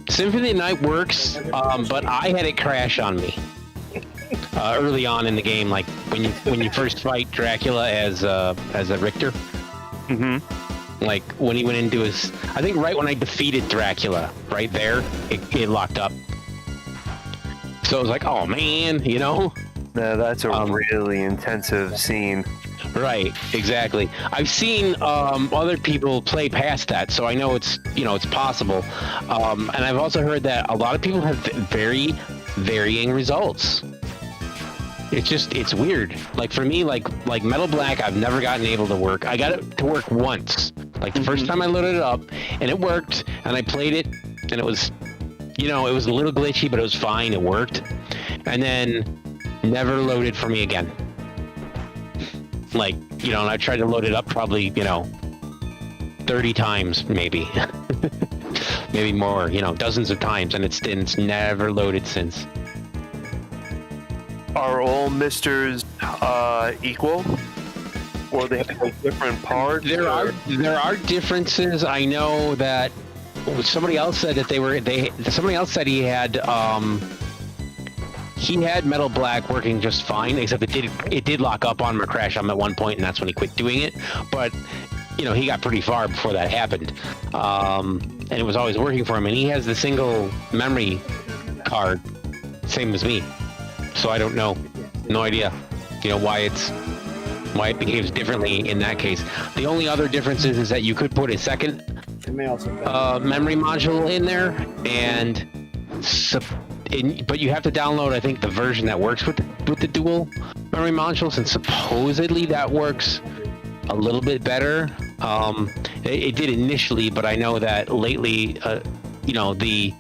Symphony of the Night works, but I had it crash on me early on in the game, like when you first fight Dracula as a Richter. Mm-hmm. Like when he went into his, I think right when I defeated Dracula, right there, it locked up. So it was like, oh man, No, that's a really intensive scene. Right, exactly. I've seen other people play past that, so I know it's possible. And I've also heard that a lot of people have very varying results. It's weird. Like for me, like Metal Black, I've never gotten able to work. I got it to work once. Like the first time I loaded it up, and it worked, and I played it, and it was it was a little glitchy, but it was fine. It worked. And then never loaded for me again. Like, and I tried to load it up probably, 30 times maybe. Maybe more, dozens of times, and it's never loaded since. Are all misters equal? Or they have like different parts? There are differences. I know that somebody else said that somebody else said he had Metal Black working just fine, except it did lock up on him or crash on him at one point, and that's when he quit doing it. But he got pretty far before that happened, and it was always working for him. And he has the single memory card, same as me. So I don't know, no idea, why it behaves differently in that case. The only other difference is that you could put a second memory module in there, but you have to download, I think, the version that works with the dual memory modules, and supposedly that works a little bit better. It did initially, but I know that lately, the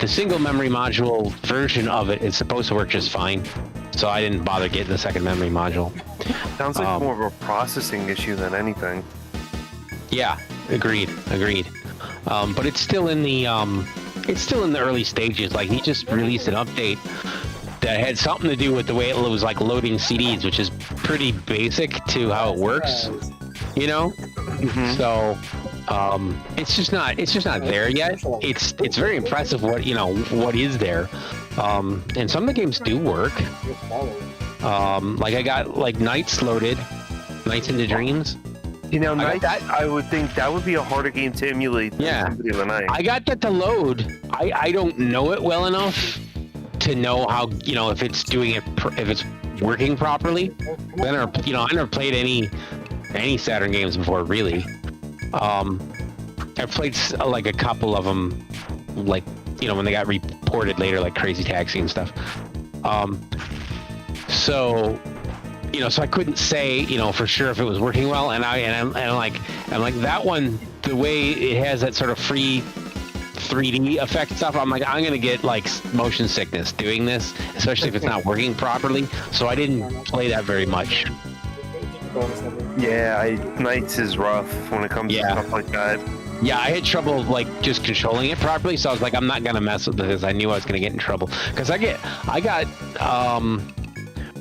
single memory module version of it is supposed to work just fine. So I didn't bother getting the second memory module. Sounds like more of a processing issue than anything. Yeah, agreed. But it's still in the early stages. Like, he just released an update that had something to do with the way it was like loading CDs, which is pretty basic to how it works. Mm-hmm. So it's just not there yet. It's very impressive what is there. And some of the games do work. Like I got like Nights loaded, Nights into Dreams. Nights, I would think that would be a harder game to emulate than Symphony of the Night. I got that to load. I don't know it well enough to know how, if it's doing it, if it's working properly. I never played any Saturn games before, really. I've played like a couple of them, like, when they got reported later, like Crazy Taxi and stuff. So I couldn't say, for sure if it was working well. And I'm like that one, the way it has that sort of free 3D effect stuff, I'm like, I'm gonna get like motion sickness doing this, especially if it's not working properly. So I didn't play that very much. Yeah, Nights is rough when it comes to stuff like that. Yeah, I had trouble like just controlling it properly, so I was like, I'm not gonna mess with this. I knew I was gonna get in trouble because I got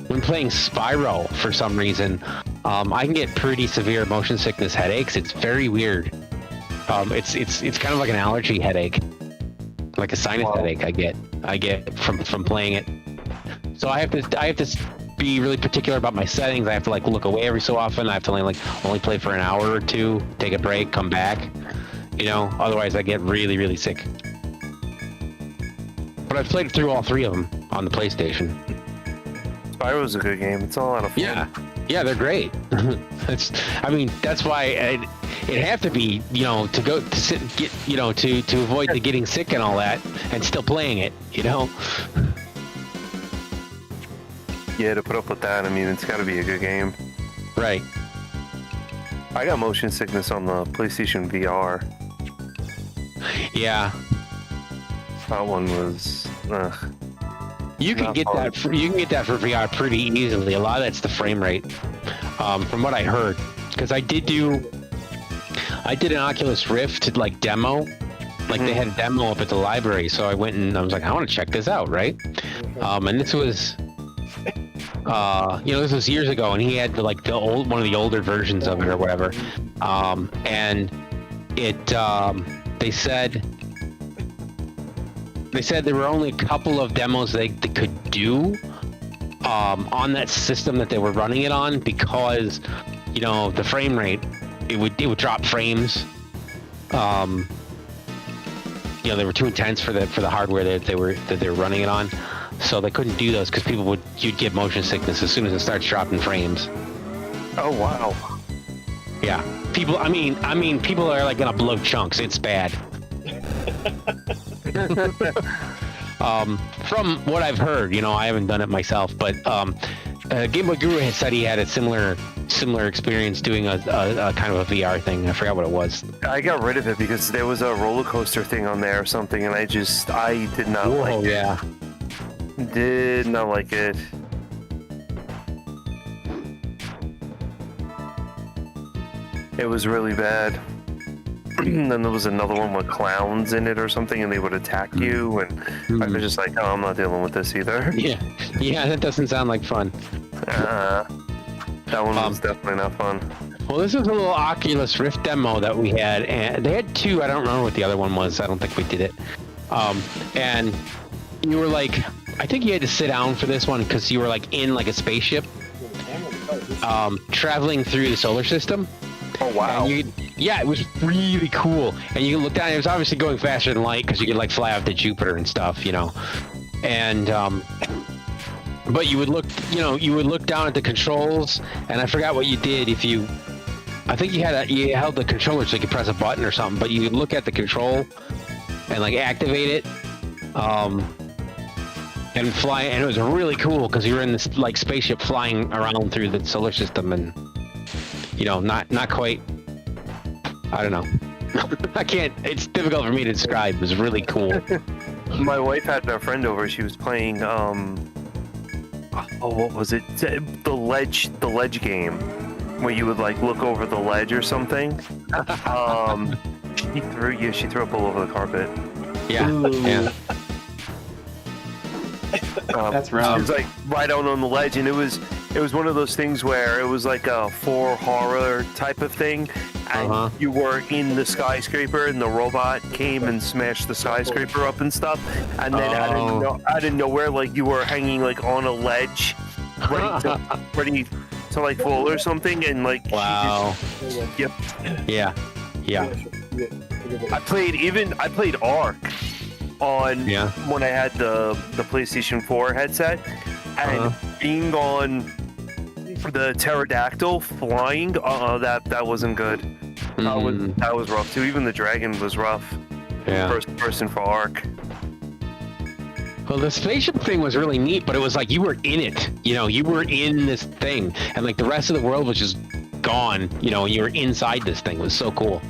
when playing Spyro, for some reason, I can get pretty severe motion sickness headaches. It's very weird. It's kind of like an allergy headache, like a sinus headache. I get from playing it. So I have to be really particular about my settings. I have to like look away every so often. I have to only play for an hour or two, take a break, come back. Otherwise I get really, really sick. But I've played through all three of them on the PlayStation. Spyro's a good game. It's all out of fun. Yeah, they're great. That's why it'd have to be, to go to sit, get, to avoid the getting sick and all that, and still playing it, Yeah, to put up with that, it's got to be a good game. Right. I got motion sickness on the PlayStation VR. Yeah. That one was. You can get that. You can get that for VR pretty easily. A lot of that's the frame rate, from what I heard. Because I did an Oculus Rift like demo. Like they had a demo up at the library, so I went and I was like, I want to check this out, right? And this was. This was years ago, and he had one of the older versions of it or whatever. And it, they said there were only a couple of demos they could do on that system that they were running it on because, the frame rate, it would drop frames. They were too intense for the hardware that they were running it on. So they couldn't do those because you'd get motion sickness as soon as it starts dropping frames. Oh wow. Yeah. People people are like gonna blow chunks. It's bad. From what I've heard, I haven't done it myself, but Game Boy Guru had said he had a similar similar experience doing a kind of a VR thing. I forgot what it was. I got rid of it because there was a roller coaster thing on there or something, and I did not like it. Yeah. Did not like it. It was really bad. And then there was another one with clowns in it or something, and they would attack you, and I was just like, oh, I'm not dealing with this either. Yeah, that doesn't sound like fun. That one was definitely not fun. Well, this is a little Oculus Rift demo that we had, and they had two. I don't remember what the other one was. I don't think we did it. And you were like, I think you had to sit down for this one because you were like in like a spaceship, traveling through the solar system. Oh wow! And yeah, it was really cool. And you can look down. It was obviously going faster than light because you could like fly out to Jupiter and stuff, you know. And but you would look, you would look down at the controls, and I forgot what you did. I think you held the controller so you could press a button or something. But you could look at the control and like activate it, and fly. And it was really cool because you were in this like spaceship flying around through the solar system and. Not quite. I don't know. I can't. It's difficult for me to describe. It was really cool. My wife had a friend over. She was playing. What was it? The ledge game, where you would like look over the ledge or something. She threw up all over the carpet. Yeah. Yeah. That's rough. It was like right out on the ledge, and it was one of those things where it was like a horror type of thing, and you were in the skyscraper, and the robot came and smashed the skyscraper up and stuff, and then out of nowhere, like you were hanging like on a ledge, ready to like fall or something, and like wow. Yep. Yeah. I played Ark on when I had the PlayStation 4 headset, and being on the pterodactyl flying, that wasn't good. That was rough too. Even the dragon was rough. Yeah. First person for Ark. Well, the spaceship thing was really neat, but it was like you were in it. You were in this thing, and like the rest of the world was just gone. You were inside this thing. It was so cool.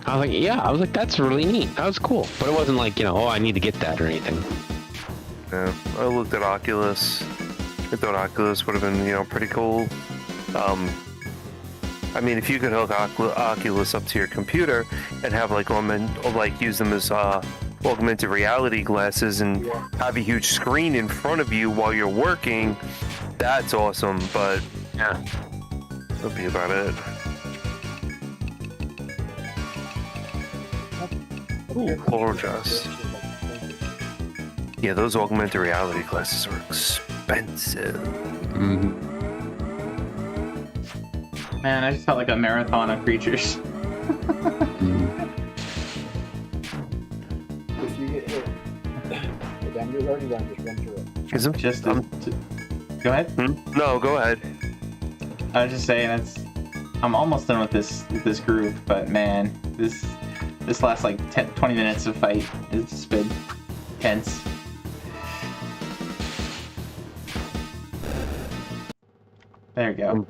I was like, that's really neat. That was cool. But it wasn't like, I need to get that or anything. Yeah, I looked at Oculus. I thought Oculus would have been, pretty cool. I mean, if you could hook Oculus up to your computer and have use them as augmented reality glasses and have a huge screen in front of you while you're working, that's awesome. But yeah, that'll be about it. Ooh, gorgeous. Yeah, those augmented reality glasses are expensive. Mm-hmm. Man, I just felt like a marathon of creatures. If you get hit, the damage's already done, just run through it. Go ahead. No, go ahead. I was just saying I'm almost done with this group, but man, this last like 20 minutes of fight. It's just been tense. There you go.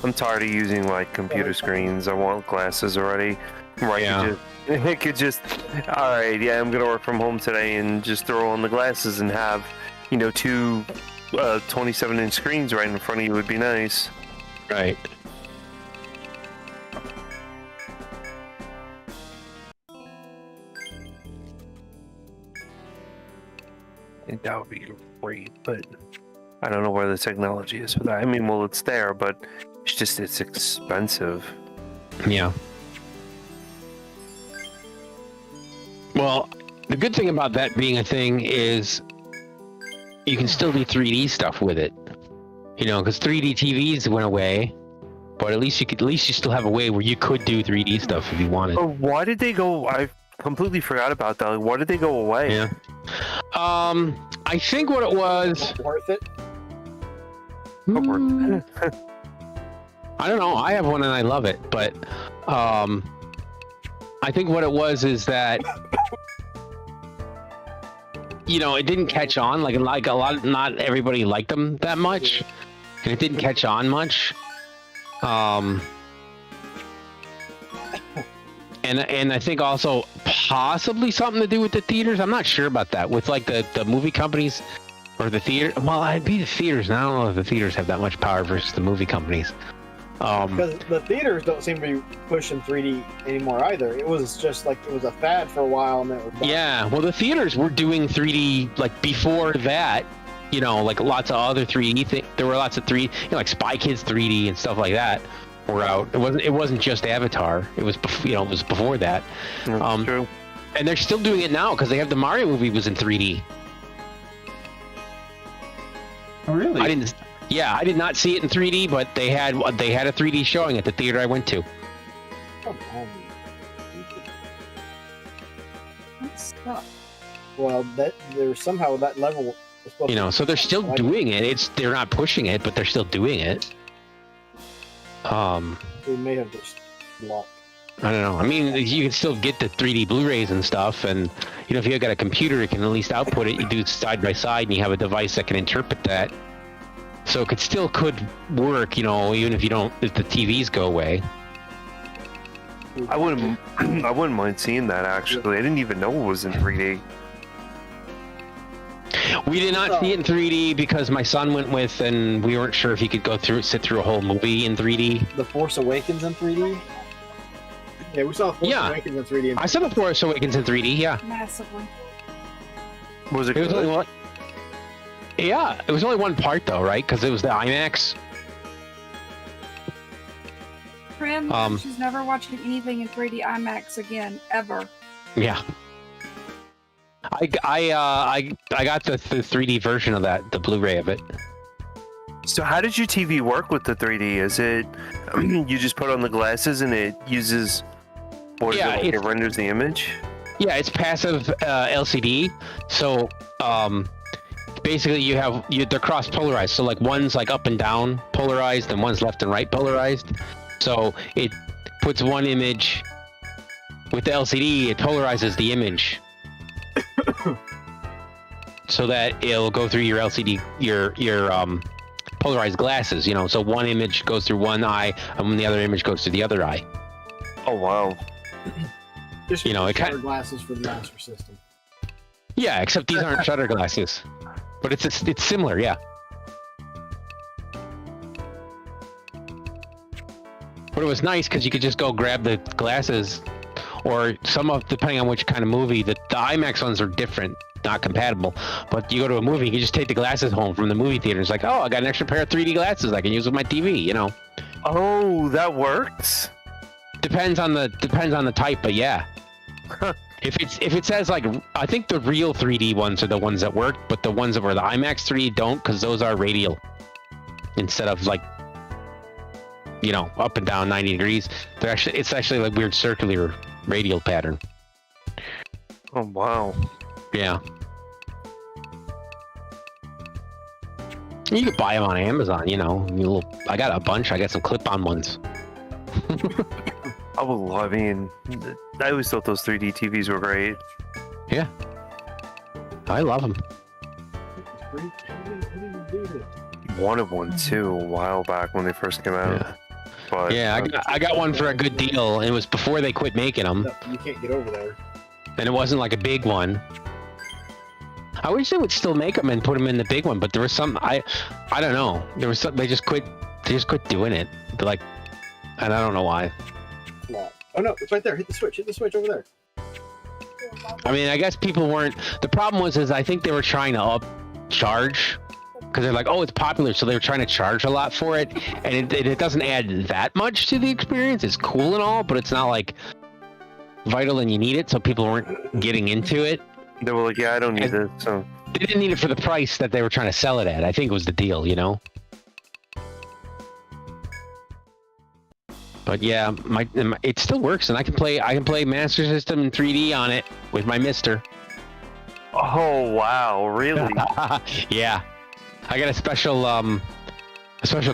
I'm tired of using like computer screens. I want glasses already. Right? Yeah. It could just. All right. Yeah, I'm gonna work from home today and just throw on the glasses and have, two 27-inch screens right in front of you would be nice. Right. That would be great, but I don't know where the technology is for that. I mean, well, it's there, but it's expensive. Yeah. Well, the good thing about that being a thing is you can still do 3D stuff with it. Because 3D TVs went away, but at least you still have a way where you could do 3D stuff if you wanted. Oh, why did they go? I completely forgot about that. Why did they go away? Yeah. I think what it was. Worth it? I don't know. I have one and I love it, but I think what it was is that it didn't catch on. Like a lot, not everybody liked them that much, and it didn't catch on much. And I think also possibly something to do with the theaters. I'm not sure about that. With like the movie companies or the theater. Well, it'd be the theaters. And I don't know if the theaters have that much power versus the movie companies. Because the theaters don't seem to be pushing 3D anymore either. It was just like it was a fad for a while, and then it was done. Yeah, well, the theaters were doing 3D like before that. Like lots of other 3D things. There were lots of 3D, like Spy Kids 3D and stuff like that were out. It wasn't just Avatar. It was it was before that. That's true. And they're still doing it now because they have the Mario movie was in 3D. Oh, really? I did not see it in 3D, but they had a 3D showing at the theater I went to. Come on. That's tough. Well, there's somehow that level was supposed to So they're still doing it. They're not pushing it, but they're still doing it. We may have just blocked. I don't know. I mean, you can still get the 3D Blu-rays and stuff, and if you got a computer, it can at least output it. You do it side by side, and you have a device that can interpret that. So it could work, even if the TVs go away. I wouldn't mind seeing that actually. I didn't even know it was in 3D. We did not see it in 3D because my son went with, and we weren't sure if he could sit through a whole movie in 3D. The Force Awakens in 3D? Yeah, we saw Force Awakens in 3D. I saw The Force Awakens in 3D, yeah. Massively. Was it? It was good? only one. Yeah, it was only one part though, right? Because it was the IMAX. Prim, she's never watching anything in 3D IMAX again, ever. Yeah. I got the 3D version of that, the Blu-ray of it. So how does your TV work with the 3D? Is it you just put on the glasses and it uses, or it renders the image? Yeah, it's passive LCD. So basically they're cross polarized. So like one's like up and down polarized and one's left and right polarized. So it puts one image with the LCD, it polarizes the image. So that it'll go through your LCD, your polarized glasses, so one image goes through one eye and the other image goes through the other eye. Oh wow. Just it kind glasses for the Master System. Yeah, except these aren't shutter glasses, but it's similar, yeah. But it was nice because you could just go grab the glasses, or depending on which kind of movie. The IMAX ones are different, not compatible. But you go to a movie, you can just take the glasses home from the movie theater. It's like, oh, I got an extra pair of 3D glasses I can use with my TV. Oh, that works. Depends on the type, but yeah. If it says like, I think the real 3D ones are the ones that work, but the ones that were the IMAX 3D don't, because those are radial instead of like, up and down 90 degrees. It's actually like weird circular radial pattern. Oh wow. Yeah. You could buy them on Amazon, I got a bunch. I got some clip-on ones. I always thought those 3D TVs were great. Yeah. I love them. Wanted one too a while back when they first came out. Yeah. But Yeah, I got one for a good deal, and it was before they quit making them, You can't get over there. and it wasn't like a big one. I wish they would still make them and put them in the big one, but there was some I don't know. There was some, they just quit doing it. They're like, and I don't know why. Oh no, it's right there. Hit the switch over there. I mean, I guess people weren't. The problem was I think they were trying to upcharge, because they're like, oh, it's popular, so they were trying to charge a lot for it, and it doesn't add that much to the experience. It's cool and all, but it's not like vital and you need it, so people weren't getting into it. they were like, yeah, I don't need this. So They didn't need it for the price that they were trying to sell it at. I think it was the deal, But yeah, it still works, and I can play Master System in 3D on it with my Mister. oh wow, really? Yeah, I got a special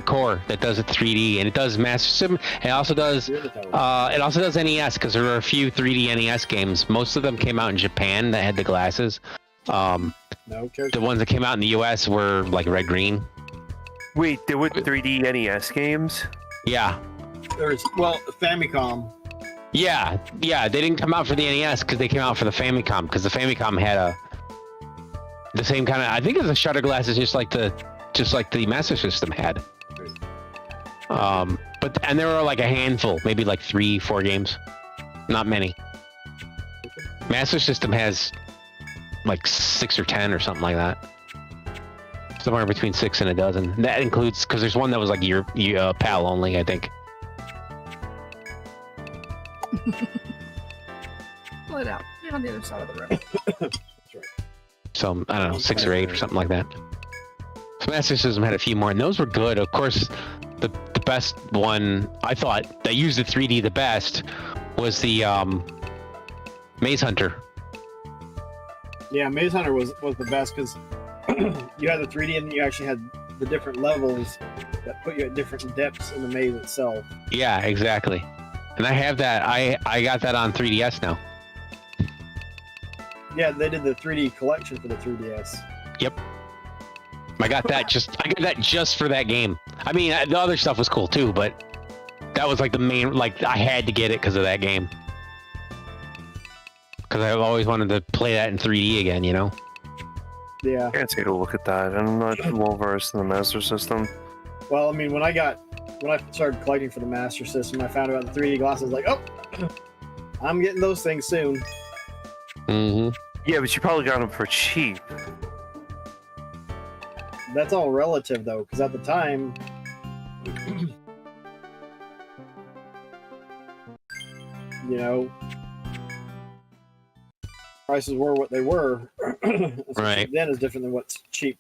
core that does it 3D, and it does Master System. It also does NES, because there were a few 3D NES games. Most of them came out in Japan that had the glasses, No The character. ones that came out in the US were like red green. Wait, there were 3D NES games? Yeah. There's Famicom. Yeah. They didn't come out for the NES because they came out for the Famicom because the Famicom had the same kind of, I think it was a shutter glasses just like the Master System had. And there were like a handful, maybe like 3-4 games. Not many. Master System has like 6 or 10 or something like that. Somewhere between 6 and a dozen. That includes, because there's one that was like your PAL only, I think. Pull it out. Put it on the other side of the room. So, I don't know, 6 or 8 or something like that. So Master System had a few more, and those were good. Of course, the best one, I thought, that used the 3D the best was the Maze Hunter. Yeah, Maze Hunter was the best because you had the 3D and you actually had the different levels that put you at different depths in the maze itself. Yeah, exactly. And I have that. I got that on 3DS now. Yeah, they did the 3D collection for the 3DS. Yep. I got that just for that game. I mean, the other stuff was cool too, but that was like the main. Like I had to get it because of that game. Because I've always wanted to play that in 3D again, you know. Yeah. I gotta take a look at that. I'm not well versed in the Master System. Well, I mean, when I started collecting for the Master System, I found out the 3D glasses. Like, oh, I'm getting those things soon. Mm-hmm. Yeah, but you probably got them for cheap. That's all relative, though, because at the time, you know, prices were what they were. Right. Then is different than what's cheap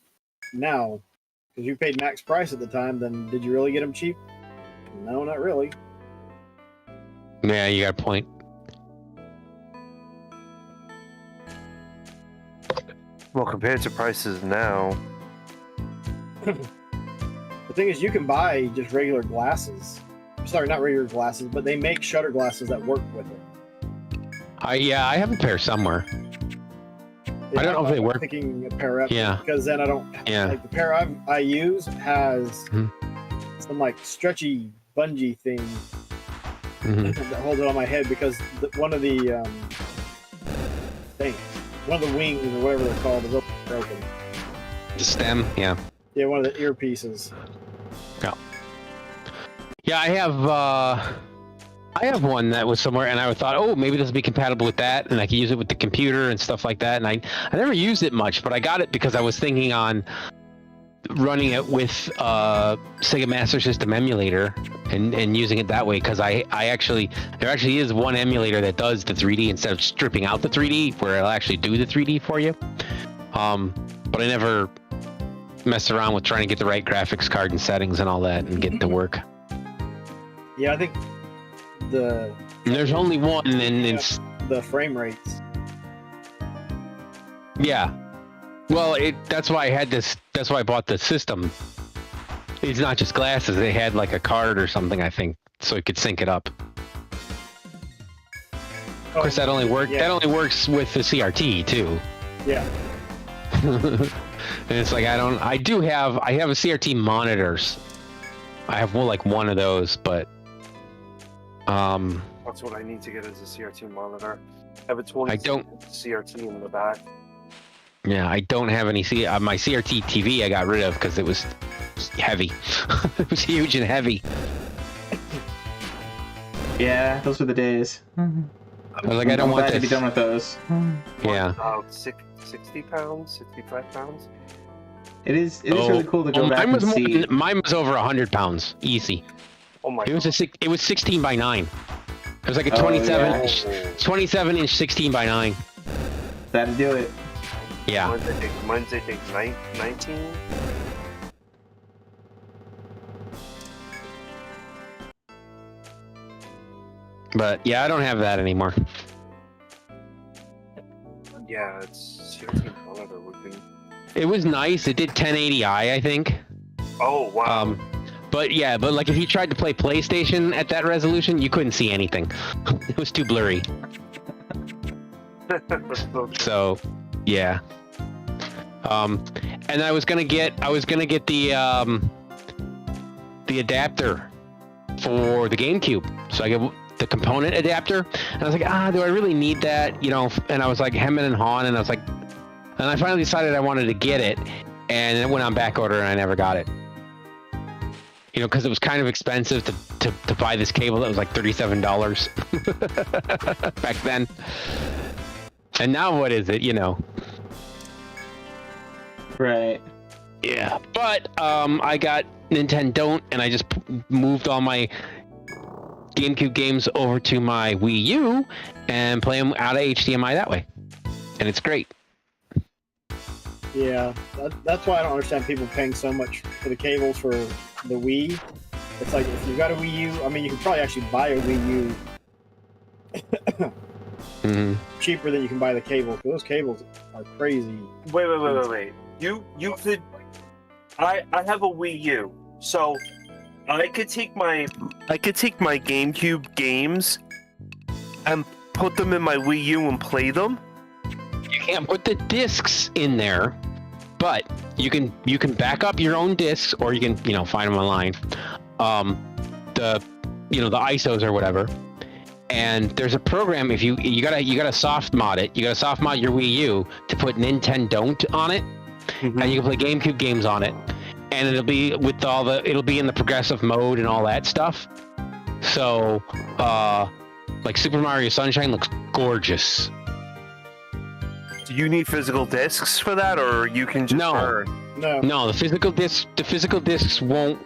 now. Because you paid max price at the time, then did you really get them cheap? No, not really. Yeah, you got a point. Well, compared to prices now, The thing is, you can buy just regular glasses. Sorry, not regular glasses, but they make shutter glasses that work with it. I have a pair somewhere. I don't know if they work. Picking a pair up. Yeah. Because then I don't. Yeah. Like the pair I use has some like stretchy bungee thing Mm-hmm. that holds it on my head because one of the wings or whatever they're called is broken. The stem, yeah. Yeah, one of the earpieces. Yeah, I have one that was somewhere, and I thought, oh, maybe this will be compatible with that, and I could use it with the computer and stuff like that. And I never used it much, but I got it because I was thinking on running it with Sega Master System emulator and using it that way. Because there actually is one emulator that does the 3D instead of stripping out the 3D, where it'll actually do the 3D for you. But I never messed around with trying to get the right graphics card and settings and all that and get it to work. Yeah, I think And there's only one, and it's the frame rates. yeah. Well, that's why I had this. That's why I bought the system. It's not just glasses. They had like a card or something, I think, so it could sync it up. Of course, that only works with the CRT too. Yeah. And it's like I have a CRT monitors. I have like one of those, but that's what I need to get as a CRT monitor. I have a 20 CRT in the back. Yeah, I don't have any my CRT TV I got rid of because it was heavy. It was huge and heavy. Yeah, those were the days. I was like, I don't I'm want glad to this. be done with those. Yeah. About 60 pounds, 65 pounds. It is really cool to go back and see. Mine was over 100 pounds, easy. Oh my It was god. it was 16 by 9. It was like a Oh, 27 inch 16 by 9. That'd do it. Yeah. Mine's I think 19. But yeah, I don't have that anymore. Yeah, it's CRT monitor would be. It was nice. It did 1080i, I think. Oh wow. But like if you tried to play PlayStation at that resolution, you couldn't see anything. It was too blurry. So, yeah. And I was gonna get the adapter for the GameCube. So I get the component adapter, and I was like, do I really need that? You know, and I was like hemming and hawing, and I was like, and I finally decided I wanted to get it, and it went on back order, and I never got it. You know, because it was kind of expensive to buy this cable that was like $37 back then. And now what is it, you know? Right. Yeah. But I got Nintendo, and I just moved all my GameCube games over to my Wii U and play them out of HDMI that way. And it's great. Yeah, that's why I don't understand people paying so much for the cables for the Wii. It's like, if you've got a Wii U, I mean, you can probably actually buy a Wii U cheaper than you can buy the cable. Those cables are crazy. Wait. You could. I have a Wii U, so I could take my GameCube games and put them in my Wii U and play them. You can't put the discs in there, but you can back up your own discs, or you can find them online. The ISOs or whatever. And there's a program, if you gotta soft mod it. You gotta soft mod your Wii U to put Nintendo on it, and you can play GameCube games on it. And it'll be it'll be in the progressive mode and all that stuff. So, like Super Mario Sunshine looks gorgeous. Do you need physical discs for that, or you can just burn? No, the physical discs won't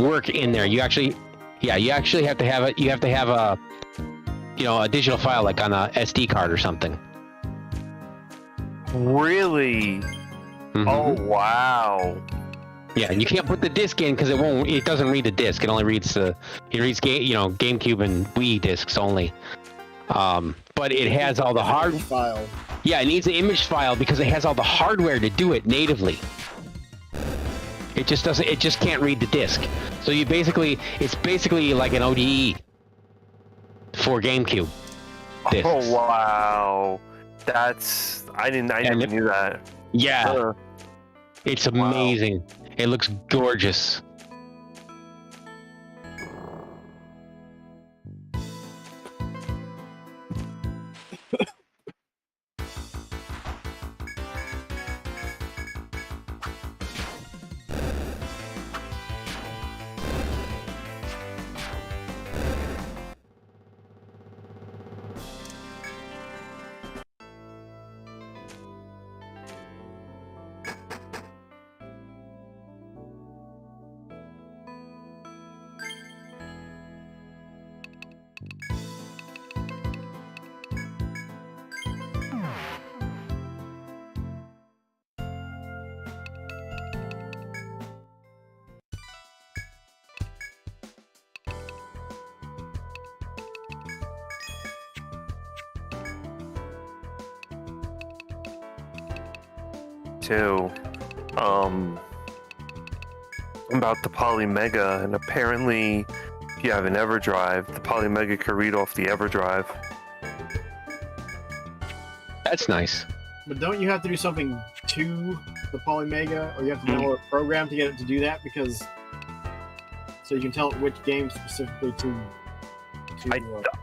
work in there. You actually have to have it. You have to have a digital file, like on a SD card or something. Really? Mm-hmm. Oh wow. Yeah, and you can't put the disc in because it doesn't read the disc. It only reads GameCube and Wii discs only. But it has all the file. Yeah, it needs an image file because it has all the hardware to do it natively. It just doesn't. It just can't read the disc. So it's basically like an ODE for GameCube discs. Oh wow, I never knew that. Yeah, it's amazing. Wow. It looks gorgeous. Too. About the Polymega, and apparently if you have an EverDrive, the Polymega can read off the EverDrive. That's nice. But don't you have to do something to the Polymega, or you have to download a program to get it to do that? Because so you can tell it which game specifically to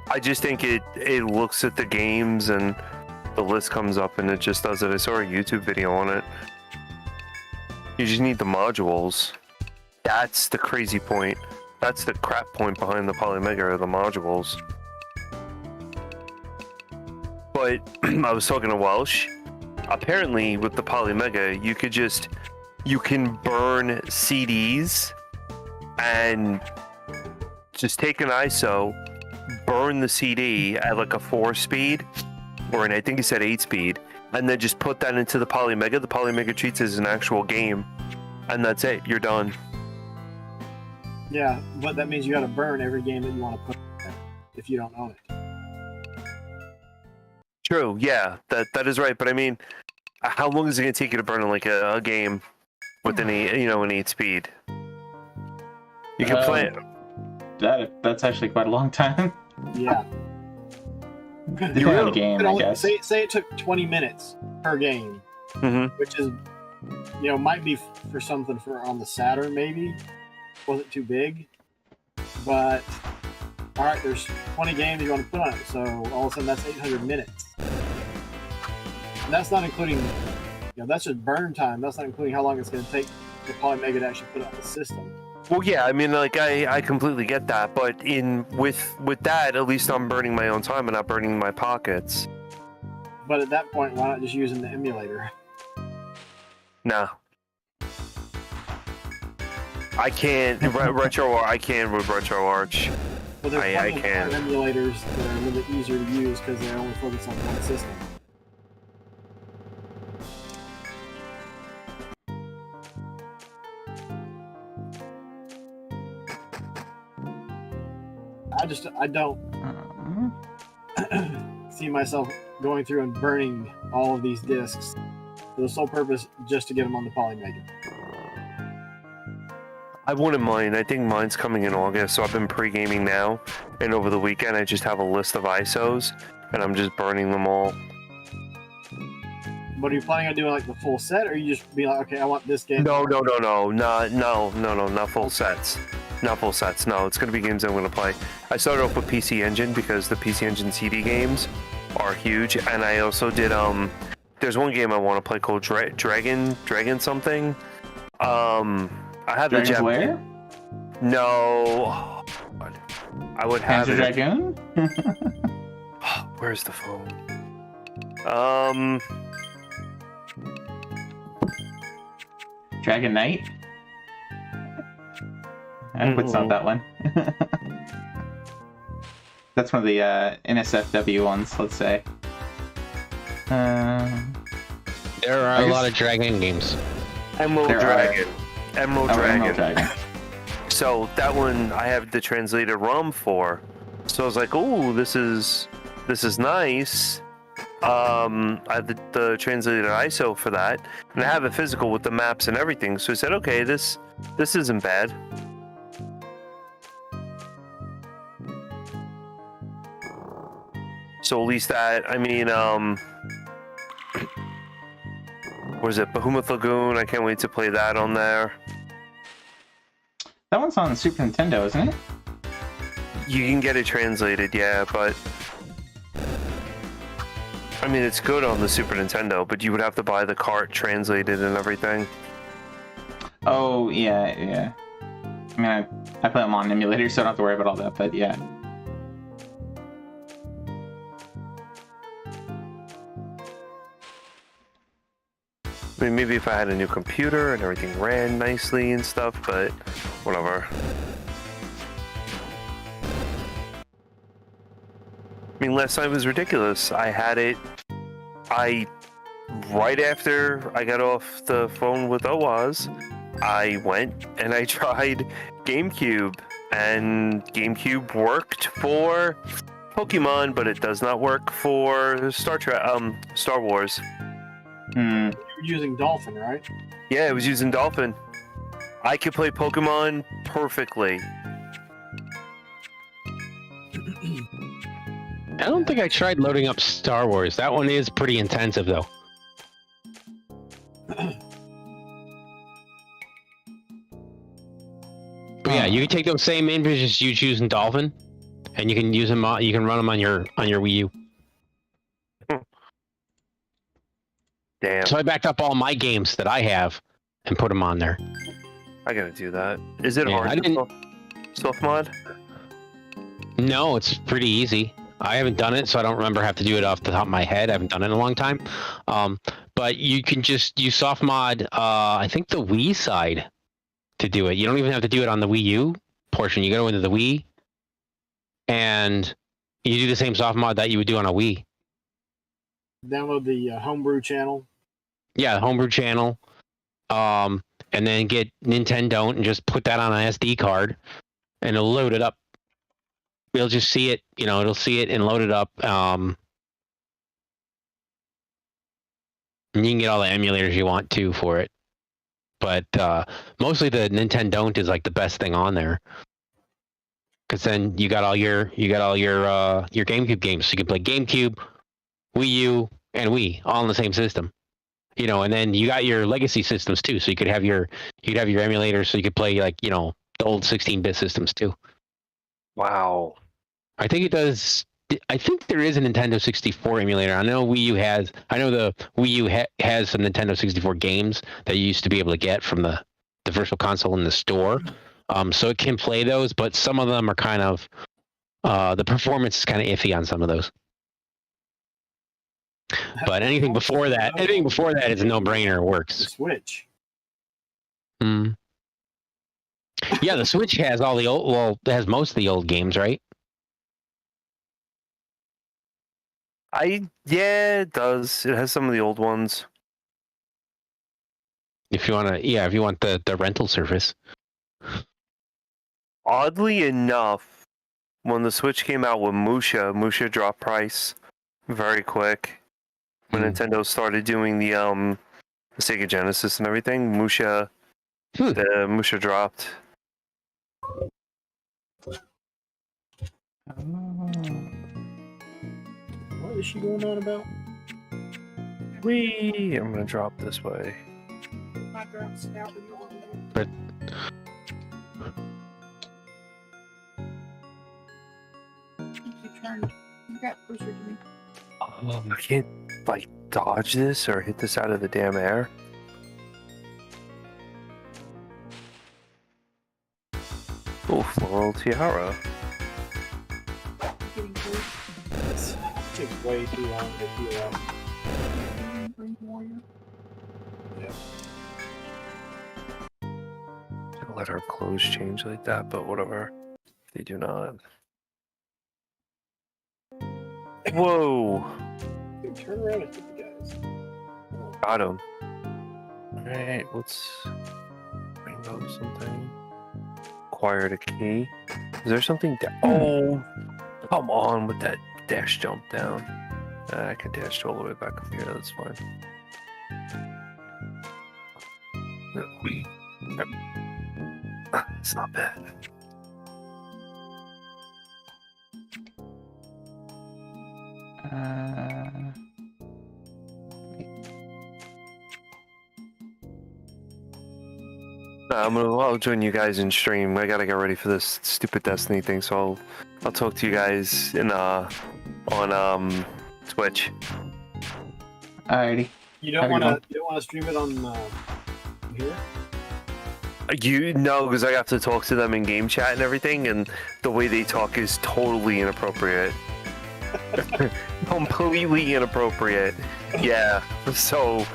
I just think it looks at the games and the list comes up and it just does it. I saw a YouTube video on it. You just need the modules. That's the crazy point. That's the crap point behind the Polymega, are the modules. But I was talking to Welsh. Apparently with the Polymega, you can burn CDs and just take an ISO, burn the CD at like a 4-speed, or I think he said 8-speed, and then just put that into the Polymega. The Polymega treats it as an actual game, and that's it. You're done. Yeah, but that means you got to burn every game that you want to put there if you don't own it. True. Yeah, that is right. But I mean, how long is it going to take you to burn like a game with an 8-speed? You can play it. That's actually quite a long time. Yeah. Depending on the game, I guess. Say it took 20 minutes per game which is, might be for something for on the Saturn maybe. Wasn't too big, but all right, there's 20 games you want to put on it, so all of a sudden that's 800 minutes. And that's not including, that's just burn time. That's not including how long it's going to take the Polymega to actually put it on the system. Well, yeah, I mean, like, I completely get that, but with that, at least I'm burning my own time and not burning my pockets. But at that point, why not just using the emulator? No. I can't I can with RetroArch. Well, there's I plenty can. of emulators that are a little bit easier to use because they only focus on one system. I don't see myself going through and burning all of these discs for the sole purpose just to get them on the Polymega. I wouldn't mind. I think mine's coming in August, so I've been pre-gaming now, and over the weekend I just have a list of ISOs, and I'm just burning them all. But are you planning on doing like the full set, or you just be like, okay, I want this game? No, not full sets. Not full sets, no. It's going to be games I'm going to play. I started off with PC Engine because the PC Engine CD games are huge, and I also did, there's one game I want to play called Dragon something. I have the Dragon's Lair? No. I would have Panzer it. Dragoon? Where's the phone? Dragon Knight? I hope it's not that one. That's one of the NSFW ones, let's say. There are a lot of Dragon games. Emerald Dragon. Emerald Dragon. Dragon. So that one I have the translated ROM for. So I was like, "Oh, this is nice." I have the translated ISO for that, and I have a physical with the maps and everything. So I said, "Okay, this isn't bad." So at least that, I mean, what is it? Behemoth Lagoon. I can't wait to play that on there. That one's on Super Nintendo, isn't it? You can get it translated, yeah, but I mean, it's good on the Super Nintendo, but you would have to buy the cart translated and everything. Oh, yeah. I mean, I play them on emulator, so I don't have to worry about all that, but yeah. I mean, maybe if I had a new computer and everything ran nicely and stuff, but whatever. I mean, last night was ridiculous. I had it. Right after I got off the phone with OWAS, I went and I tried GameCube, and GameCube worked for Pokemon, but it does not work for Star Wars. You were using Dolphin, right? Yeah, it was using Dolphin. I could play Pokemon perfectly. I don't think I tried loading up Star Wars. That one is pretty intensive, though. But yeah, you can take those same images you choose in Dolphin, and you can use them. You can run them on your Wii U. Damn. So I backed up all my games that I have and put them on there. I gotta do that. Is it Yeah, hard I to didn't- soft mod? No, it's pretty easy. I haven't done it, so I don't remember have to do it off the top of my head. I haven't done it in a long time. But you can just use soft mod, I think the Wii side to do it. You don't even have to do it on the Wii U portion. You go into the Wii and you do the same soft mod that you would do on a Wii. Download the homebrew channel. Yeah, the homebrew channel. And then get Nintendo and just put that on an SD card and it'll load it up. It'll just see it, it'll see it and load it up. And you can get all the emulators you want to for it. But mostly the Nintendo is like the best thing on there. Cause then you got all your GameCube games. So you can play GameCube, Wii U, and Wii all in the same system. and then you got your legacy systems too. So you'd have your emulators, so you could play like the old 16-bit systems too. Wow. I think it does. I think there is a Nintendo 64 emulator. I know Wii U has. I know the Wii U has some Nintendo 64 games that you used to be able to get from the Virtual Console in the store. So it can play those, but some of them are kind of the performance is kind of iffy on some of those. But anything before that is a no-brainer. Works. The Switch. Yeah, the Switch has all the old. Well, it has most of the old games, right? Yeah, it does. It has some of the old ones. If you want the rental service. Oddly enough, when the Switch came out with Musha dropped price very quick. When Nintendo started doing the Sega Genesis and everything, Musha dropped. What is she going on about? I'm gonna drop this way. My drop scout in the order. But Keep trying. You got closer to me. I can't dodge this or hit this out of the damn air. Oh, floral tiara. Getting close. This takes way too long to heal up. Green warrior. Yeah. Let our clothes change like that, but whatever. They do not. Whoa! Dude, turn around and hit the guys. Got him. Alright, let's rainbow something. Acquired a key. Is there something oh! Come on with that dash jump down. I can dash all the way back up here, that's fine. It's not bad. I'll join you guys in stream. I gotta get ready for this stupid Destiny thing, so I'll talk to you guys in on Twitch. Alrighty. You don't want to stream it on here? Because I have to talk to them in game chat and everything, and the way they talk is totally inappropriate. Completely inappropriate. Yeah. So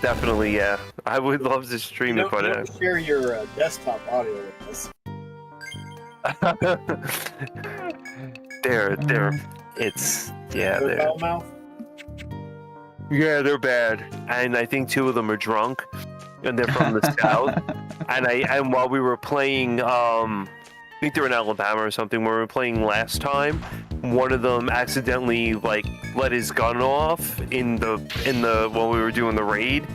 definitely, yeah. I would love to stream it, but you don't share your desktop audio with us. They're bad, and I think 2 of them are drunk, and they're from the south. And while we were playing, I think they're in Alabama or something. When we were playing last time, one of them accidentally let his gun off in the when we were doing the raid,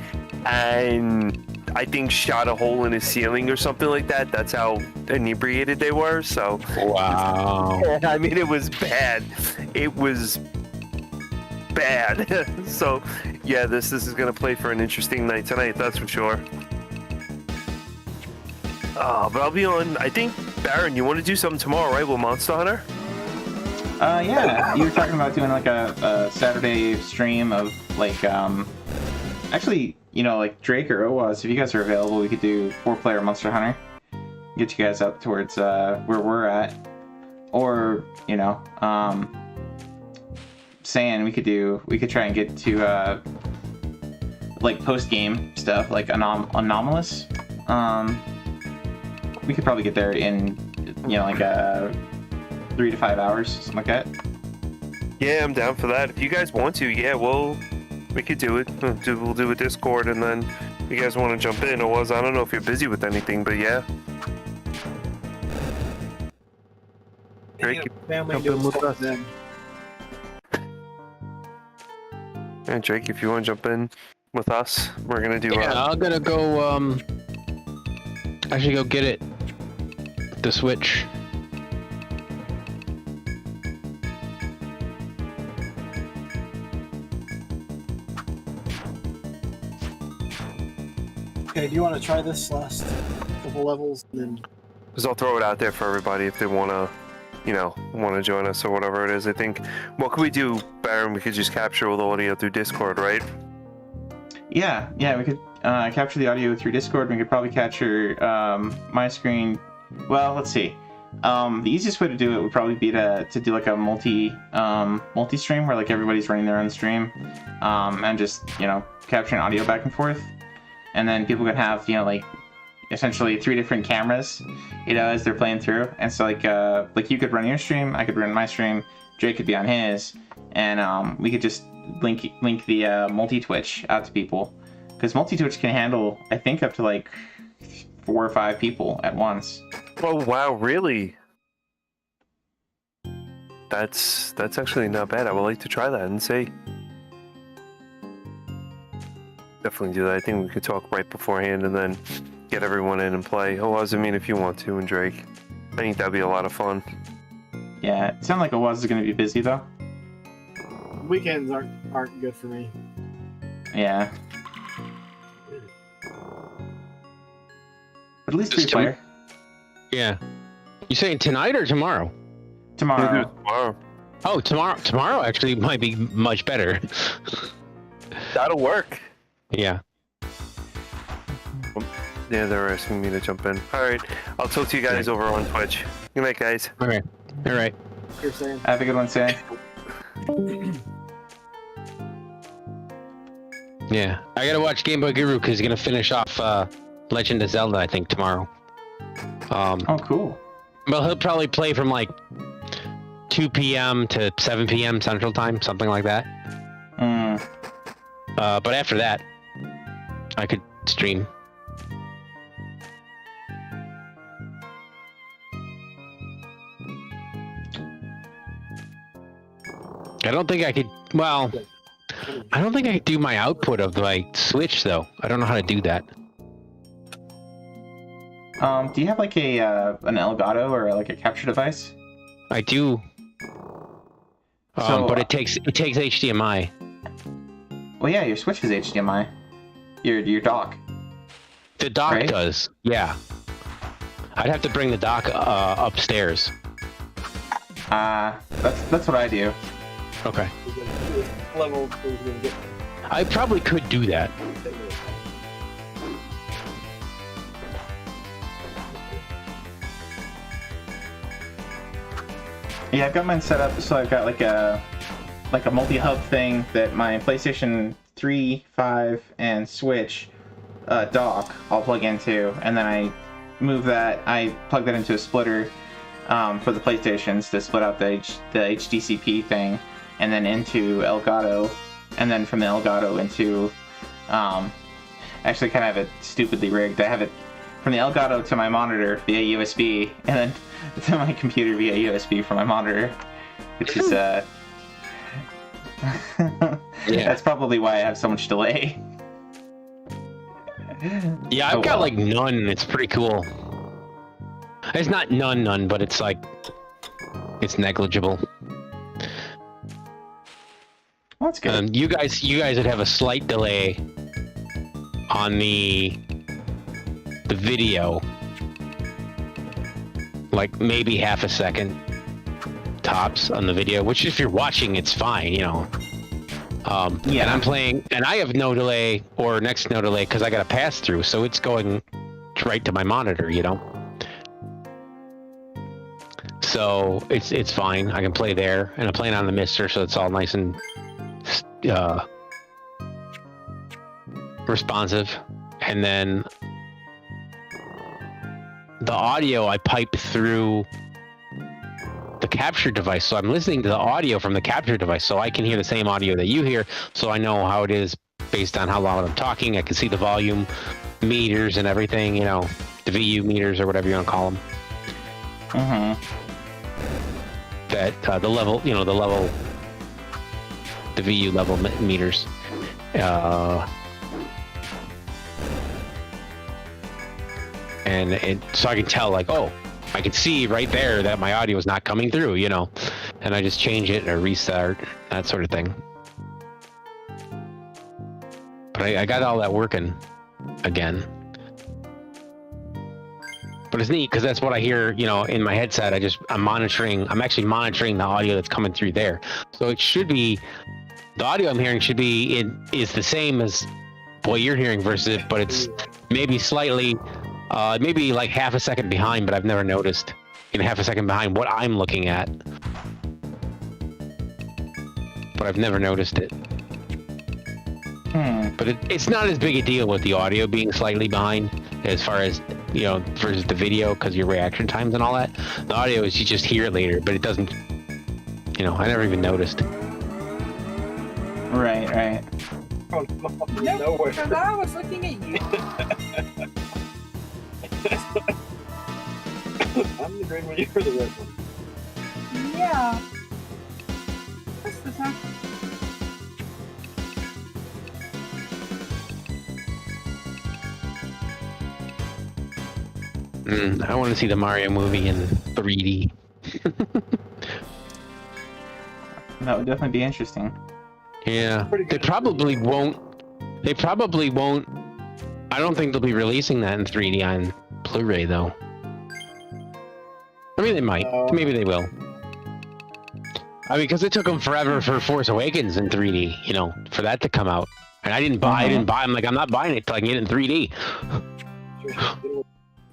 and I think shot a hole in his ceiling or something like that. That's how inebriated they were. So wow. I mean, it was bad. It was bad. So yeah, this is gonna play for an interesting night tonight. That's for sure. But I'll be on. I think Baron, you want to do something tomorrow, right? With Monster Hunter. Yeah. You were talking about doing a Saturday stream of actually, Drake or Oaz, if you guys are available, we could do 4-player Monster Hunter. Get you guys up towards where we're at. Or, Sand, we could try and get to post-game stuff, like Anomalous. We could probably get there in, 3 to 5 hours, something like that. Yeah, I'm down for that. If you guys want to, yeah, we could do it. We'll do a Discord, and then if you guys want to jump in, I don't know if you're busy with anything, but yeah. Drake, Family jump in with us. then. And Drake, if you want to jump in with us, we're gonna do. Yeah, I'm gonna go. I should go get it. The Switch. Okay, do you want to try this last couple levels and then? Because I'll throw it out there for everybody if they want to, want to join us or whatever it is. I think, what could we do, Baron? We could just capture all the audio through Discord, right? Yeah, we could capture the audio through Discord. We could probably capture my screen. Well, let's see. The easiest way to do it would probably be to do like a multi-stream where like everybody's running their own stream, and just capturing audio back and forth, and then people could have like essentially 3 different cameras, as they're playing through. And so like you could run your stream, I could run my stream, Jake could be on his, and we could just link the multi-Twitch out to people, because multi-Twitch can handle I think up to like 4 or 5 people at once. Oh wow, really? That's actually not bad. I would like to try that and see. Definitely do that. I think we could talk right beforehand and then get everyone in and play. Oz, I mean, if you want to, and Drake. I think that'd be a lot of fun. Yeah, it sounds like Oz is going to be busy though. Weekends aren't good for me. Yeah. But at least Just 3-player. Yeah. You saying tonight or tomorrow? Tomorrow. Tomorrow. Oh, tomorrow actually might be much better. That'll work. Yeah. Yeah, they're asking me to jump in. Alright, I'll talk to you guys over on Twitch. Good night, guys. All right. You're saying? Have a good one, Sam. Yeah. I gotta watch Game Boy Guru because he's gonna finish off Legend of Zelda, I think, tomorrow. Oh, cool. Well, he'll probably play from like 2 p.m. to 7 p.m. Central Time, something like that. But after that, I could stream. I don't think I could. Well, I don't think I could do my output of my Switch though. I don't know how to do that. Do you have like an Elgato or like a capture device? I do. But it takes HDMI. Well, yeah, your Switch is HDMI. Your dock. The dock Right? does. Yeah. I'd have to bring the dock upstairs. That's what I do. Okay. Level where we're gonna get. I probably could do that. Yeah, I've got mine set up so I've got like a multi-hub thing that my PlayStation 3, 5, and Switch dock all plug into, and then I plug that into a splitter for the PlayStations to split out the HDCP thing, and then into Elgato, and then from the Elgato into actually kind of have it stupidly rigged. I have it from the Elgato to my monitor via USB, and then to my computer via USB from my monitor, which is that's probably why I have so much delay. Yeah, I've got like none. It's pretty cool. It's not none, but it's like it's negligible. Well, that's good. You guys would have a slight delay on the video, like maybe half a second tops on the video. Which, if you're watching, it's fine, Yeah. And I'm playing, and I have no delay or next to no delay because I got a pass through, so it's going right to my monitor, So it's fine. I can play there, and I'm playing on the Mister, so it's all nice and responsive. And then the audio I pipe through the capture device, so I'm listening to the audio from the capture device, so I can hear the same audio that you hear, so I know how it is based on how loud I'm talking. I can see the volume meters and everything, the VU meters or whatever you want to call them. That the level, the VU level meters. And so I can tell, like, oh, I can see right there that my audio is not coming through, and I just change it or restart, that sort of thing. But I got all that working again. But it's neat because that's what I hear, in my headset. I'm actually monitoring the audio that's coming through there. So it should be, the audio I'm hearing is the same as what you're hearing versus it, but it's maybe slightly, maybe like half a second behind, but I've never noticed. Half a second behind what I'm looking at. But I've never noticed it. But it's not as big a deal with the audio being slightly behind as far as, versus the video because your reaction times and all that. The audio is you just hear it later, but it doesn't, I never even noticed. Right. Oh, No, because I was looking at you. I'm the green one, you're the red one. Yeah. What's the time? I want to see the Mario movie in 3D. That would definitely be interesting. Yeah, Pretty they good. probably won't. I don't think they'll be releasing that in 3D on Blu-ray though. I mean, they might. No. Maybe they will. I mean, because it took them forever for Force Awakens in 3D, for that to come out. And I didn't buy. I'm like, I'm not buying it till I can get it in 3D.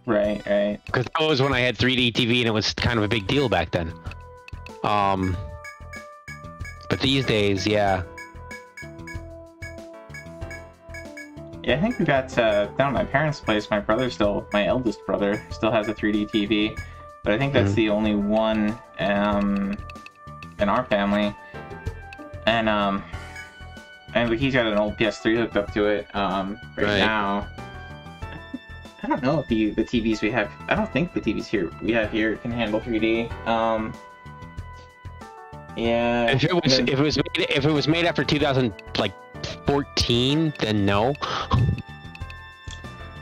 Right. Because that was when I had 3D TV, and it was kind of a big deal back then. But these days, yeah. Yeah, I think we got down at my parents' place. My eldest brother, still has a 3D TV, but I think that's the only one in our family. And he's got an old PS3 hooked up to it right now. I don't know if the TVs we have. I don't think the TVs we have here can handle 3D. Yeah. If it was made after 2014, then no.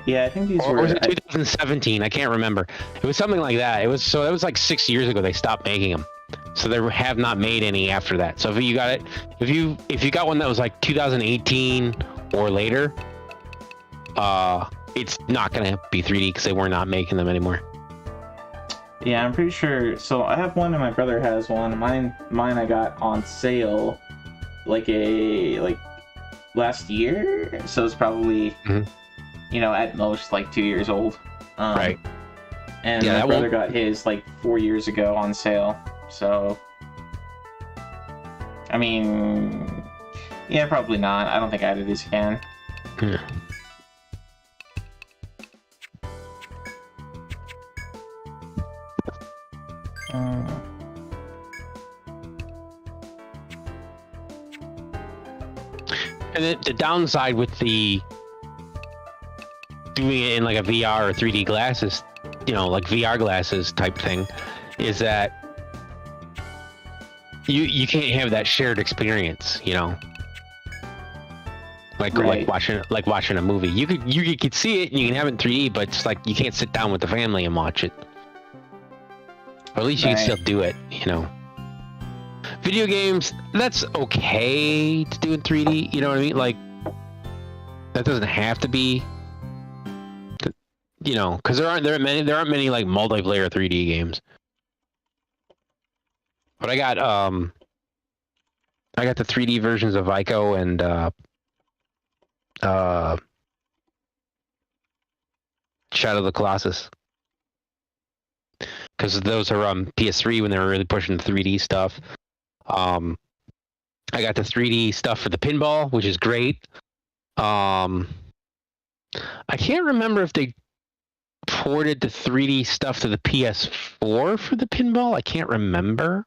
Yeah, I think these Or were. was it 2017? I can't remember. It was something like that. It was like 6 years ago they stopped making them. So they have not made any after that. So if you got it, if you got one that was like 2018 or later, it's not gonna be 3D because they were not making them anymore. Yeah, I'm pretty sure. So I have one, and my brother has one. Mine I got on sale, like last year. So it's probably, at most like 2 years old. Right. And my brother got his like 4 years ago on sale. So, I mean, yeah, probably not. I don't think either of these can. Yeah. And the downside with doing it in like a VR or 3D glasses, like VR glasses type thing, is that you can't have that shared experience, like watching a movie. You could see it and you can have it in 3D, but it's like you can't sit down with the family and watch it. Or at least you can still do it, Video games, that's okay to do in 3D, you know what I mean? Like, that doesn't have to be, because there aren't many like multiplayer 3D games. But I got the 3D versions of Ico and Shadow of the Colossus. Because those are PS3 when they were really pushing the 3D stuff. I got the 3D stuff for the pinball, which is great. I can't remember if they ported the 3D stuff to the PS4 for the pinball. I can't remember.